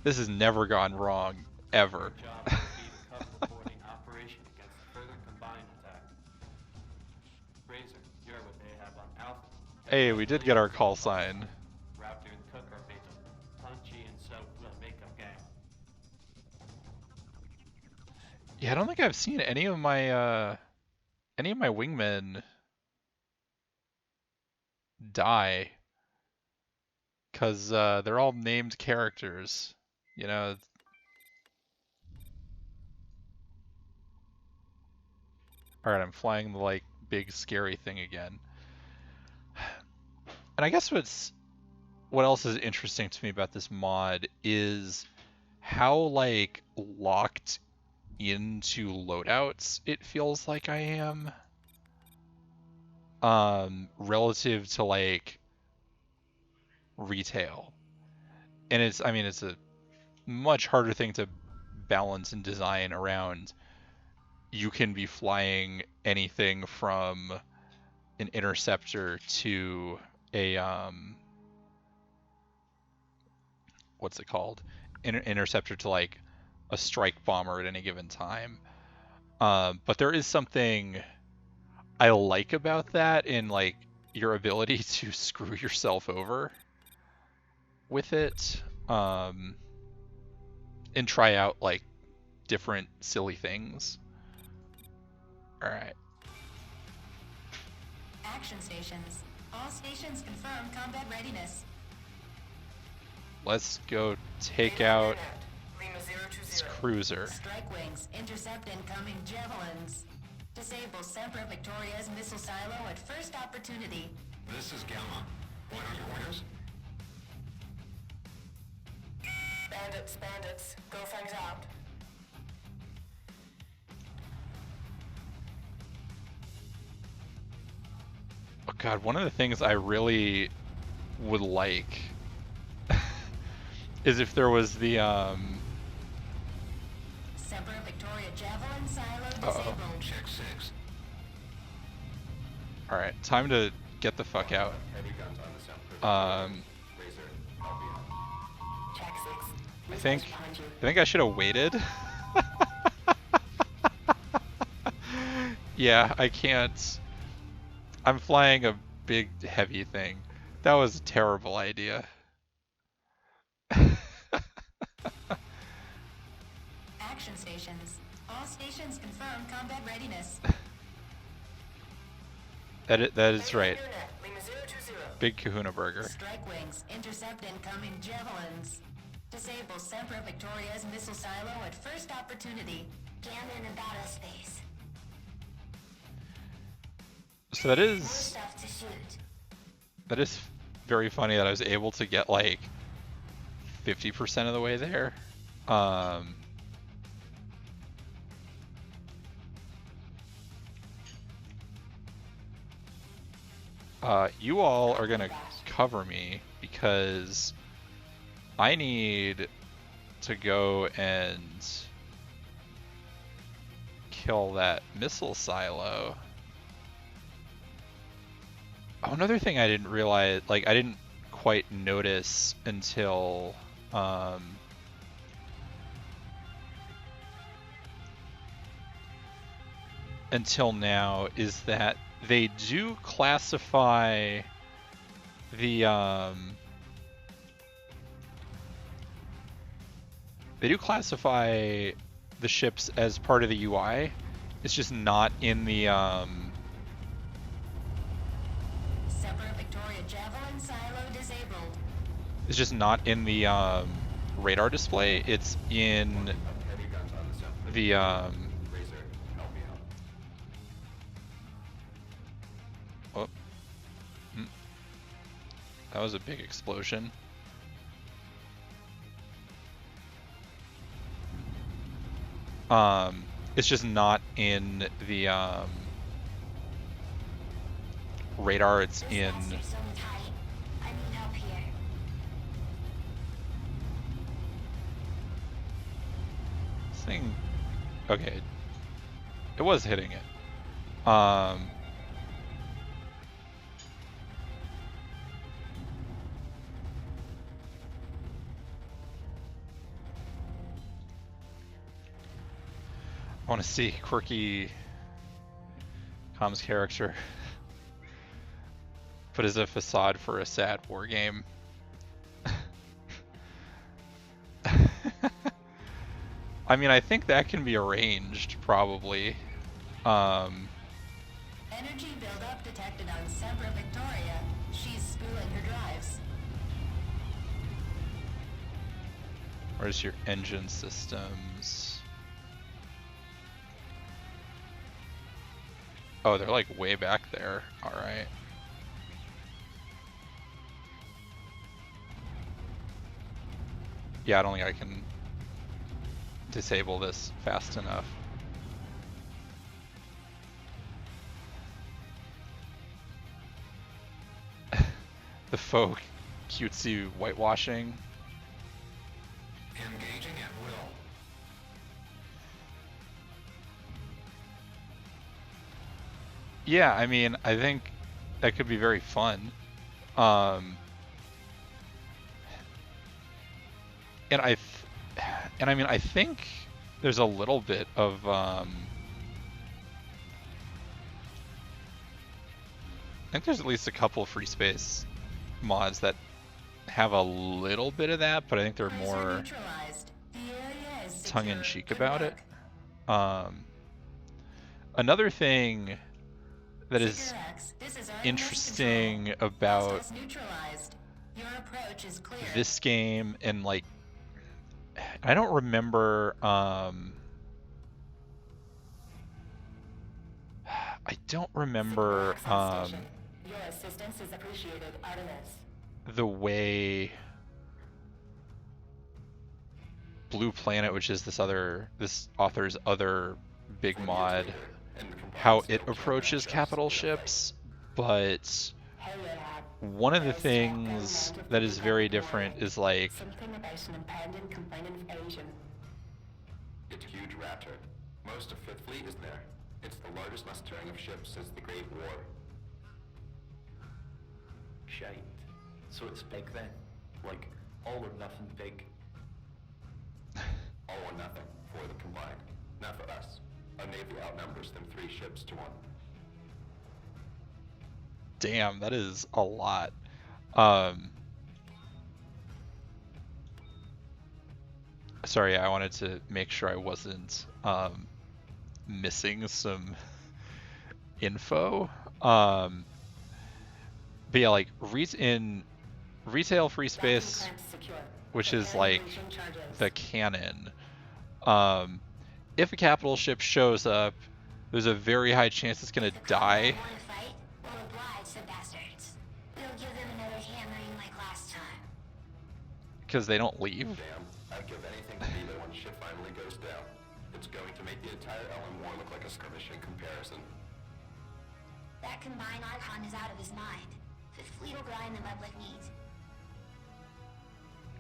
this has never gone wrong, ever. Our job will be to cover the boarding operation against further combined attack. Razor, you're what they have on Alpha. Hey, we did get our call sign. Raptor and Cook are beta. Punchy and so will make a gang. Yeah, I don't think I've seen any of my wingmen die, because they're all named characters, you know. Alright, I'm flying the, like, big scary thing again. And I guess what else is interesting to me about this mod is how, like, locked into loadouts it feels like I am. Relative to, like, retail. And it's a much harder thing to balance and design around. You can be flying anything from an interceptor to a what's it called? Interceptor to, like, a strike bomber at any given time. But there is something I like about that in, like, your ability to screw yourself over with it, and try out, like, different silly things. Alright. Action stations. All stations confirm combat readiness. Let's go take out this cruiser. Strike wings, intercept incoming javelins. Disable Semper Victoria's missile silo at first opportunity. This is Gamma. What are your orders? Bandits, go fangs out. Oh god, one of the things I really would like is if there was the Semper Victoria javelin silo Uh-oh. disabled. Check 6. Alright, time to get the fuck out. Heavy guns on the Semper. Razor, copy. Check 6. I think I should have waited. Yeah, I can't. I'm flying a big heavy thing. That was a terrible idea. Action stations. All stations confirm combat readiness. That is right. Lima 020. Big Kahuna Burger. Strike wings, intercept incoming javelins. Disable Semper Victoria's missile silo at first opportunity. Jammed in the battle space. So More stuff to shoot. that is very funny that I was able to get, like, 50% of the way there. You all are gonna cover me because I need to go and kill that missile silo. Oh, another thing I didn't realize, like, I didn't quite notice until now is that they do classify the They do classify the ships as part of the UI. It's just not in the Semper Victoria Javelin silo disabled. It's just not in the radar display. It's in Heavy guns on the Semper. the Razor, help me out. oh, that was a big explosion. It's just not in the radar. It's This in. master's so tight. I need help here. This thing. Okay. It was hitting it. I want to see quirky comms character put as a facade for a sad war game. I mean, I think that can be arranged, probably. Energy buildup detected on Semper Victoria. She's spooling her drives. Where's your engine systems? Oh, they're like way back there. Alright. Yeah, I don't think I can disable this fast enough. The faux cutesy whitewashing. Engaging at will. Yeah, I mean, I think that could be very fun. And I mean, I think there's a little bit of I think there's at least a couple of Freespace mods that have a little bit of that, but I think they're more tongue-in-cheek about it. Another thing that is interesting about this game, and like, I don't remember, I don't remember Your assistance is appreciated, Artemis. the way Blue Planet, which is this author's other big mod, how it approaches capital ships, but one of the things that is very different is like Something about an impending combined invasion. It's huge, Raptor. Most of Fifth Fleet is there. It's the largest mustering of ships since the Great War. Shite. So it's big then? Like, all or nothing big? All or nothing for the combined. Not for us. Our navy outnumbers them 3 ships to 1. damn, that is a lot. Sorry, I wanted to make sure I wasn't missing some info. But yeah, like in retail Freespace, which is like the canon, if a capital ship shows up, there's a very high chance it's gonna die. Want to fight? We'll oblige the bastards. We'll give them another hammering like last time. Because they don't leave. Damn, I'd give anything to be there when shit finally goes down. It's going to make the entire Ellen War look like a skirmish in comparison. That combined Archon is out of his mind. Fifth Fleet will grind them up like meat.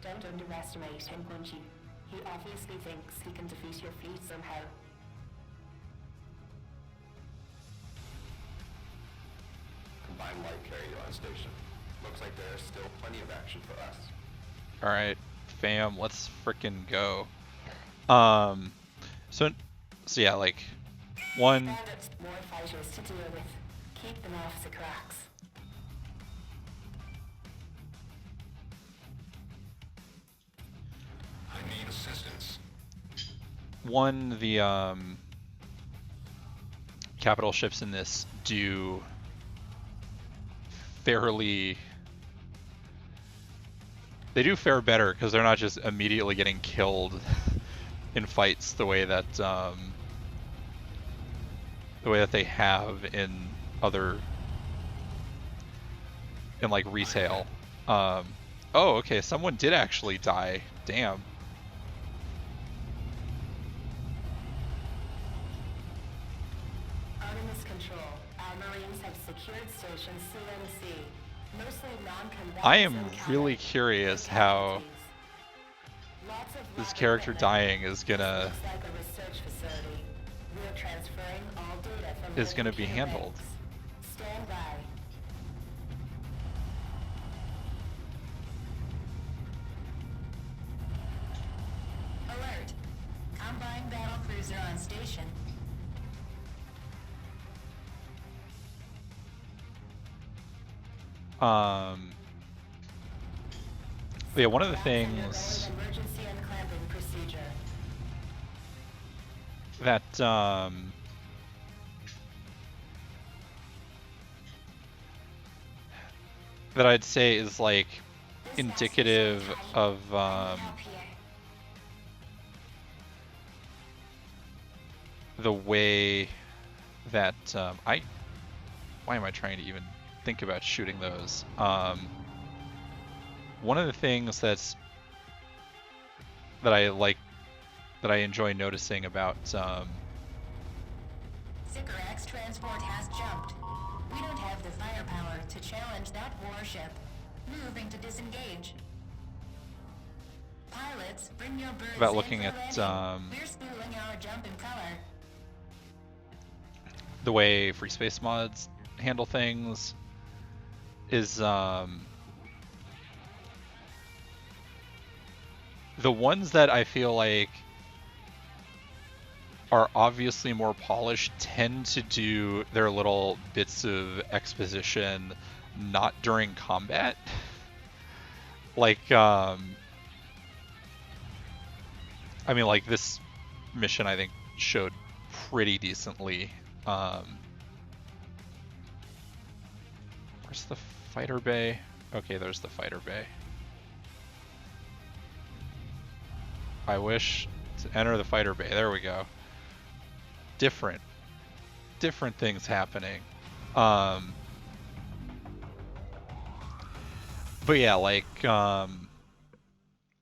Don't underestimate him, Punchy. He obviously thinks he can defeat your fleet somehow. Combined light carrier on station. Looks like there's still plenty of action for us. Alright, fam, let's frickin' go. So yeah, like, one, Bandits, more fighters to deal with. Keep them off the cracks. I need assistance. One, the capital ships in this do fairly... They do fare better because they're not just immediately getting killed in fights the way that they have in other, in like retail. Oh, okay, someone did actually die. Damn. Artemis Control. Our Marines have secured stations CNC. Mostly non-combatants. I am really curious how Lots of this lab character equipment. dying is This gonna looks like a research facility. We're transferring all data from the be computer handled. banks. Stand by. Alert. Combine battle cruiser on station. Yeah, one of the Labs things undergoing emergency unclamping procedure. that that I'd say is like indicative of the way that why am I trying to even think about shooting those? One of the things that I like, that I enjoy noticing about Sycorax transport has jumped. We don't have the firepower to challenge that warship. Moving to disengage. Pilots, bring your birds about in looking for at landing. We're spooling our jump in color. the way Freespace mods handle things is the ones that I feel like are obviously more polished tend to do their little bits of exposition not during combat. Like, I mean, like this mission I think showed pretty decently. Where's the fighter bay? Okay, there's the fighter bay. I wish to enter the fighter bay. There we go. Different things happening. But yeah, like All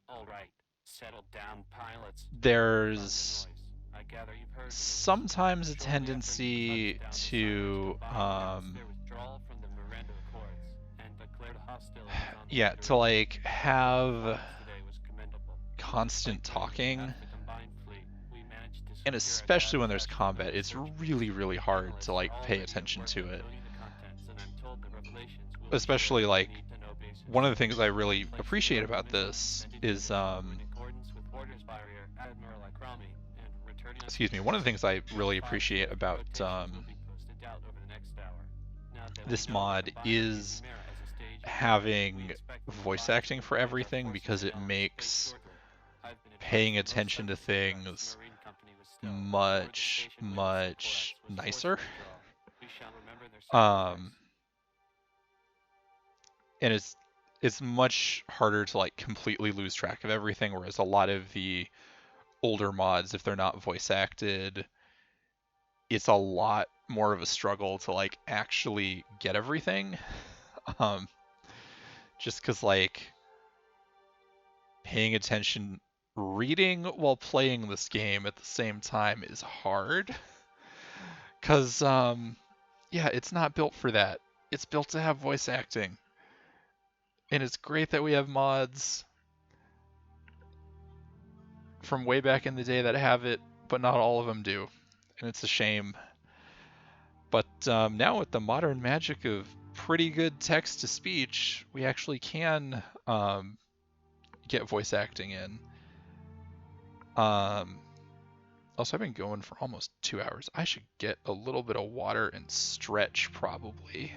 right, settle down, pilots. there's I gather you've heard sometimes a shortly after you tendency touched down, to Solaris announced their withdrawal from the Miranda Accords and declared hostilities on the yeah, to Federation. like have Today was commendable. constant talking, As the combined fleet, we managed to and secure a especially when there's satisfactory combat, it's research really hard Analysts to are like pay already at attention work to it. decoding the contents, and I'm told the revelations will be Especially shared on a like need-to-know basis. one of the things I really Place appreciate your about missile this sent into is in accordance with orders by your Admiral Ikrami, and returning on excuse me, one of the things I really files appreciate with about quotations will be posted out over the next hour. Now that we this know the mod combined is Chimera as a stage, we having expect the voice combined acting for to launch our everything, forces because it beyond space makes shortly. I've been paying advised that most attention to of the Sycorax things Marine Company was still aboard the much station when the Sycorax was forced to nicer. withdraw. We shall remember their sacrifice. And it's much harder to like completely lose track of everything, whereas a lot of the older mods, if they're not voice acted, it's a lot more of a struggle to like actually get everything. um just because like paying attention, reading while playing this game at the same time is hard, because yeah, it's not built for that. It's built to have voice acting, and it's great that we have mods from way back in the day that have it, but not all of them do, and it's a shame. But now with the modern magic of pretty good text to speech, we actually can get voice acting in. Also, I've been going for almost 2 hours. I should get a little bit of water and stretch, probably.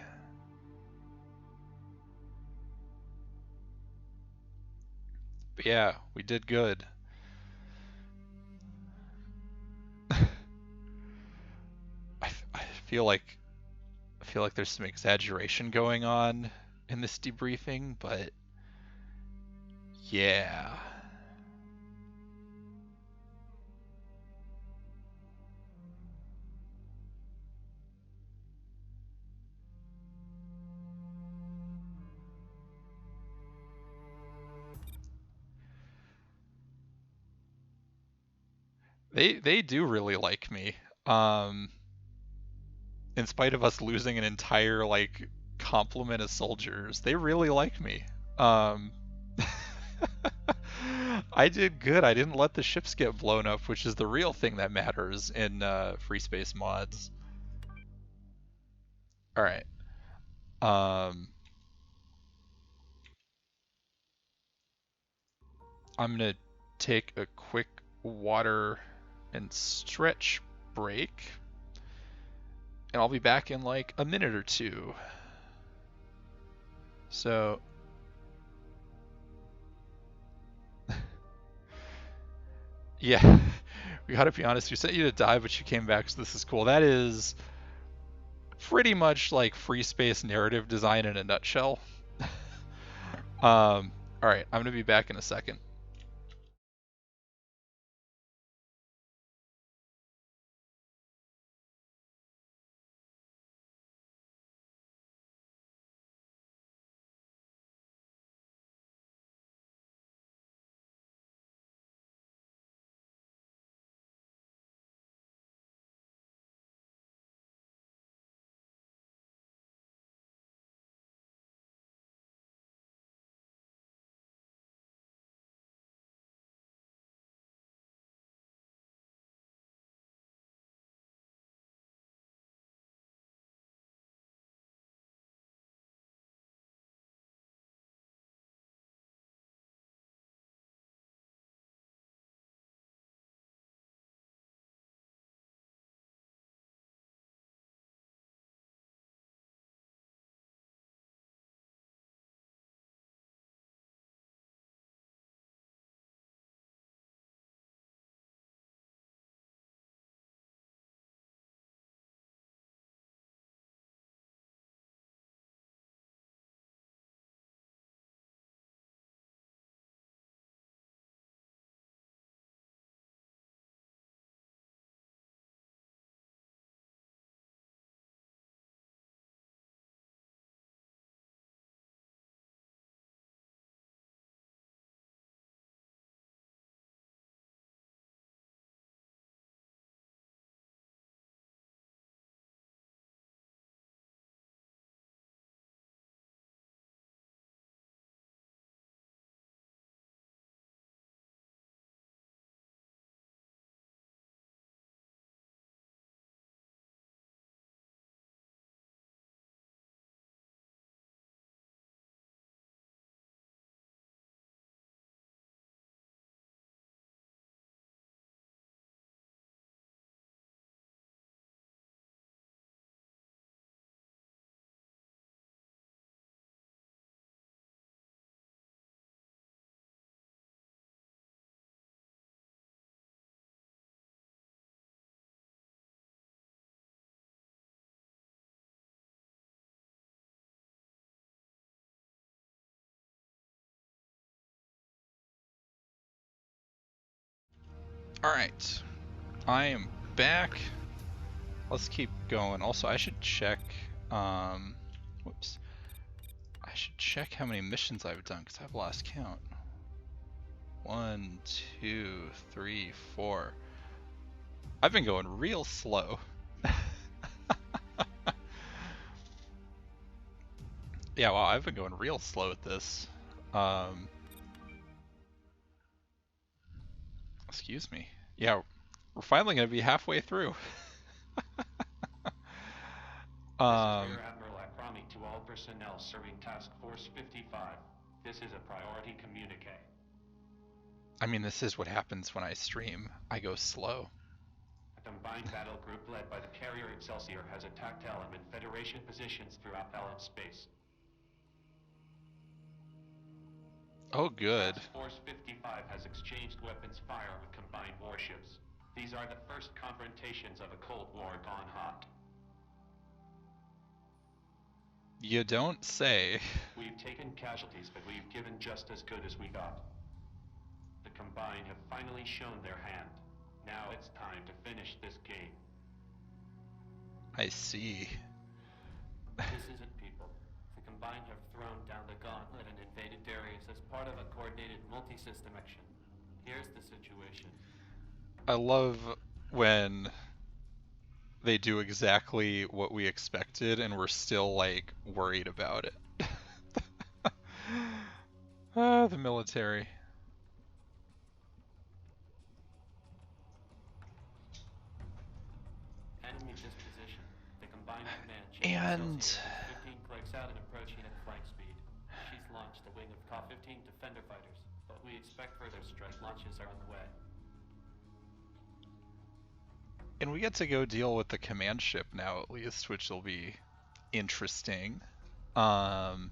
But yeah, we did good. feel like there's some exaggeration going on in this debriefing, but yeah. They do really like me. In spite of us losing an entire like complement of soldiers, they really like me. Um, I did good. I didn't let the ships get blown up, which is the real thing that matters in Freespace mods. All right. I'm gonna take a quick water and stretch break, and I'll be back in like a minute or two. So yeah, we gotta be honest. We sent you to die, but you came back, so this is cool. That is pretty much like free space narrative design in a nutshell. All right, I'm gonna be back in a second. All right, I am back. Let's keep going. Also, I should check. Whoops. I should check how many missions I've done because I've lost count. 1, 2, 3, 4. I've been going real slow. Yeah, wow, I've been going real slow at this. Excuse me. Yeah, we're finally gonna be halfway through. This is Rear Admiral Akrami to all personnel serving Task Force 55. This is a priority communique. I mean, this is what happens when I stream. I go slow. A combined battle group led by the carrier Excelsior has attacked Element Federation positions throughout Element space. Oh, good. Task Force 55 has exchanged weapons fire with combined warships. These are the first confrontations of a Cold War gone hot. You don't say. We've taken casualties, but we've given just as good as we got. The Combine have finally shown their hand. Now it's time to finish this game. I see. This isn't people. The Combine have thrown down the gauntlet and invaded Darius as part of a coordinated multi-system action. Here's the situation. I love when they do exactly what we expected and we're still, like, worried about it. Ah, the military. Enemy disposition. The Combined command chief And Celsius is 15 clicks out and approaching at flank speed. She's launched a wing of Ka-15 Defender fighters, but we expect further strike launches are on the way. and we get to go deal with the command ship now, at least, which will be interesting. Artemis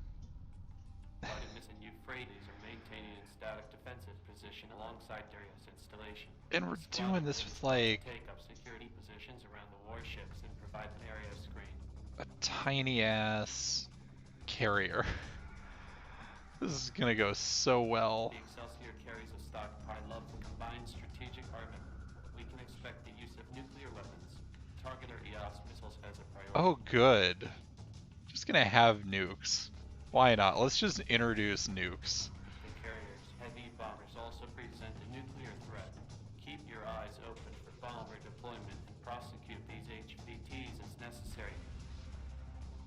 and Euphrates are maintaining a static defensive position alongside Darius installation. And we're doing this with, like, take up security positions around the warships and provide an area screen. a tiny ass carrier. This is gonna go so well. The Excelsior carries a stockpile of the Combined strategic armament. We can expect the use of nuclear weapons. Targeter EOS missiles as a priority. Oh, good. Just gonna have nukes. Why not? Let's just introduce nukes. The carrier's heavy bombers also present a nuclear threat. Keep your eyes open for bomber deployment and prosecute these HVTs as necessary.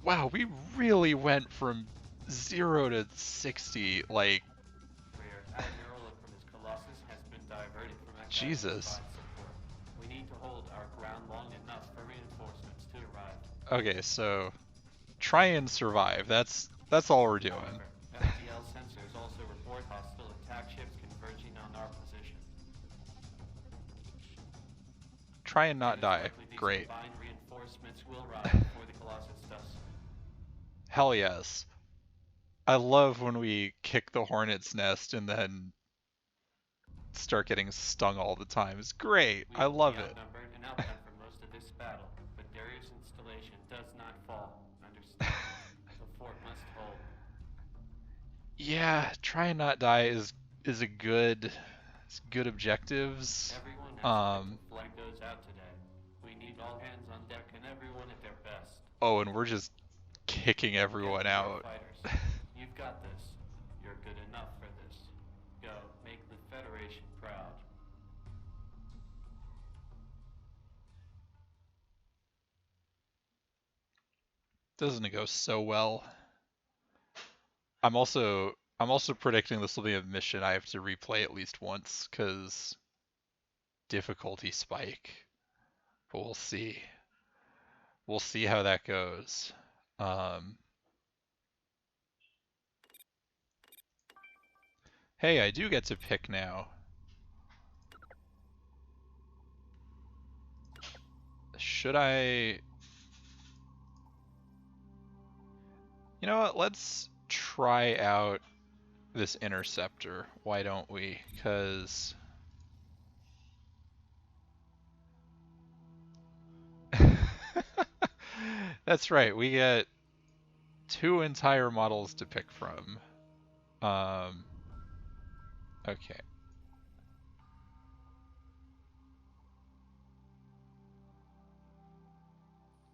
Wow, we really went from 0 to 60, like... Rear Admiral from his Colossus has been diverted from active Jesus. support. We need to hold our ground long enough for reinforcements to arrive. Okay, so... try and survive. That's all we're doing. However, FTL sensors also report hostile attack ships converging on our position. Try and not It is die. likely these Great. Combined reinforcements will arrive before the Colossus does. Hell yes. I love when we kick the hornet's nest and then start getting stung all the time. It's great. We I will love be it. outnumbered and outgunned for most of this battle, but Darius' installation does not fall. Understand? The fort must hold. Yeah, try and not die is a good objectives. Everyone has Um, the flag goes out today. We need all hands on deck and everyone at their best. oh, and we're just kicking everyone Get to your out. fighters. You've got this. You're good enough for this. Go, make the Federation proud. Doesn't it go so well? I'm also predicting this will be a mission I have to replay at least once because difficulty spike. But we'll see. We'll see how that goes. Hey, I do get to pick now. Should I... You know what? Let's try out this interceptor. Why don't we? Because... That's right, we get 2 entire models to pick from. Okay.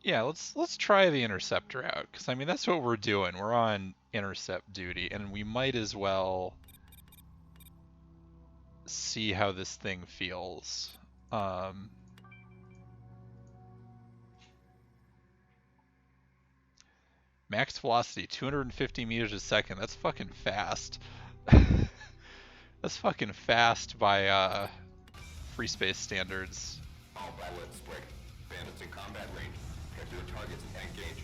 Yeah, let's try the interceptor out, because I mean that's what we're doing. We're on intercept duty, and we might as well see how this thing feels. Max velocity, 250 meters a second. That's fucking fast. That's fucking fast by Freespace standards. All pilots break. Bandits in combat range. Head to the targets and engage.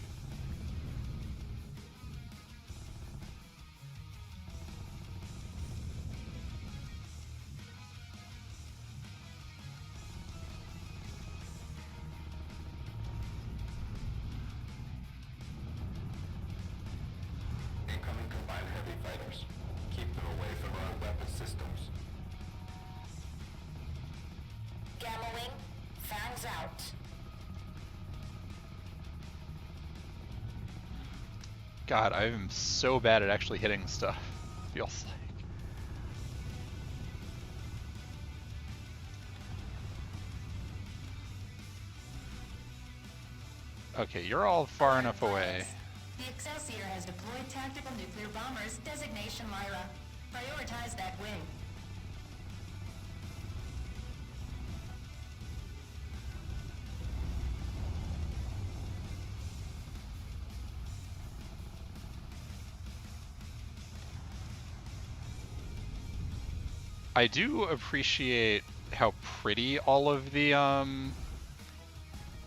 Incoming combined heavy fighters. Keep them away from our weapon systems. Gamma Wing, fangs out. God, I'm so bad at actually hitting stuff, feels like. Okay, you're all far enough away. The Excelsior has deployed tactical nuclear bombers, designation Lyra. Prioritize that wing. I do appreciate how pretty all of the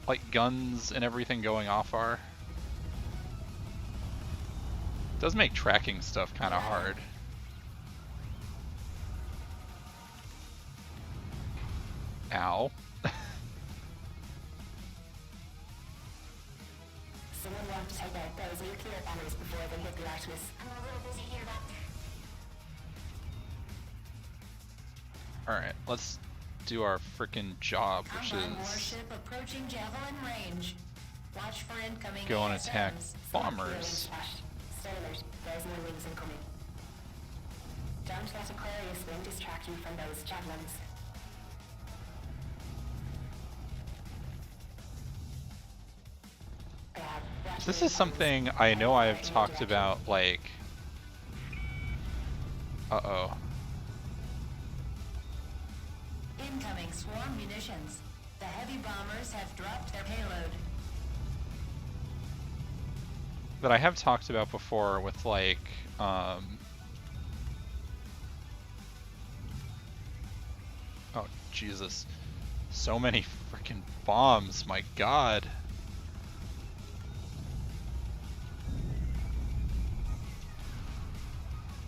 like guns and everything going off are. It does make tracking stuff kind of hard. Ow. Someone want to take out those nuclear banners before they hit the Artemis. I'm a little busy here, Doctor. Alright, let's do our frickin' job, which Combine is warship approaching javelin range. Watch for incoming go and attack ASMs. bombers. Stay alert. There's more wings incoming. Don't let Aquarius wing distract you from those javelins. This is something I know I've talked about, like... Uh-oh. Incoming swarm munitions. The heavy bombers have dropped their payload. That I have talked about before with, like, Oh, Jesus. So many freaking bombs, my god.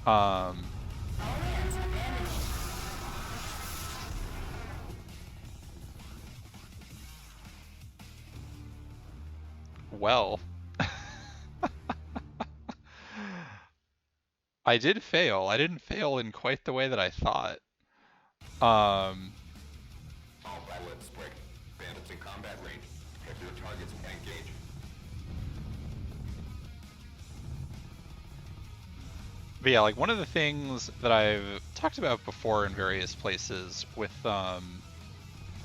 All hands abandoned. Well. I did fail. I didn't fail in quite the way that I thought. All pilots break. Bandits in combat range. Pick your targets and engage. But yeah, like one of the things that I've talked about before in various places with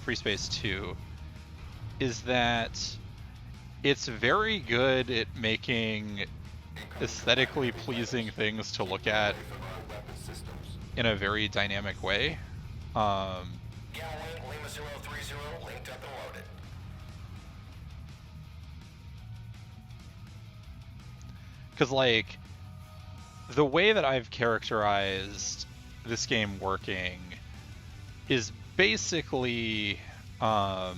Freespace 2 is that it's very good at making aesthetically pleasing things to look at in a very dynamic way. Lima 030 linked up and loaded. Because like the way that I've characterized this game working is basically Alert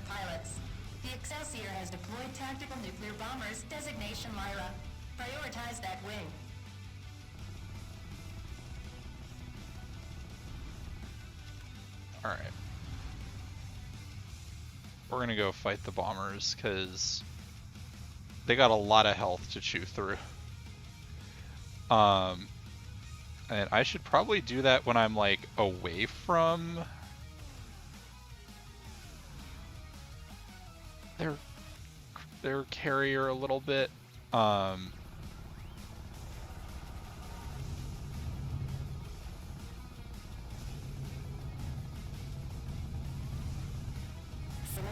pilots. The Excelsior has deployed tactical nuclear bombers, designation Lyra. Prioritize that wing. Alright. We're gonna go fight the bombers, because they got a lot of health to chew through. And I should probably do that when I'm, like, away from their carrier a little bit. Someone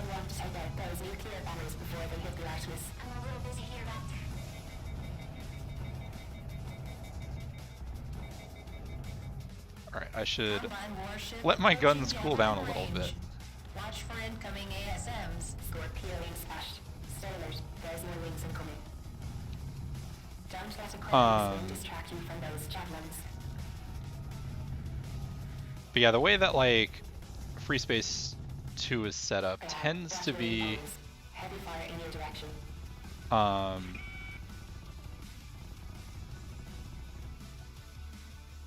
want to take out those nuclear banners before they hit the Artemis. I'm a little busy here, Doctor. Alright, I should Combine warship let my approaching guns cool down a javelin little bit. range. Watch for incoming ASMs. Scorpio wing splashed. Stay alert. There's more wings incoming. Don't let Aquarius wing distract you from those javelins. But yeah, the way that, like, Freespace 2 is set up tends to be Heavy fire in your direction.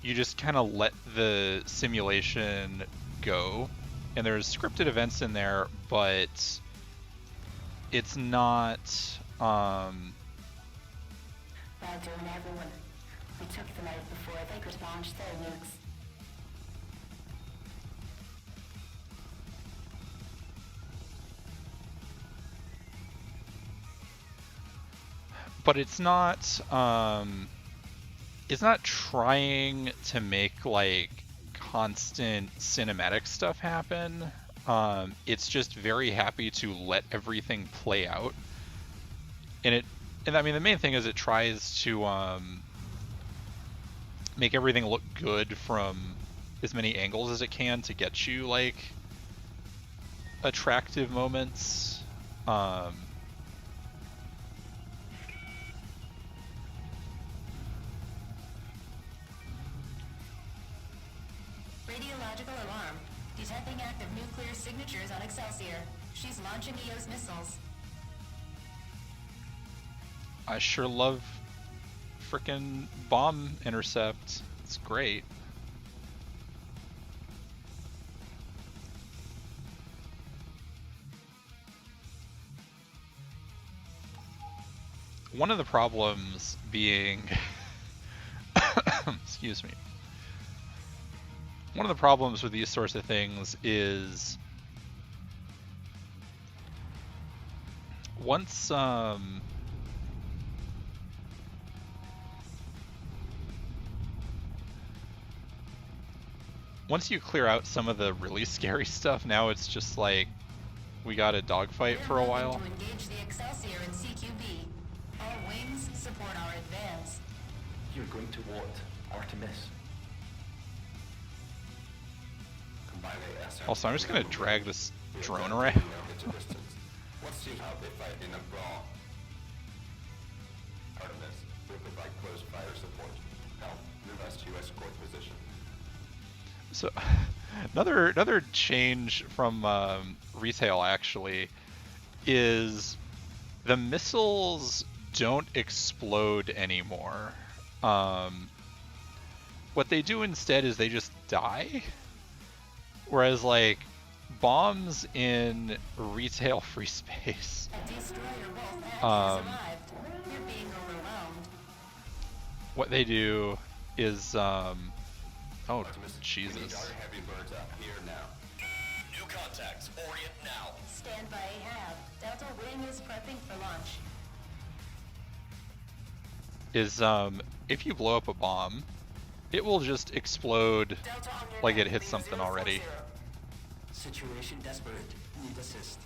you just kind of let the simulation go, and there's scripted events in there, but it's not Well done, everyone. We took them out before they could launch their nukes. but it's not trying to make like constant cinematic stuff happen. It's just very happy to let everything play out. And I mean, the main thing is it tries to make everything look good from as many angles as it can to get you like attractive moments. Radiological alarm. Detecting active nuclear signatures on Excelsior. She's launching EOS missiles. I sure love frickin' bomb intercept. It's great. One of the problems being excuse me. One of the problems with these sorts of things is once you clear out some of the really scary stuff, now it's just like we got a dogfight for a while. To engage the Excelsior in CQB. All wings support our advance. You're going to what, Artemis? Also, I'm just gonna drag this drone around. Let's see how they fight in a brawl. Artemis will provide close fire support. Help move us to escort position. So, another change from retail actually is the missiles don't explode anymore. What they do instead is they just die. Whereas like bombs in retail Freespace, what they do is oh Jesus. Heavy birds up here now. New contacts, orient now. Stand by Ahab. Delta Wing is prepping for launch. Is if you blow up a bomb, it will just explode like it hit something already. Situation desperate. Need assist.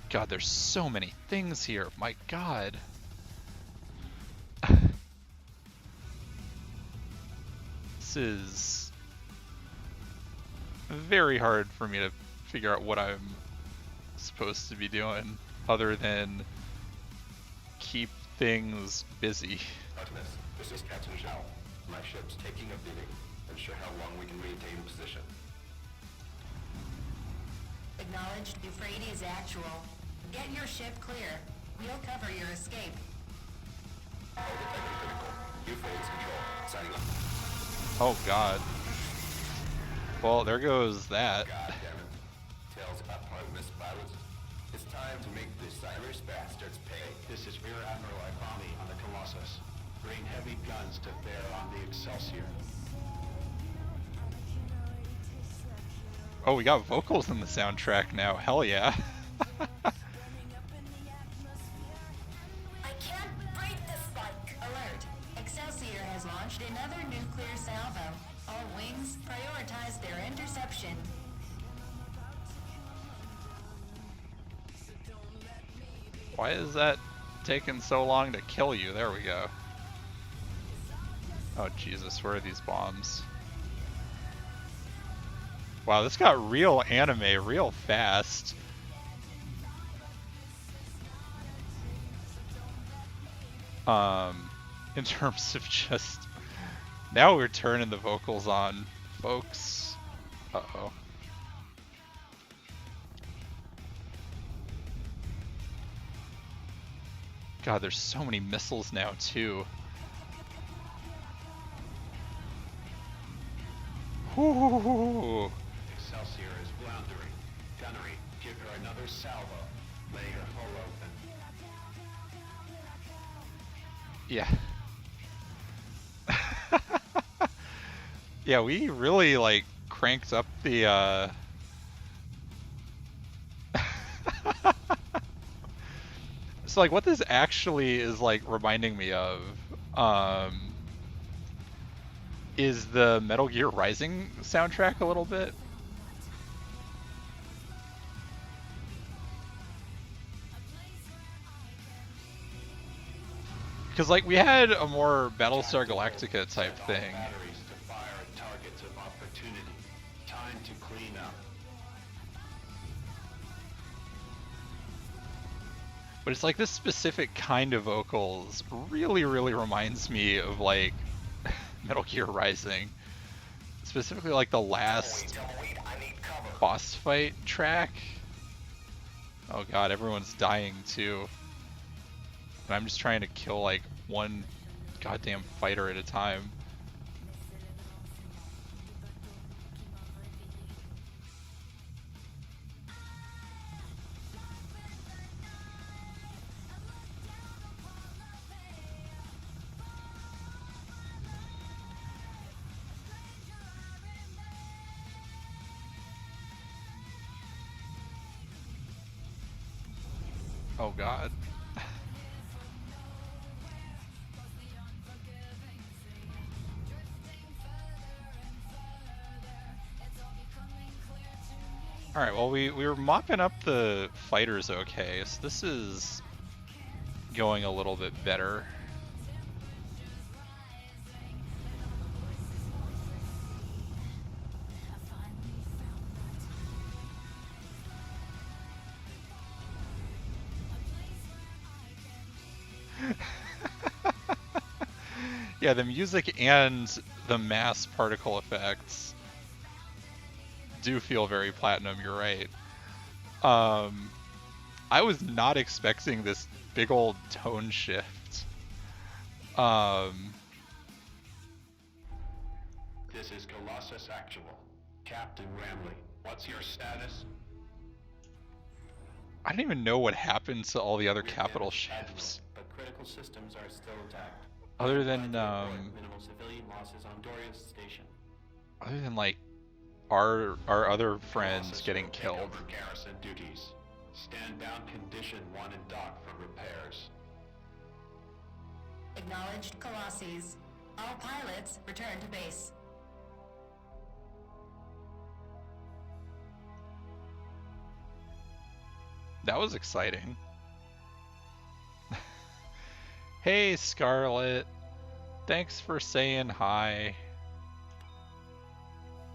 God, there's so many things here. My God. This is very hard for me to figure out what I'm supposed to be doing other than keep things busy. Artemis, this is Captain Zhao. My ship's taking a beating. Unsure how long we can maintain position. Acknowledged. Euphrates actual. Get your ship clear. We'll cover your escape. All detecting critical. Euphrates control. Signing up. Oh God. Well, there goes that. God damn it. Tails up, Artemis pilots. It's time to make the Solaris bastards pay. This is Rear Admiral Ibami on the Colossus. Bring heavy guns to bear on the Excelsior. Oh, we got vocals in the soundtrack now. Hell yeah. I can't break this spike. Alert. Excelsior has launched another nuclear salvo. All wings prioritize their interception. Why is that taking so long to kill you? There we go. Oh Jesus, where are these bombs? Wow, this got real anime real fast. In terms of just... Now we're turning the vocals on, folks. Uh-oh. God, there's so many missiles now, too. Whoo! Excelsior is floundering. Gunnery, give her another salvo. Lay her hull open. Yeah. Yeah, we really, like, cranked up the So like what this actually is like reminding me of is the Metal Gear Rising soundtrack a little bit. Because like we had a more Battlestar Galactica type thing. Batteries to fire at targets of opportunity. Time to clean up. But it's like this specific kind of vocals really reminds me of like Metal Gear Rising. Specifically like the last boss fight track. Oh god, everyone's dying too. And I'm just trying to kill like one goddamn fighter at a time. Oh god. Alright, well we were mopping up the fighters okay, so this is going a little bit better. Yeah, the music and the mass particle effects do feel very platinum, you're right. I was not expecting this big old tone shift. This is Colossus Actual. Captain Ramley, what's your status? I don't even know what happened to all the other capital ships. But critical systems are still intact. Other than, minimal civilian losses on Doria's station. other than like our other friends Colossus getting will take killed. over garrison duties. Stand down condition 1 and dock for repairs. Acknowledged, Colossus. All pilots return to base. That was exciting. Hey Scarlet, thanks for saying hi.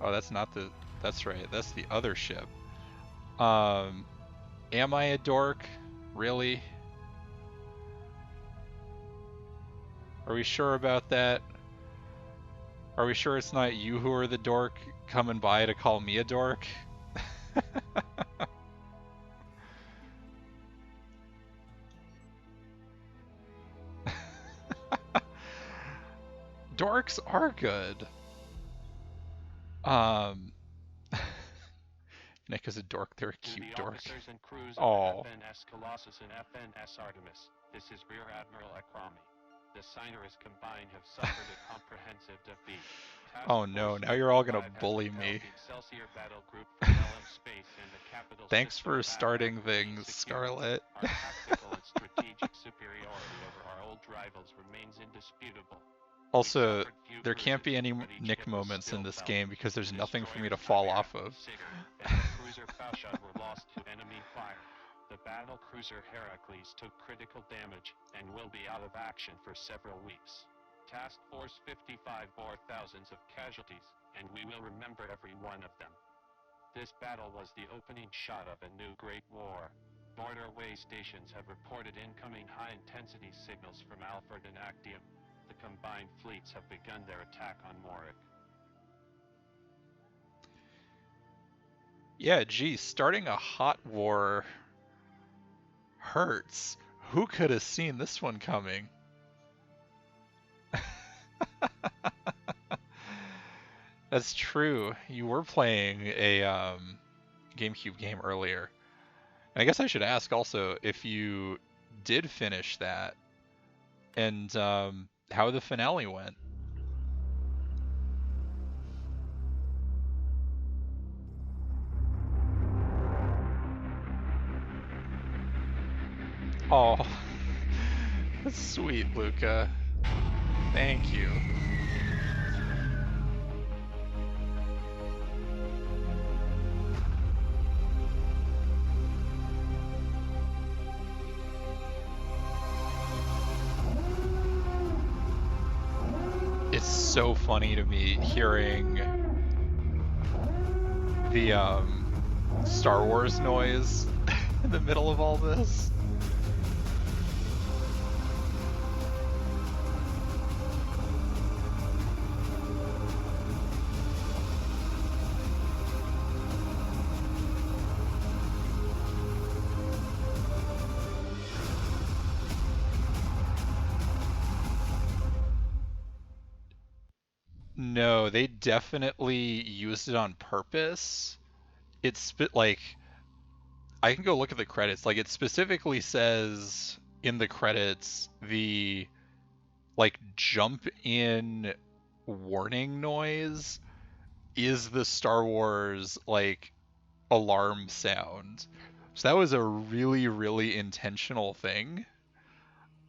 Oh, that's not the, that's right, that's the other ship. Am I a dork? Really? Are we sure about that? Are we sure it's not you who are the dork coming by to call me a dork? Dorks are good. Nick is a dork, they're a cute the dork. officers and crews Oh. of FNS Colossus and FNS Artemis, this is Rear Admiral Akrami. The Solaris combined have suffered a comprehensive defeat. Task Oh no, Force now you're all gonna 55 has bully repelled me. the Excelsior battle group from LM Space and the capital Thanks system for of starting Admiral things, Security. Scarlet. Our tactical and strategic superiority over our old rivals remains indisputable. Also, there can't be any Nick moments in this game because there's nothing for me to fall off of. And the cruiser Fasha were lost to enemy fire. The battle cruiser Heracles took critical damage and will be out of action for several weeks. Task Force 55 bore thousands of casualties, and we will remember every one of them. This battle was the opening shot of a new Great War. Borderway stations have reported incoming high-intensity signals from Alfred and Actium. The combined fleets have begun their attack on Morik. Yeah, gee, starting a hot war hurts. Who could have seen this one coming? That's true. You were playing a GameCube game earlier. And I guess I should ask also if you did finish that and how the finale went. Oh, That's sweet, Luca. Thank you. It's so funny to me hearing the Star Wars noise in the middle of all this. No, they definitely used it on purpose. Like I can go look at the credits. Like it specifically says in the credits the like jump in warning noise is the Star Wars like alarm sound. So that was a really, really intentional thing.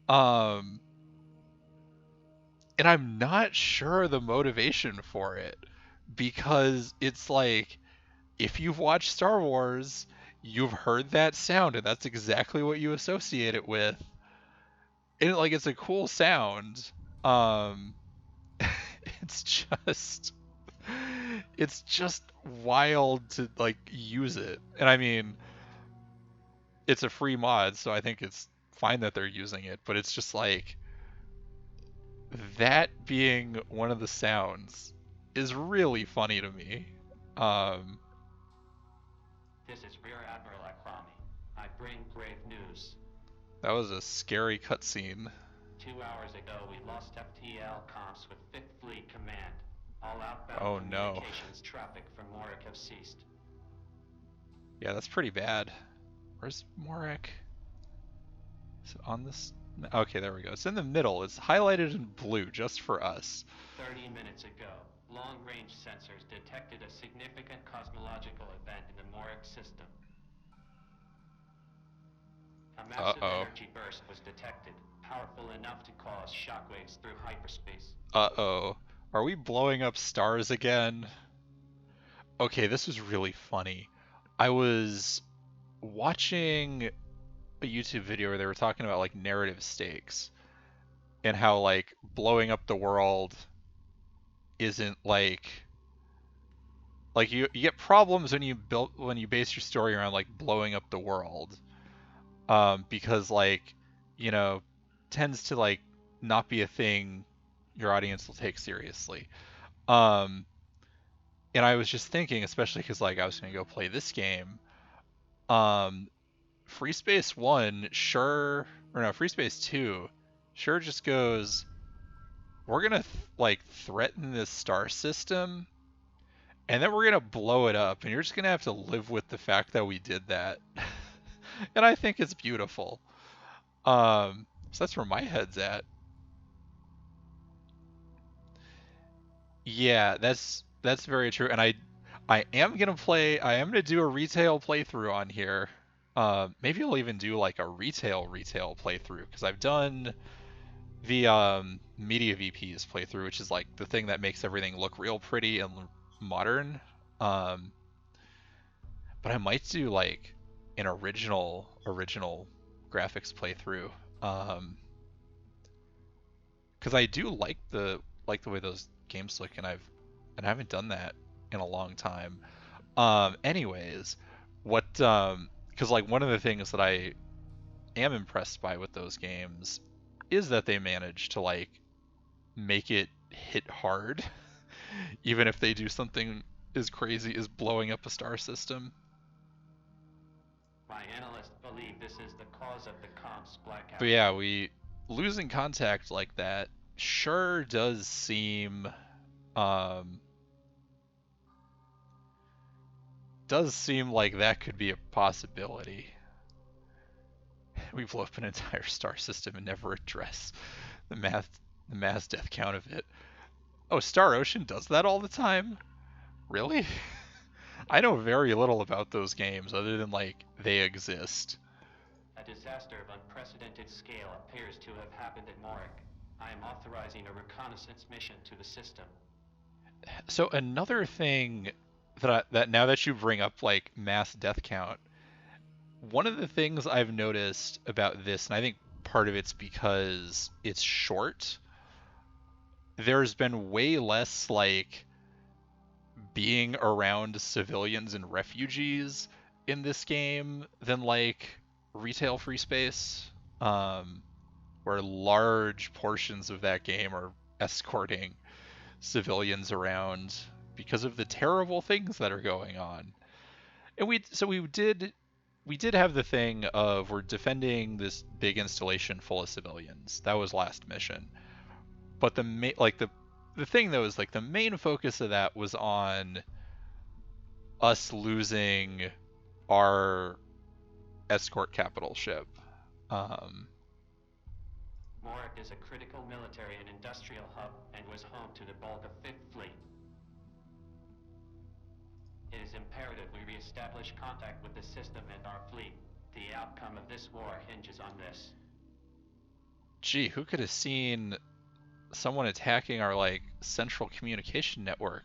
Um and I'm not sure the motivation for it because it's like if you've watched Star Wars, you've heard that sound and that's exactly what you associate it with. And like it's a cool sound. Um it's just it's just wild to like use it. And I mean, it's a free mod, so I think it's fine that they're using it, but it's just like that being one of the sounds is really funny to me. Um, This is Rear Admiral Akrami. I bring grave news. that was a scary cutscene. 2 hours ago, we lost FTL comms with 5th Fleet Command. All outbound Oh, no. communications traffic from Morik have ceased. Yeah, that's pretty bad. Where's Morik? Is it on this? Okay, there we go. It's in the middle. It's highlighted in blue just for us. 30 minutes ago, long-range sensors detected a significant cosmological event in the Morik system. A massive energy burst was detected, powerful enough to cause shockwaves through hyperspace. Uh-oh. Are we blowing up stars again? Okay, this was really funny. I was watching a YouTube video where they were talking about like narrative stakes and how like blowing up the world isn't like you get problems when you base your story around like blowing up the world because like you know tends to like not be a thing your audience will take seriously. um and I was just thinking, especially because like I was going to go play this game, um Freespace 1 sure, or no, Freespace 2 sure just goes, we're gonna like threaten this star system and then we're gonna blow it up and you're just gonna have to live with the fact that we did that. And I think it's beautiful. So that's where my head's at. Yeah, that's very true. And I am gonna do a retail playthrough on here. Maybe I'll even do like a retail playthrough because I've done the media VPs playthrough, which is like the thing that makes everything look real pretty and modern. Um, but I might do like an original graphics playthrough. Because I do like the way those games look, and I haven't done that in a long time. Anyways, because like one of the things that I am impressed by with those games is that they manage to like make it hit hard, even if they do something as crazy as blowing up a star system. My analysts believe this is the cause of the comms blackout. But yeah, losing contact like that sure does seem like that could be a possibility. We blow up an entire star system and never address the mass death count of it. Oh, Star Ocean does that all the time? Really? I know very little about those games other than like they exist. A A disaster of unprecedented scale appears to have happened at Morik. I am authorizing a reconnaissance mission to the system. So another thing that now that you bring up like mass death count, one of the things I've noticed about this, and I think part of it's because it's short, there's been way less like being around civilians and refugees in this game than like retail free space, where large portions of that game are escorting civilians around because of the terrible things that are going on. And we did have the thing of we're defending this big installation full of civilians. That was last mission. But the thing though is like the main focus of that was on us losing our escort capital ship. Morik is a critical military and industrial hub and was home to the bulk of Fifth Fleet. It is imperative we reestablish contact with the system and our fleet. The outcome of this war hinges on this. Gee, who could have seen someone attacking our like central communication network?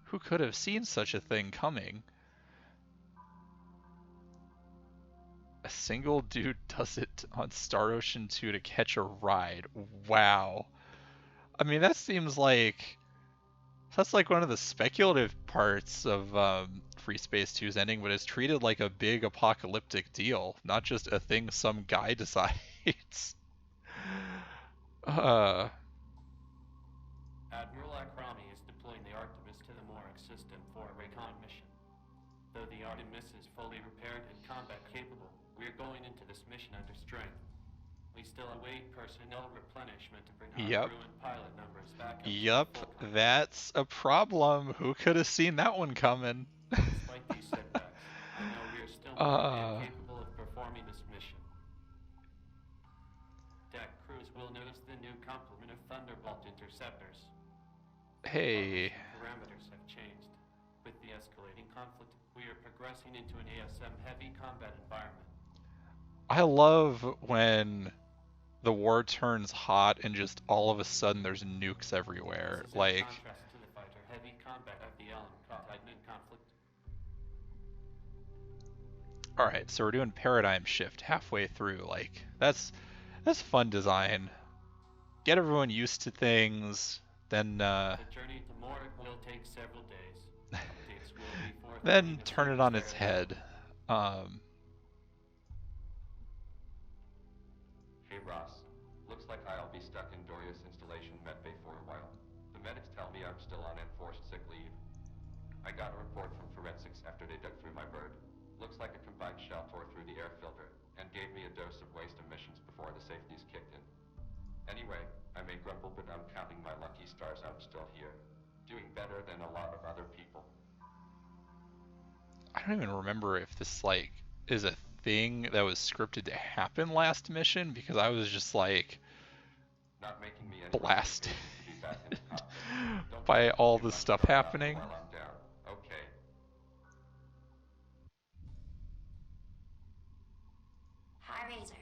Who could have seen such a thing coming? A single dude does it on Star Ocean 2 to catch a ride. Wow. I mean, that seems like that's like one of the speculative parts of Freespace 2's ending, but it's treated like a big apocalyptic deal, not just a thing some guy decides. Admiral Akrami is deploying the Artemis to the Morik system for a recon mission. Though the Artemis is fully repaired and combat capable, we are going into this mission under strength. We still await personnel replenishment to bring our crew and pilot numbers back up. Yep, that's a problem. Who could have seen that one coming? Despite these setbacks, I know we are still more than capable of performing this mission. Deck crews will notice the new complement of Thunderbolt interceptors. Hey. Parameters have changed. With the escalating conflict, we are progressing into an ASM heavy combat environment. I love when the war turns hot and just all of a sudden there's nukes everywhere. Like, contrast to the fighter heavy combat of the Titan conflict. all right, so we're doing paradigm shift halfway through. Like, that's fun design. Get everyone used to things, then The journey to Morik will take several days. Updates will be forthcoming then as turn soon it as on they're its head. Hey Ross, looks like I'll be stuck in Doria's installation medbay for a while. The medics tell me I'm still on enforced sick leave. I got a report from forensics after they dug through my bird. Looks like a combined shell tore through the air filter and gave me a dose of waste emissions before the safeties kicked in. Anyway, I may grumble, but I'm counting my lucky stars I'm still here. Doing better than a lot of other people. I don't even remember if this like is a thing that was scripted to happen last mission, because I was just like Not making me any blasted to be back in the cockpit. Don't by forget all to this run stuff Star happening. while I'm down. Okay. Hi, Razor.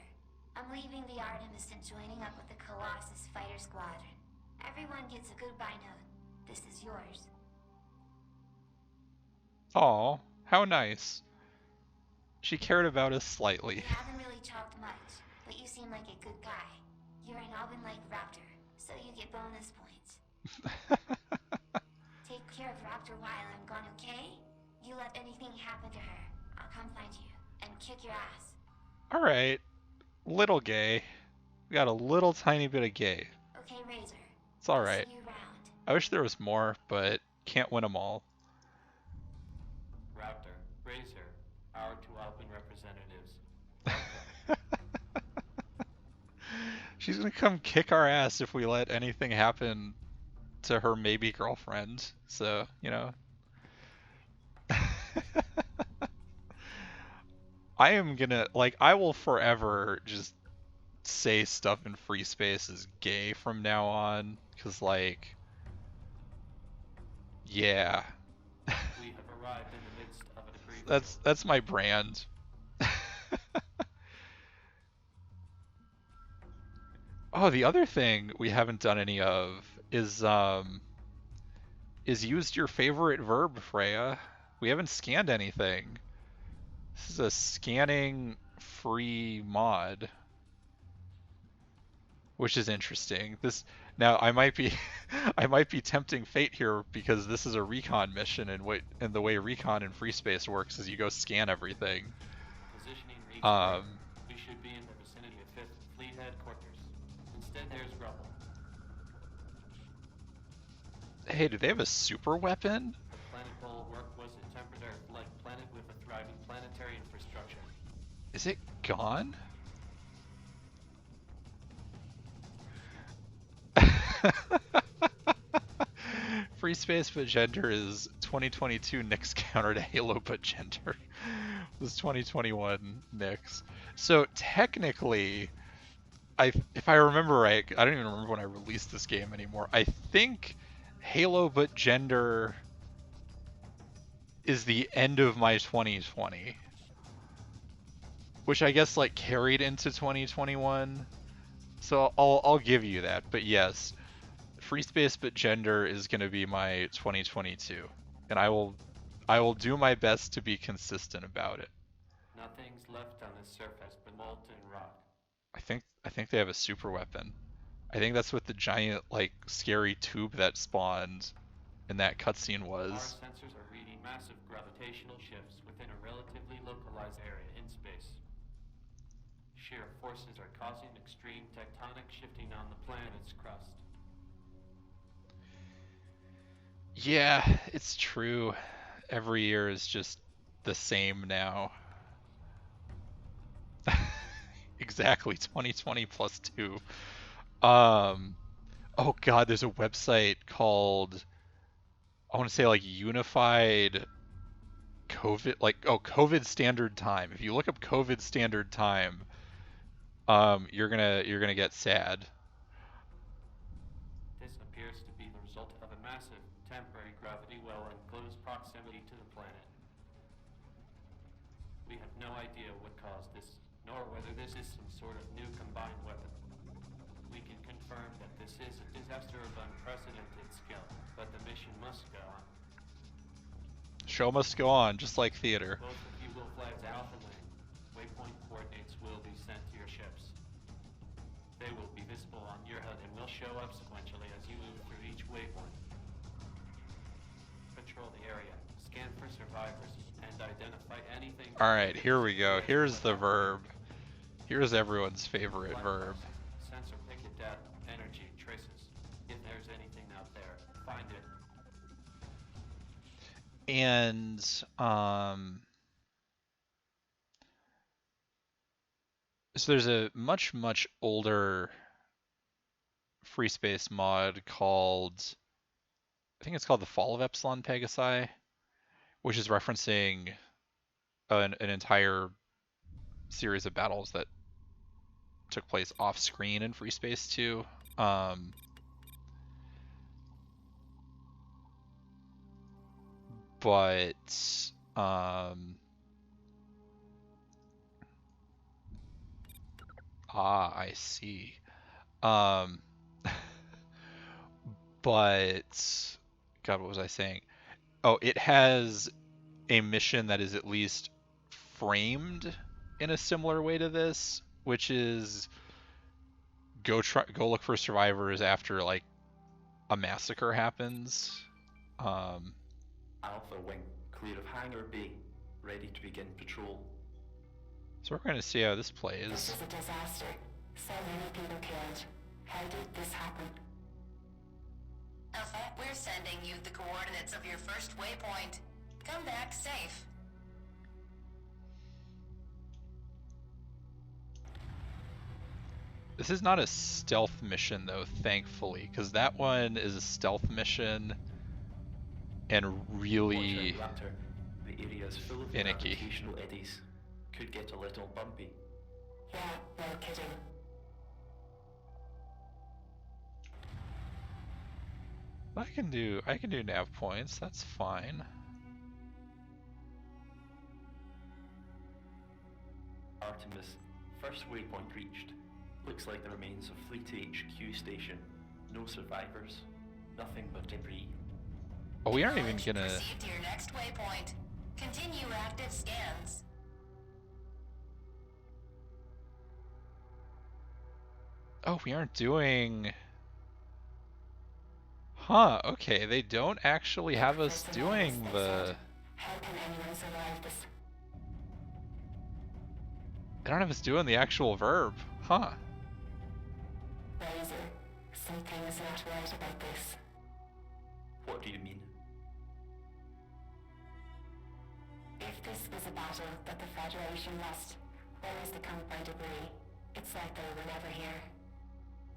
I'm leaving the Artemis and joining up with the Colossus fighter squadron. Everyone gets a goodbye note. This is yours. Aw, how nice. She cared about us slightly. We haven't really talked much, but you seem like a good guy. You're an Alban Lake Raptor, so you get bonus points. Take care of Raptor while I'm gone, okay? You let anything happen to her, I'll come find you and kick your ass. Alright, little gay. We got a little tiny bit of gay. Okay, Razor. It's alright. See you around. I wish there was more, but can't win them all. Raptor, Razor, our two Alpine representatives. She's gonna come kick our ass if we let anything happen to her maybe girlfriend. So, you know. I am gonna, like, I will forever just say stuff in Freespace is gay from now on. Because, like, yeah. We have arrived in the midst of a debriefing. That's my brand. Oh, the other thing we haven't done any of is used your favorite verb, Freya. We haven't scanned anything. This is a scanning free mod, which is interesting. This now I might be I might be tempting fate here because this is a recon mission and the way recon in Freespace works is you go scan everything. Positioning reached Um, We should be in the vicinity of 5th Fleet Headquarters. Instead, there's rubble. hey, do they have a super weapon? The planet Bulwark was a temperate Earth-like planet with a thriving planetary infrastructure. Is it gone? Freespace but gender is 2022 Nyx counter to Halo but gender was 2021 Nyx. So technically, if I remember right, I don't even remember when I released this game anymore. I think Halo but gender is the end of my 2020, which I guess like carried into 2021. So I'll give you that. But yes, Freespace but gender is going to be my 2022, and I will do my best to be consistent about it. Nothing's left on the surface but molten rock. I think they have a super weapon. I think that's what the giant like scary tube that spawned in that cutscene Our was. sensors are reading massive gravitational shifts within a relatively localized area in space. Sheer forces are causing extreme tectonic shifting on the planet's crust. Yeah, it's true. Every year is just the same now. Exactly, 2020 plus 2. Oh god, there's a website called, I want to say like Unified COVID, like, oh, COVID Standard Time. If you look up COVID Standard Time, you're gonna get sad. This appears to be the result of a massive temporary gravity well in close proximity to the planet. We have no idea what caused this, nor whether this is some sort of new combined weapon. We can confirm that this is a disaster of unprecedented skill, but the mission must go on. Show must go on, just like theater. Both of you will fly to Alpha Lane. Waypoint coordinates will be sent to your ships. They will be visible on your HUD and will show up sequentially as you move through each waypoint. Patrol the area, scan for survivors, and identify anything. Alright, here we go. Here's the verb. Here's everyone's favorite verb. Sensor picket data, energy, traces. If there's anything out there, find it. And so there's a much older Freespace mod called, I think it's called The Fall of Epsilon Pegasi, which is referencing an entire series of battles that took place off screen in Freespace 2. But I see. But God, what was I saying? Oh, it has a mission that is at least framed in a similar way to this, which is go look for survivors after like a massacre happens. Alpha Wing, clear of Hangar B, ready to begin patrol. So we're going to see how this This plays. is a disaster. So many people killed. How did this happen? Alpha, we're sending you the coordinates of your first waypoint. Come back safe. This is not a stealth mission though, thankfully, because that one is a stealth mission and really Watch out, Raptor. The area is full of finicky. gravitational eddies. Could get a little bumpy. Yeah, no kidding. I can do nav points, that's fine. Artemis, first waypoint reached. Looks like the remains of Fleet HQ station. No survivors. Nothing but debris. Oh, we aren't even gonna... Proceed to your next waypoint. Continue active scans. Oh, we aren't doing... Huh, okay, they don't actually have us doing the... How can anyone survive this? They don't have us doing the actual verb. Huh. Razor, something is not right about this. What do you mean? If this was a battle that the Federation lost, where is the Combine debris? It's like they were never here.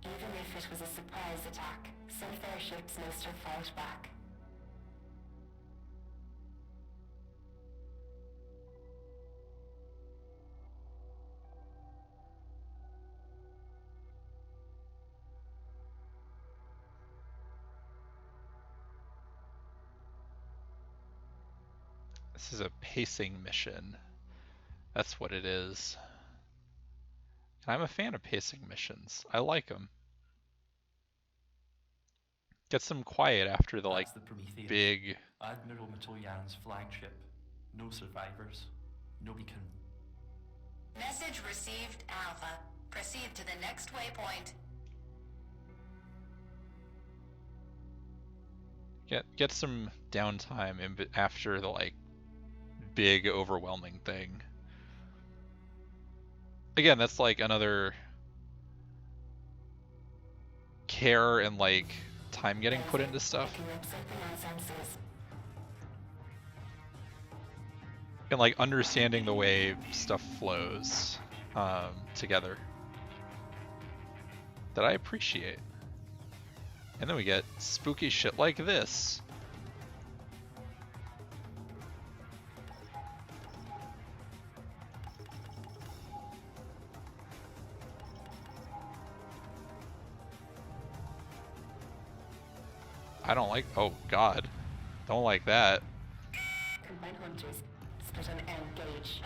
Even if it was a surprise attack, some fair ships must have fought back. This is a pacing mission. That's what it is. And I'm a fan of pacing missions. I like them. Get some quiet after the, like, That's the Prometheus. big... Admiral Matoyan's flagship. No survivors. No beacon. Message received, Alpha. Proceed to the next waypoint. Get some downtime after the, like, big overwhelming thing. Again, that's like another care and like time getting put into stuff. And like understanding the way stuff flows together. That I appreciate. And then we get spooky shit like this. I don't like, oh god, don't like that. Combine hunters, split on engage.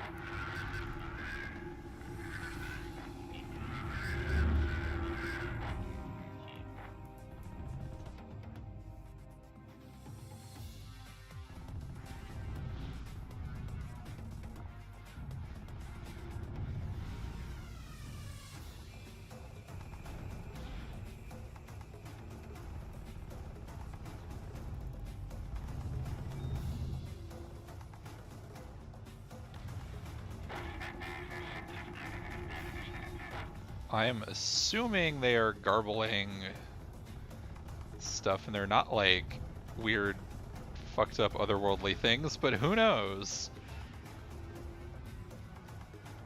I am assuming they are garbling stuff and they're not like weird, fucked up otherworldly things, but who knows?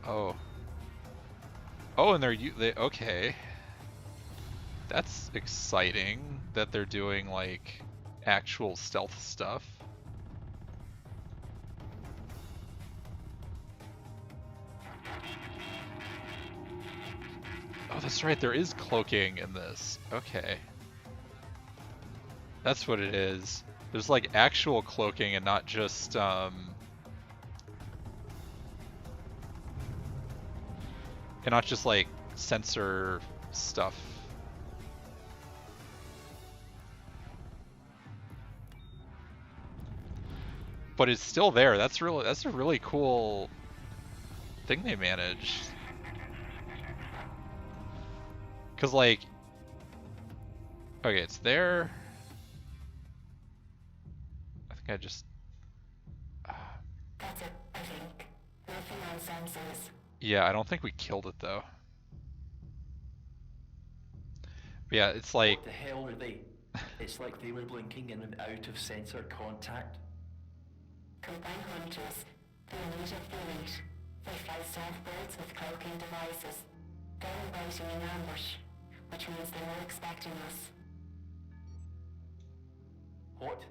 Oh. Oh, and they okay. That's exciting that they're doing like actual stealth stuff. Oh, that's right, there is cloaking in this. Okay. That's what it is. There's like actual cloaking and not just like sensor stuff. But it's still there. That's a really cool thing they managed. Cause like, okay, it's there. I think I just. That's it, I think. Nothing on sensors. Yeah, I don't think we killed it though. But yeah, it's like. What the hell are they? It's like they were blinking in and out of sensor contact. Combine hunters, the elite of the elite. They fly stealth birds with cloaking devices. They were waiting in ambush, which means they were expecting us. What?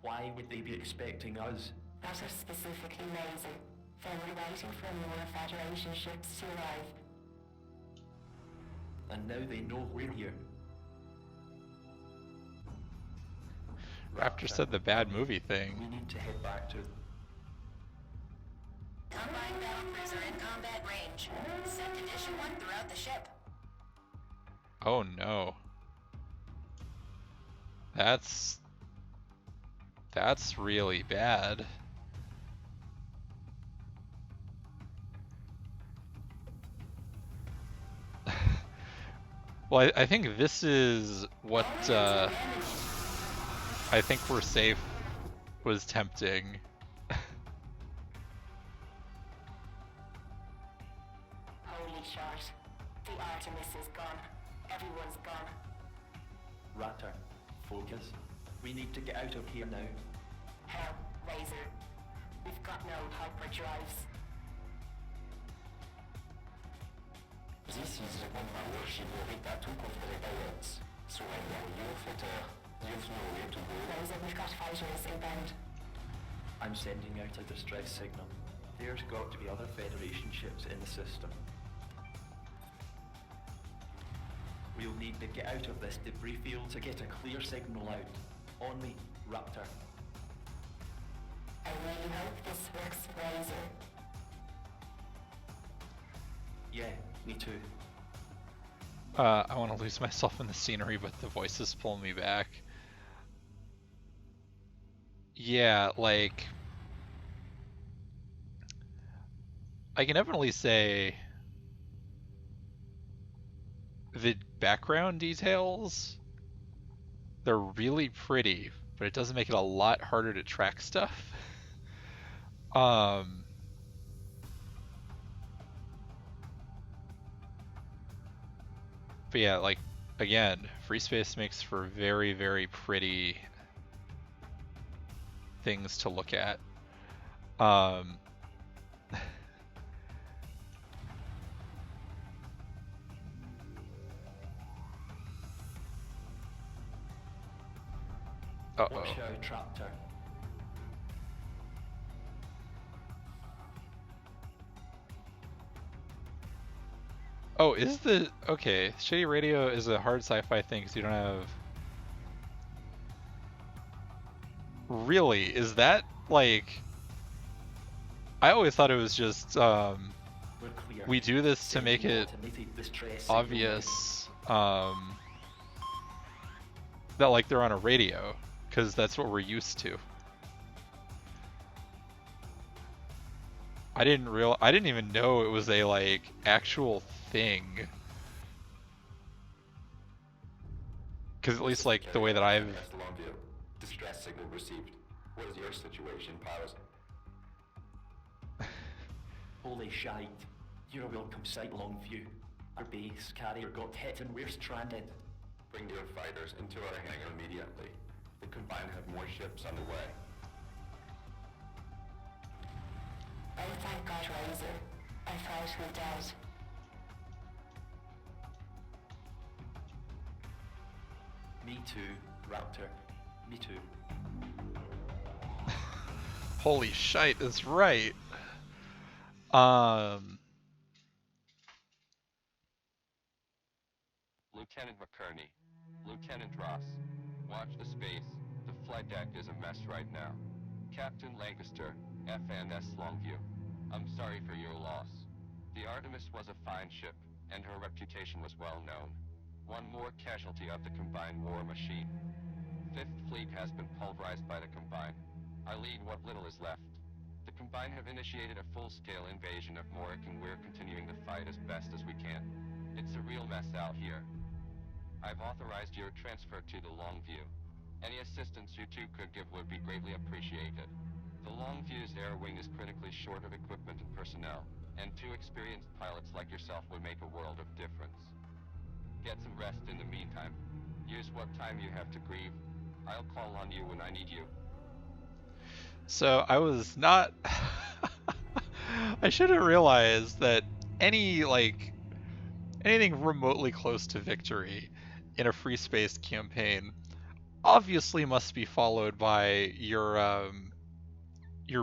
Why would they be expecting us? That is specifically Razor. They were waiting for more Federation ships to arrive. And now they know we're here. Raptor said the bad movie thing. We need to head back to... Combine battle cruiser in combat range. Set condition 1 throughout the ship. Oh no. That's really bad. Well, I think this is what I think we're safe was tempting. Holy shot. The Artemis is gone. Everyone's gone. Raptor, focus. We need to get out of here now. Hell, Razor. We've got no hyperdrives. This is the compound worship Rita took of the rebellions. So when you're fitter, you've no way to go. Razor, we've got fighters inbound. I'm sending out a distress signal. There's got to be other Federation ships in the system. We'll need to get out of this debris field to get a clear signal out. On me, Raptor. I really hope this works, Razor. Yeah, me too. I want to lose myself in the scenery, but the voices pull me back. Yeah, like, I can definitely say the background details, they're really pretty, but it doesn't make it a lot harder to track stuff. But yeah, like, again, Freespace makes for very, very pretty things to look at. Uh-oh. Watch out, Raptor. Oh, is the... Okay, Shitty Radio is a hard sci-fi thing because you don't have... Really? Is that, like... I always thought it was just, We're clear. we do this to make Sending it automated distress signal obvious, that, like, they're on a radio, because that's what we're used to. I didn't even know it was a, like, actual thing. Because at least, like, the way that I've... Longview. Distress signal received. What is your situation, Powers? Holy shite. You're a welcome sight, Longview. Our base carrier got hit and we're stranded. Bring your fighters into our hangar immediately. The Combine have more ships on the way. Oh, thank God, Razor. I thought we died. Me too, Raptor. Me too. Holy shite, that's right. Lieutenant McCurney, Lieutenant Ross, watch the space. The flight deck is a mess right now. Captain Lancaster, FNS Longview. I'm sorry for your loss. The Artemis was a fine ship, and her reputation was well known. One more casualty of the Combined war machine. Fifth Fleet has been pulverized by the Combine. I lead what little is left. The Combine have initiated a full-scale invasion of Morik, and we're continuing the fight as best as we can. It's a real mess out here. I've authorized your transfer to the Longview. Any assistance you two could give would be greatly appreciated. The Longview's air wing is critically short of equipment and personnel, and two experienced pilots like yourself would make a world of difference. Get some rest in the meantime. Use what time you have to grieve. I'll call on you when I need you. So I was not... I should have realized that any, like, anything remotely close to victory in a Freespace campaign obviously must be followed by your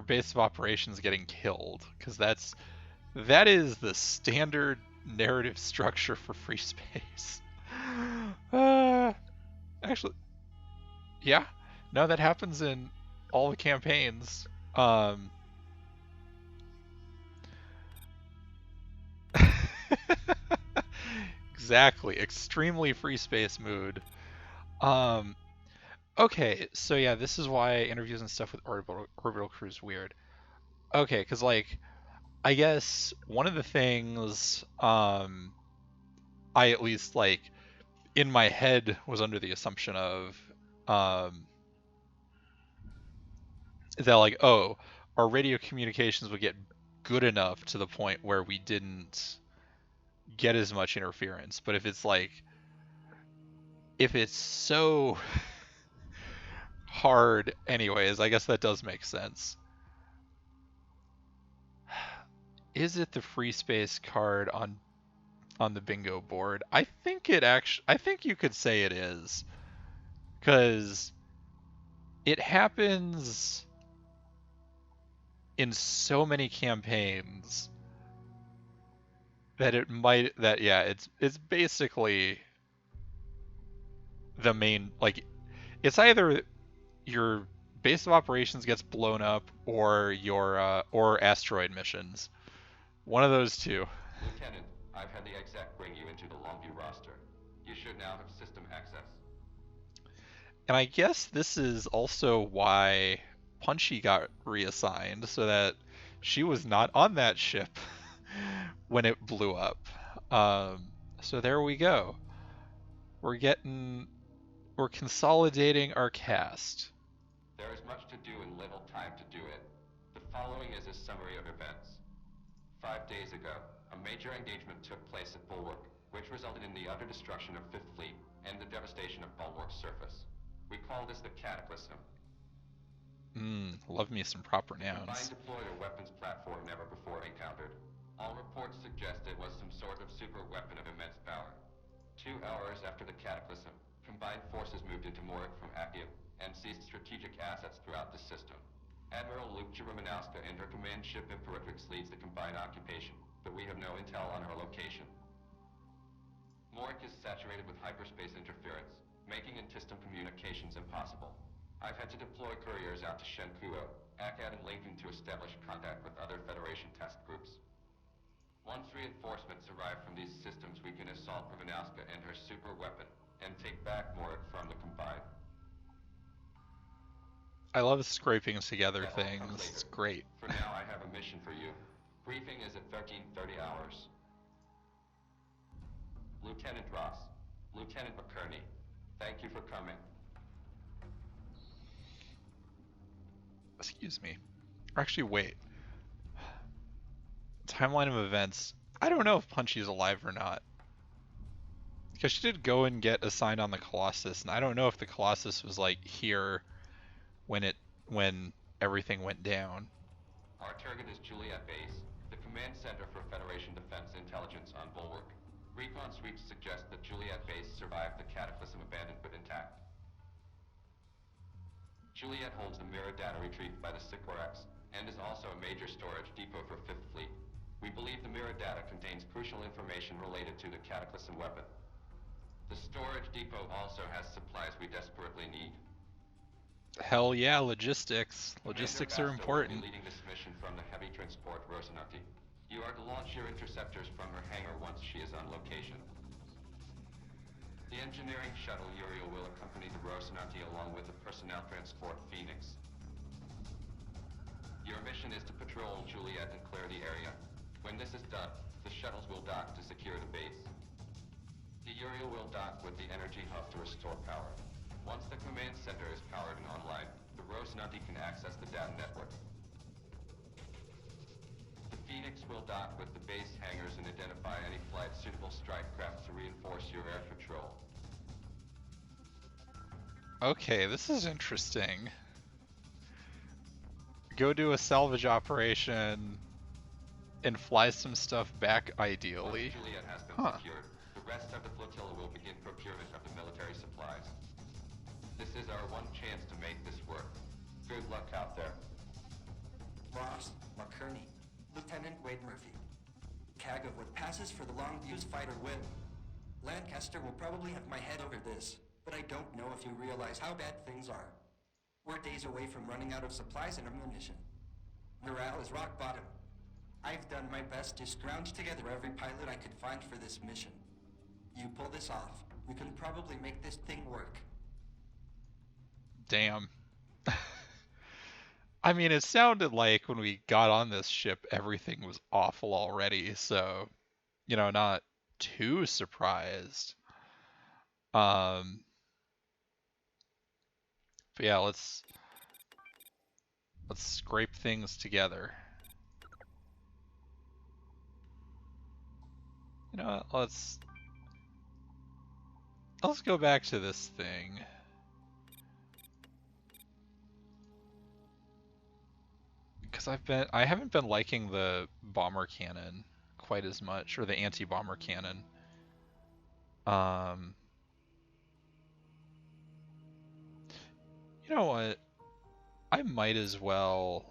base of operations getting killed, because that is the standard narrative structure for Freespace. Actually, yeah, no, that happens in all the campaigns. exactly. Extremely free space mood. Um, okay, so yeah, this is why interviews and stuff with orbital crew is weird. Okay, because like I guess one of the things I at least like in my head was under the assumption of um that like, oh, our radio communications would get good enough to the point where we didn't get as much interference. But if it's like if it's so hard anyways, I guess that does make sense. Is it the free space card on the bingo board? I think you could say it is, cuz it happens in so many campaigns that it might that yeah, it's basically the main like it's either your base of operations gets blown up or your or asteroid missions. One of those two. Lieutenant, I've had the exec bring you into the Longview roster. You should now have system access. And I guess this is also why Punchy got reassigned so that she was not on that ship when it blew up. So there we go. We're getting we're consolidating our cast. There is much to do and little time to do it. The following is a summary of events. 5 days ago, a major engagement took place at Bulwark, which resulted in the utter destruction of Fifth Fleet and the devastation of Bulwark's surface. We call this the Cataclysm. Love me some proper The Combine nouns. deployed a weapons platform never before encountered. All reports suggest it was some sort of super weapon of immense power. 2 hours after the Cataclysm, Combined forces moved into Morik from Akium and seized strategic assets throughout the system. Admiral Luke Romanowska and her command ship Imperatrix leads the combined occupation, but we have no intel on her location. Morik is saturated with hyperspace interference, making Antistem communications impossible. I've had to deploy couriers out to Shenkuo, Akkad and Lincoln to establish contact with other Federation task groups. Once reinforcements arrive from these systems, we can assault Romanowska and her super weapon, and take back Morik from the Combine. I love scraping together That all comes things. later. It's great. For now, I have a mission for you. Briefing is at 13:30 hours. Lieutenant Ross, Lieutenant McCurney, thank you for coming. Excuse me. Or actually, wait. Timeline of events. I don't know if Punchy's alive or not. Because she did go and get assigned on the Colossus, and I don't know if the Colossus was like here when everything went down. Our target is Juliet Base, the command center for Federation Defense Intelligence on Bulwark. Recon sweeps suggest that Juliet Base survived the Cataclysm abandoned but intact. Juliet holds the mirror data retrieved by the Sikorax, and is also a major storage depot for Fifth Fleet. We believe the mirror data contains crucial information related to the Cataclysm weapon. The storage depot also has supplies we desperately need. Hell yeah, logistics. Logistics are Commander Basto important. will be leading this mission from the heavy transport Rosinante. You are to launch your interceptors from her hangar once she is on location. The engineering shuttle Uriel will accompany the Rosinante along with the personnel transport Phoenix. Your mission is to patrol Juliet and clear the area. When this is done, the shuttles will dock to secure the base. The Uriel will dock with the energy hub to restore power. Once the command center is powered and online, the Rosinante can access the data network. The Phoenix will dock with the base hangars and identify any flight-suitable strike craft to reinforce your air patrol. Okay, this is interesting. Go do a salvage operation and fly some stuff back ideally. Once Juliet has been secured, the rest of the flotilla will begin procurement of the military supplies. This is our one chance to make this work. Good luck out there. Ross, McCurney, Lieutenant Wade Murphy. CAG of what passes for the Longview's fighter win. Lancaster will probably have my head over this, but I don't know if you realize how bad things are. We're days away from running out of supplies and ammunition. Morale is rock bottom. I've done my best to scrounge together every pilot I could find for this mission. You pull this off, we can probably make this thing work. Damn. I mean, it sounded like when we got on this ship, everything was awful already, so, not too surprised. But yeah, let's scrape things together. You know what? Let's go back to this thing. Because I haven't been liking the bomber cannon quite as much, or the anti-bomber cannon. You know what? I might as well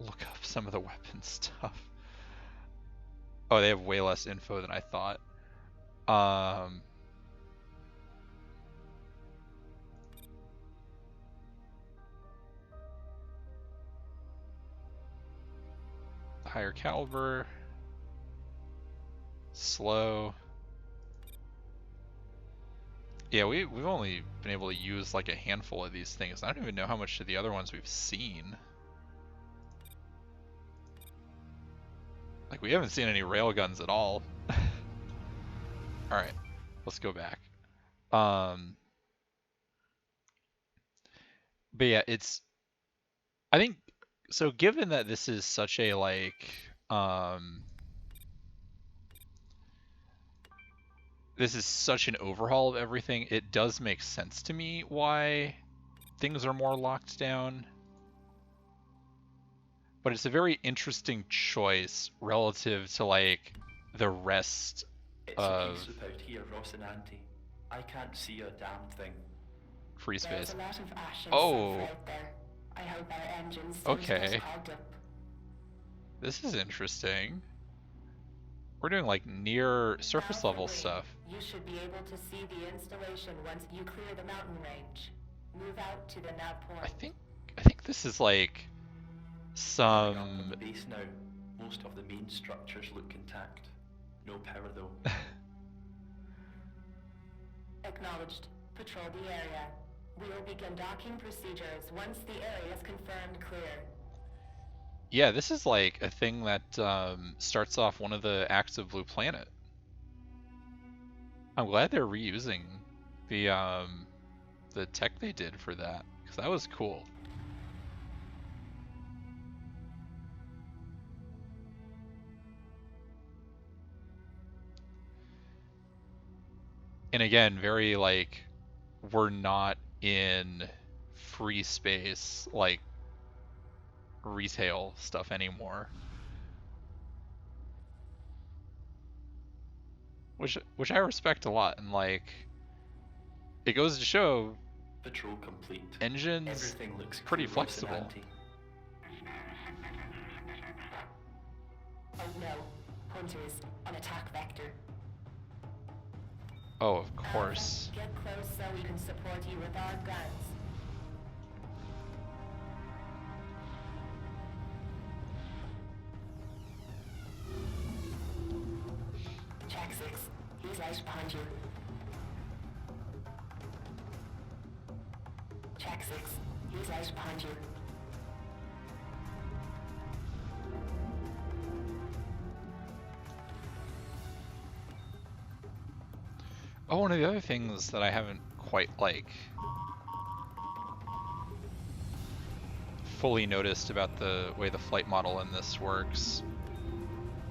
look up some of the weapon stuff. Oh, they have way less info than I thought. Higher caliber. Slow. Yeah, we've only been able to use like a handful of these things. I don't even know how much of the other ones we've seen. Like, we haven't seen any railguns at all. Alright, let's go back. But yeah, I think, so given that this is such a, like, this is such an overhaul of everything, it does make sense to me why things are more locked down. But it's a very interesting choice relative to, like, the rest of It's a case about here, Ross and Auntie. I can't see a damn thing. Freespace. There's a lot of ash and Oh. sulfur out there. I hope our engines don't Okay. get clogged up. This is interesting. We're doing like near surface Now level for me. stuff. You should be able to see the installation once you clear the mountain range. Move out to the nav point. I think this is like Coming up on some the base now. Most of the main structures look intact. No power though. Acknowledged. Patrol the area. We will begin docking procedures once the area is confirmed clear. Yeah, this is like a thing that starts off one of the acts of Blue Planet. I'm glad they're reusing the tech they did for that, because that was cool. And again, very like, we're not in free space like retail stuff anymore. Which I respect a lot, and like, it goes to show Patrol complete. engines Everything looks pretty clear, Ross and flexible. Auntie. Oh no. Hunters on attack vector. Oh, of course. Get close so we can support you with our guns. Check 6. He's right behind you. Check 6. He's right behind you. Oh, one of the other things that I haven't quite like fully noticed about the way the flight model in this works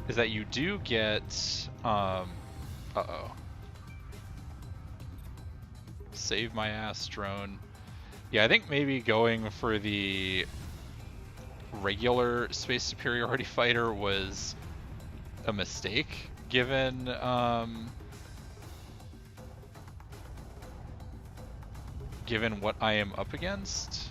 is that you do get save my ass, drone. Yeah, I think maybe going for the regular space superiority fighter was a mistake, given given what I am up against.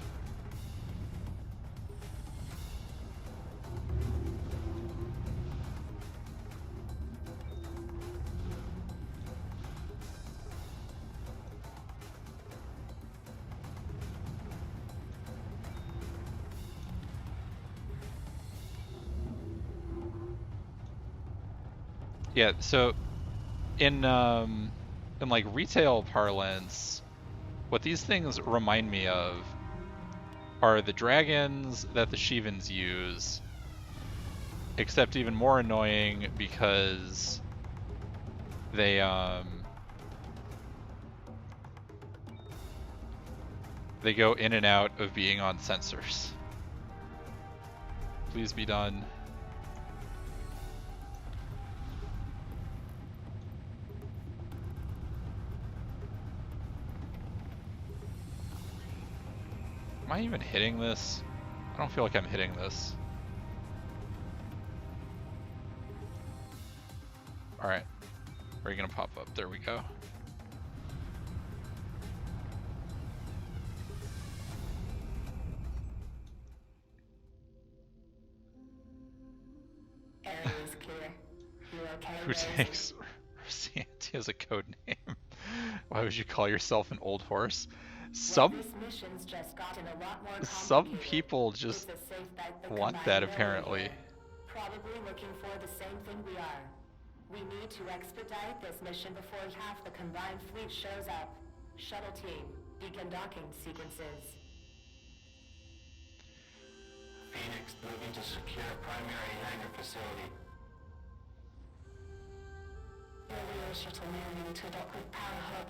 Yeah, so in like retail parlance, what these things remind me of are the dragons that the Shivans use, except even more annoying because they go in and out of being on sensors. Please be done. Am I even hitting this? I don't feel like I'm hitting this. Alright. Are you gonna pop up? There we go. Area is clear. You okay, Who Rosie? takes Rosanti as a code name? Why would you call yourself an old horse? Well, this mission's just gotten a lot more Some complicated. people just It's a safe bet the want combined that will be apparently. here. Probably looking for the same thing we are. We need to expedite this mission before half the combined fleet shows up. Shuttle team, begin docking sequences. Phoenix moving to secure primary hangar facility. Earlier shuttle moving to dock with power hub.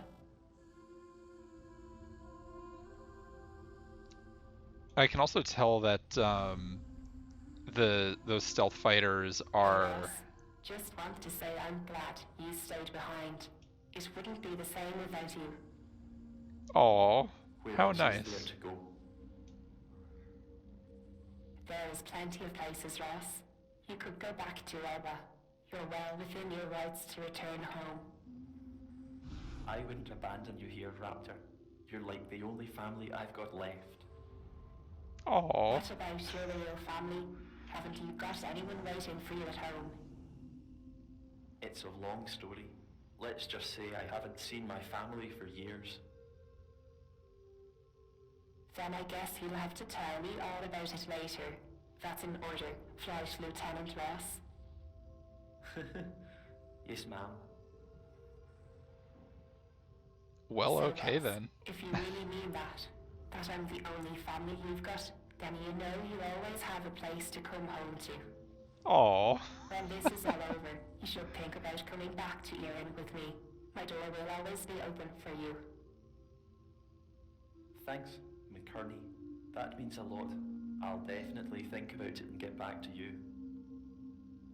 I can also tell that those stealth fighters are. Yes. Just want to say I'm glad you stayed behind. It wouldn't be the same without you. Aw, how Where else is there nice. to go? There is plenty of places, Ross. You could go back to Elba. You're well within your rights to return home. I wouldn't abandon you here, Raptor. You're like the only family I've got left. Aw. What about your real family? Haven't you got anyone waiting for you at home? It's a long story. Let's just say I haven't seen my family for years. Then I guess you'll have to tell me all about it later. That's in order, Flight Lieutenant Ross. Yes, ma'am. Well, So, okay Ross, then. If you really mean that I'm the only family you've got, then you know you always have a place to come home to. Aw. When this is all over, you should think about coming back to Erin with me. My door will always be open for you. Thanks, McCurney. That means a lot. I'll definitely think about it and get back to you.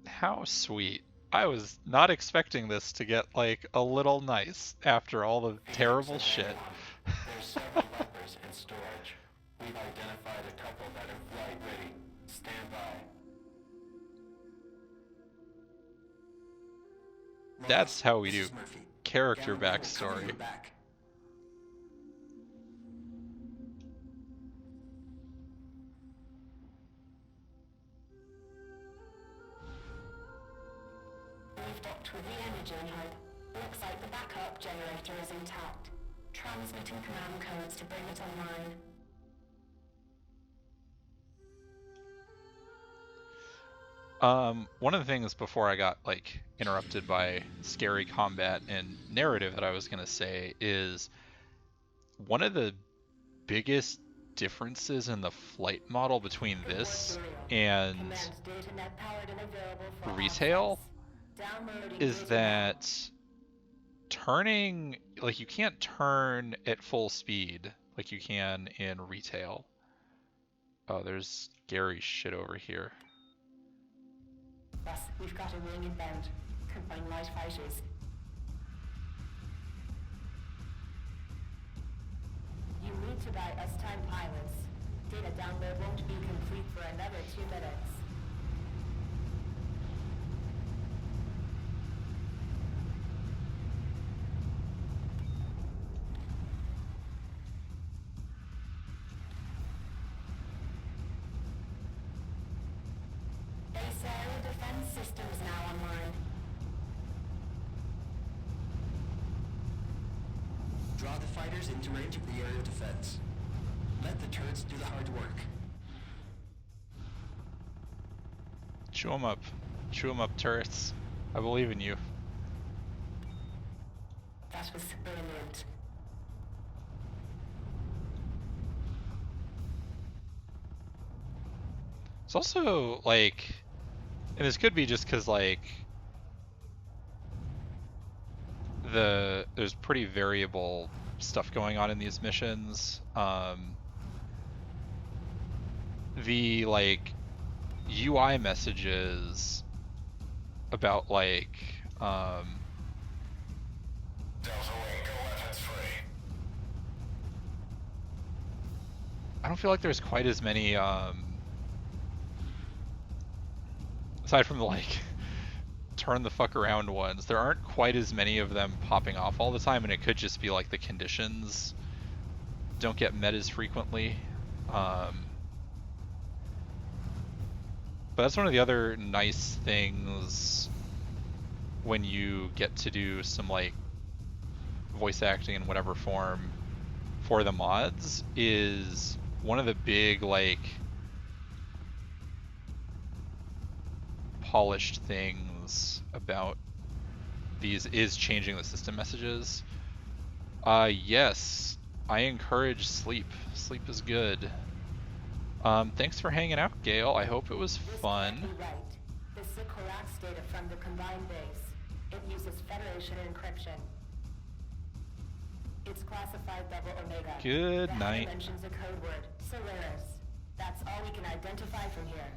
How sweet. I was not expecting this to get like a little nice after all the terrible shit. There's several Vipers in storage. We've identified a couple that are flight ready. Stand by. That's how we This do is Murphy. character Down and we'll cover backstory. your back. We've docked with the energy hub. Looks like the backup generator is intact. Transmitting command codes to bring it online. One of the things before I got like interrupted by scary combat and narrative that I was gonna say is one of the biggest differences in the flight model between this and Command data net powered and available for retail access. Downloading is data that turning, like you can't turn at full speed like you can in retail. Oh, there's scary shit over here. Ross, we've got a wing inbound. Combine light fighters. You need to buy us time pilots. Data download won't be complete for another 2 minutes. Base area defense systems now online. Draw the fighters into range of the area of defense. Let the turrets do the hard work. Chew 'em up. Chew 'em up, turrets. I believe in you. That was brilliant. It's also like, and this could be just because like there's pretty variable stuff going on in these missions. The like UI messages about like I don't feel like there's quite as many aside from the like turn the fuck around ones, there aren't quite as many of them popping off all the time, and it could just be like the conditions don't get met as frequently. But that's one of the other nice things when you get to do some like voice acting in whatever form for the mods, is one of the big like polished things about these is changing the system messages. Yes, I encourage sleep. Sleep is good. Thanks for hanging out, Gail. I hope it was fun. This can't be right. This is collapse data from the combined base. It uses Federation encryption. It's classified double omega. Good The night. header mentions a code word, Solaris. That's all we can identify from here.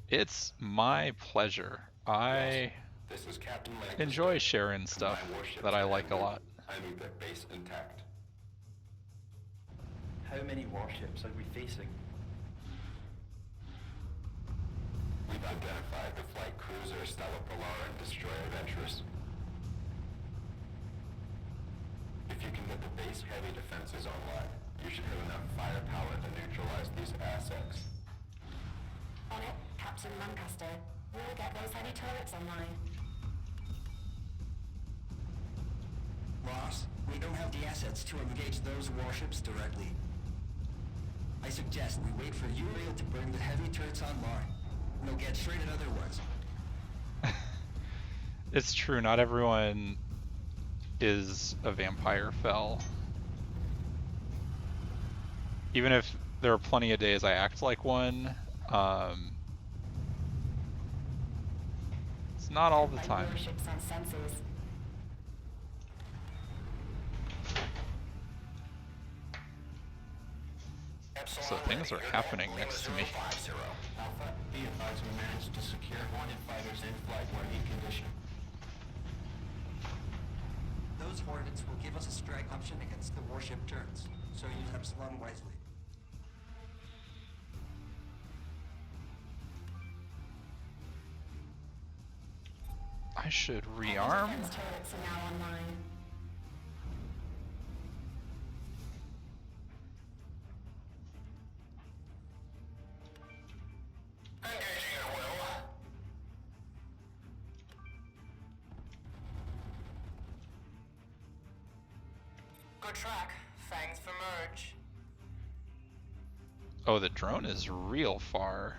It's my pleasure. I This is Captain Lancaster. enjoy sharing stuff that I like a lot. I need the base intact. How many warships are we facing? We've identified the flight cruiser Stella Polar and destroyer Venturous. If you can get the base heavy defenses online, you should have enough firepower to neutralize these assets. On it, Captain Lancaster. We'll get those heavy turrets online. Ross, we don't have the assets to engage those warships directly. I suggest we wait for Uriel to bring the heavy turrets online. We'll get straight at other ones. It's true, not everyone is a vampire fell. Even if there are plenty of days I act like one, it's not all the time. Warships on sensors. So things are happening next to me. Alpha, be advised we managed to secure Hornet fighters in flight worthy condition. Those Hornets will give us a strike option against the warship turrets, so use Epsilon wisely. I should All the rearm. defense turrets are now online. Good track. Fangs for merge. Oh, the drone is real far.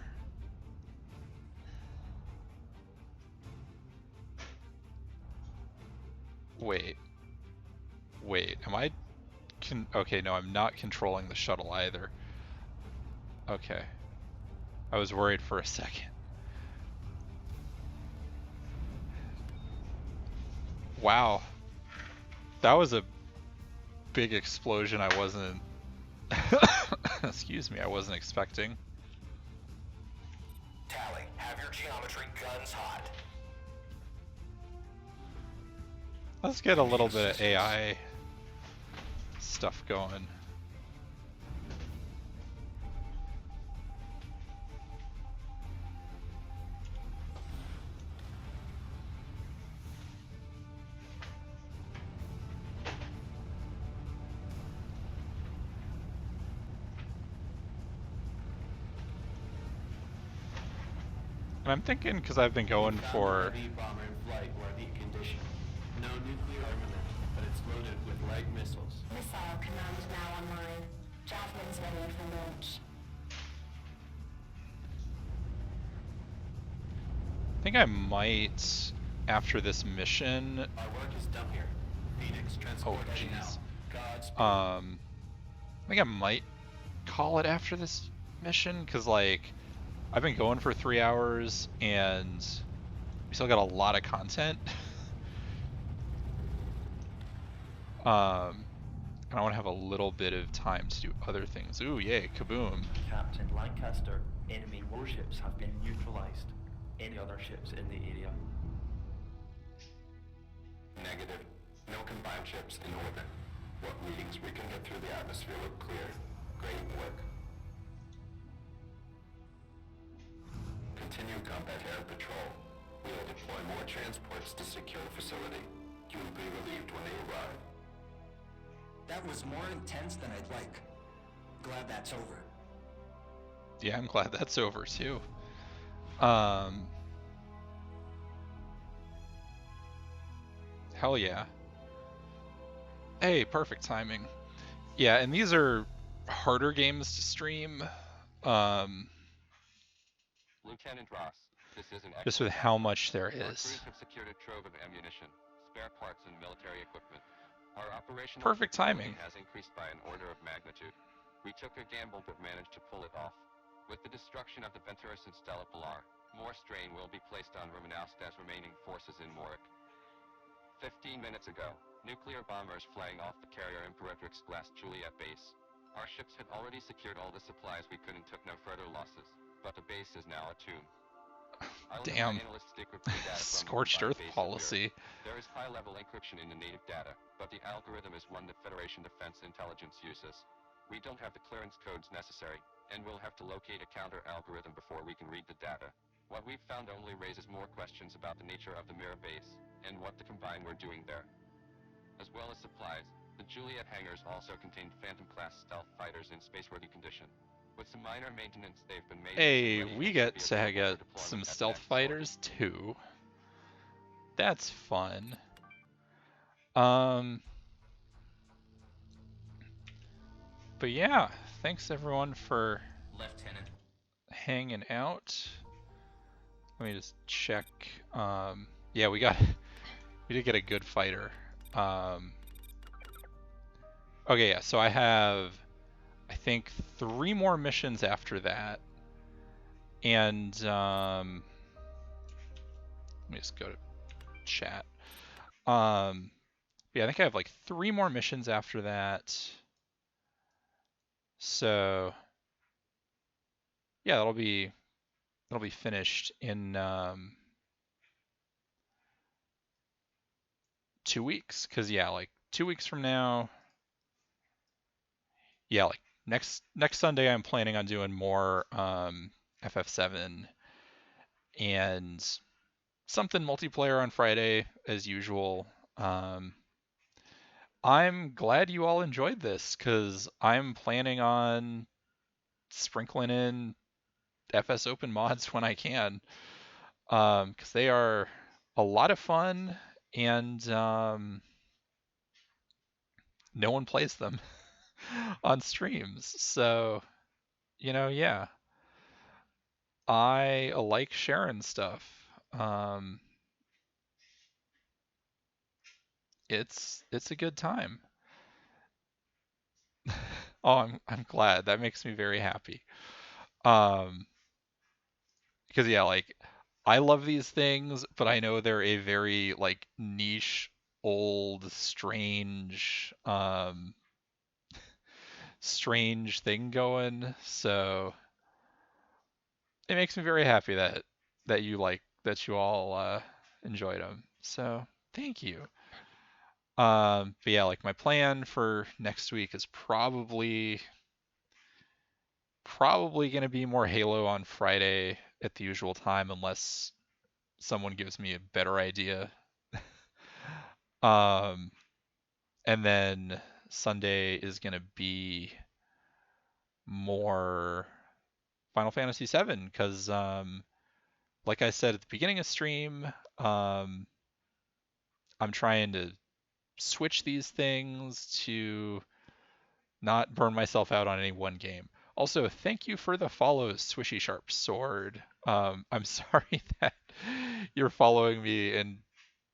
Wait. Am I okay, no, I'm not controlling the shuttle either. Okay. I was worried for a second. Wow. That was a big explosion I wasn't excuse me, I wasn't expecting. Tally, have your geometry guns hot. Let's get a little bit of AI stuff going. And I'm thinking, because I've been going for Heavy bomber in flight worthy condition. No nuclear armament, but it's loaded with light missiles. Missile command now online. Javelin's ready for launch. I think I might after this mission. Our work is done here. Phoenix, Oh, transport ready now. jeez. Godspeed. I think I might call it after this mission, because, like, I've been going for 3 hours, and we still got a lot of content. And I want to have a little bit of time to do other things. Ooh, yay, kaboom. Captain Lancaster, enemy warships have been neutralized. Any other ships in the area? Negative. No combined ships in orbit. What readings we can get through the atmosphere look clear. Great work. Continue combat air patrol. We'll deploy more transports to secure the facility. You'll be relieved when they arrive. That was more intense than I'd like. Glad that's over. Yeah, I'm glad that's over too. Hell yeah. Hey, perfect timing. Yeah, and these are harder games to stream. Lieutenant Ross, this is an Just with excellent how outcome. much there Our is. crews have secured a trove of ammunition, spare parts, and military equipment. Our operational Perfect capability timing. has increased by an order of magnitude. We took a gamble but managed to pull it off. With the destruction of the Venturus and Stella Polar, more strain will be placed on Romanowska's remaining forces in Morik. 15 minutes ago, nuclear bombers flying off the carrier Imperatrix blast Juliet base. Our ships had already secured all the supplies we could and took no further losses, but the base is now a tomb. Damn. Scorched Earth policy. There is high-level encryption in the native data, but the algorithm is one that Federation Defense Intelligence uses. We don't have the clearance codes necessary, and we'll have to locate a counter-algorithm before we can read the data. What we've found only raises more questions about the nature of the mirror base, and what the Combine were doing there. As well as supplies, the Juliet hangars also contained Phantom-class stealth fighters in spaceworthy condition. With some minor maintenance, they've been made. Hey, we get to get some stealth fighters too. That's fun. But yeah, thanks everyone for Lieutenant hanging out. Let me just check. Yeah, we did get a good fighter. Okay, yeah, so I have, I think, 3 more missions after that. And, let me just go to chat. Yeah, I think I have like 3 more missions after that. So, yeah, that'll be finished in 2 weeks. Cause yeah, like 2 weeks from now, yeah, like next Sunday, I'm planning on doing more FF7 and something multiplayer on Friday as usual. I'm glad you all enjoyed this because I'm planning on sprinkling in FS Open mods when I can, because they are a lot of fun and no one plays them on streams. So, yeah, I like sharing stuff. It's a good time. Oh, I'm glad. That makes me very happy. Because yeah, like I love these things, but I know they're a very like niche, old, strange thing going. So it makes me very happy that you all enjoyed them. So thank you. But yeah, like my plan for next week is probably gonna be more Halo on Friday at the usual time, unless someone gives me a better idea. Um, and then Sunday is gonna be more Final Fantasy VII because, like I said at the beginning of stream, I'm trying to switch these things to not burn myself out on any one game. Also, thank you for the follow, Swishy Sharp Sword. I'm sorry that you're following me and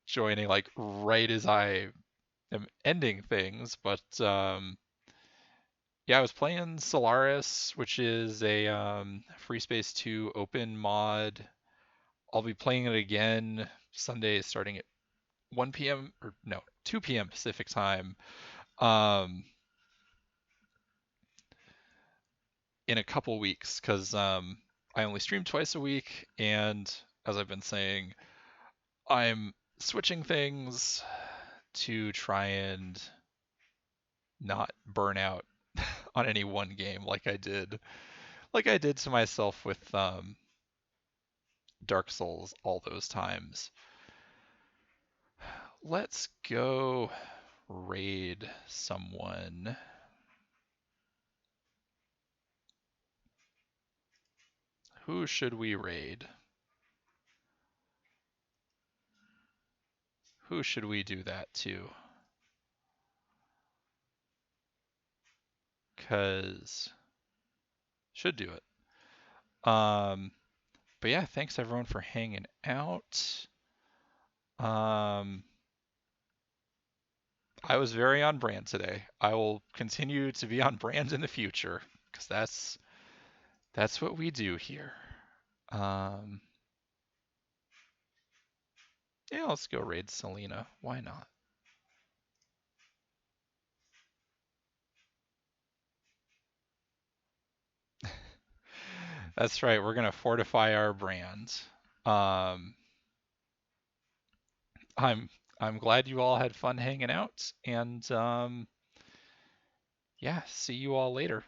joining like right as I am ending things, but yeah, I was playing Solaris, which is a Freespace 2 open mod. I'll be playing it again Sunday starting at 1 p.m. or no, 2 p.m. Pacific time. Um, in a couple weeks because I only stream twice a week, and as I've been saying, I'm switching things to try and not burn out on any one game like I did to myself with Dark Souls all those times. Let's go raid someone. Who should we raid? Who should we do that to? Cause should do it. But yeah, thanks everyone for hanging out. I was very on brand today. I will continue to be on brand in the future because that's what we do here. Yeah, let's go raid Selena. Why not? That's right. We're gonna fortify our brand. Um, I'm I'm glad you all had fun hanging out, and yeah, see you all later.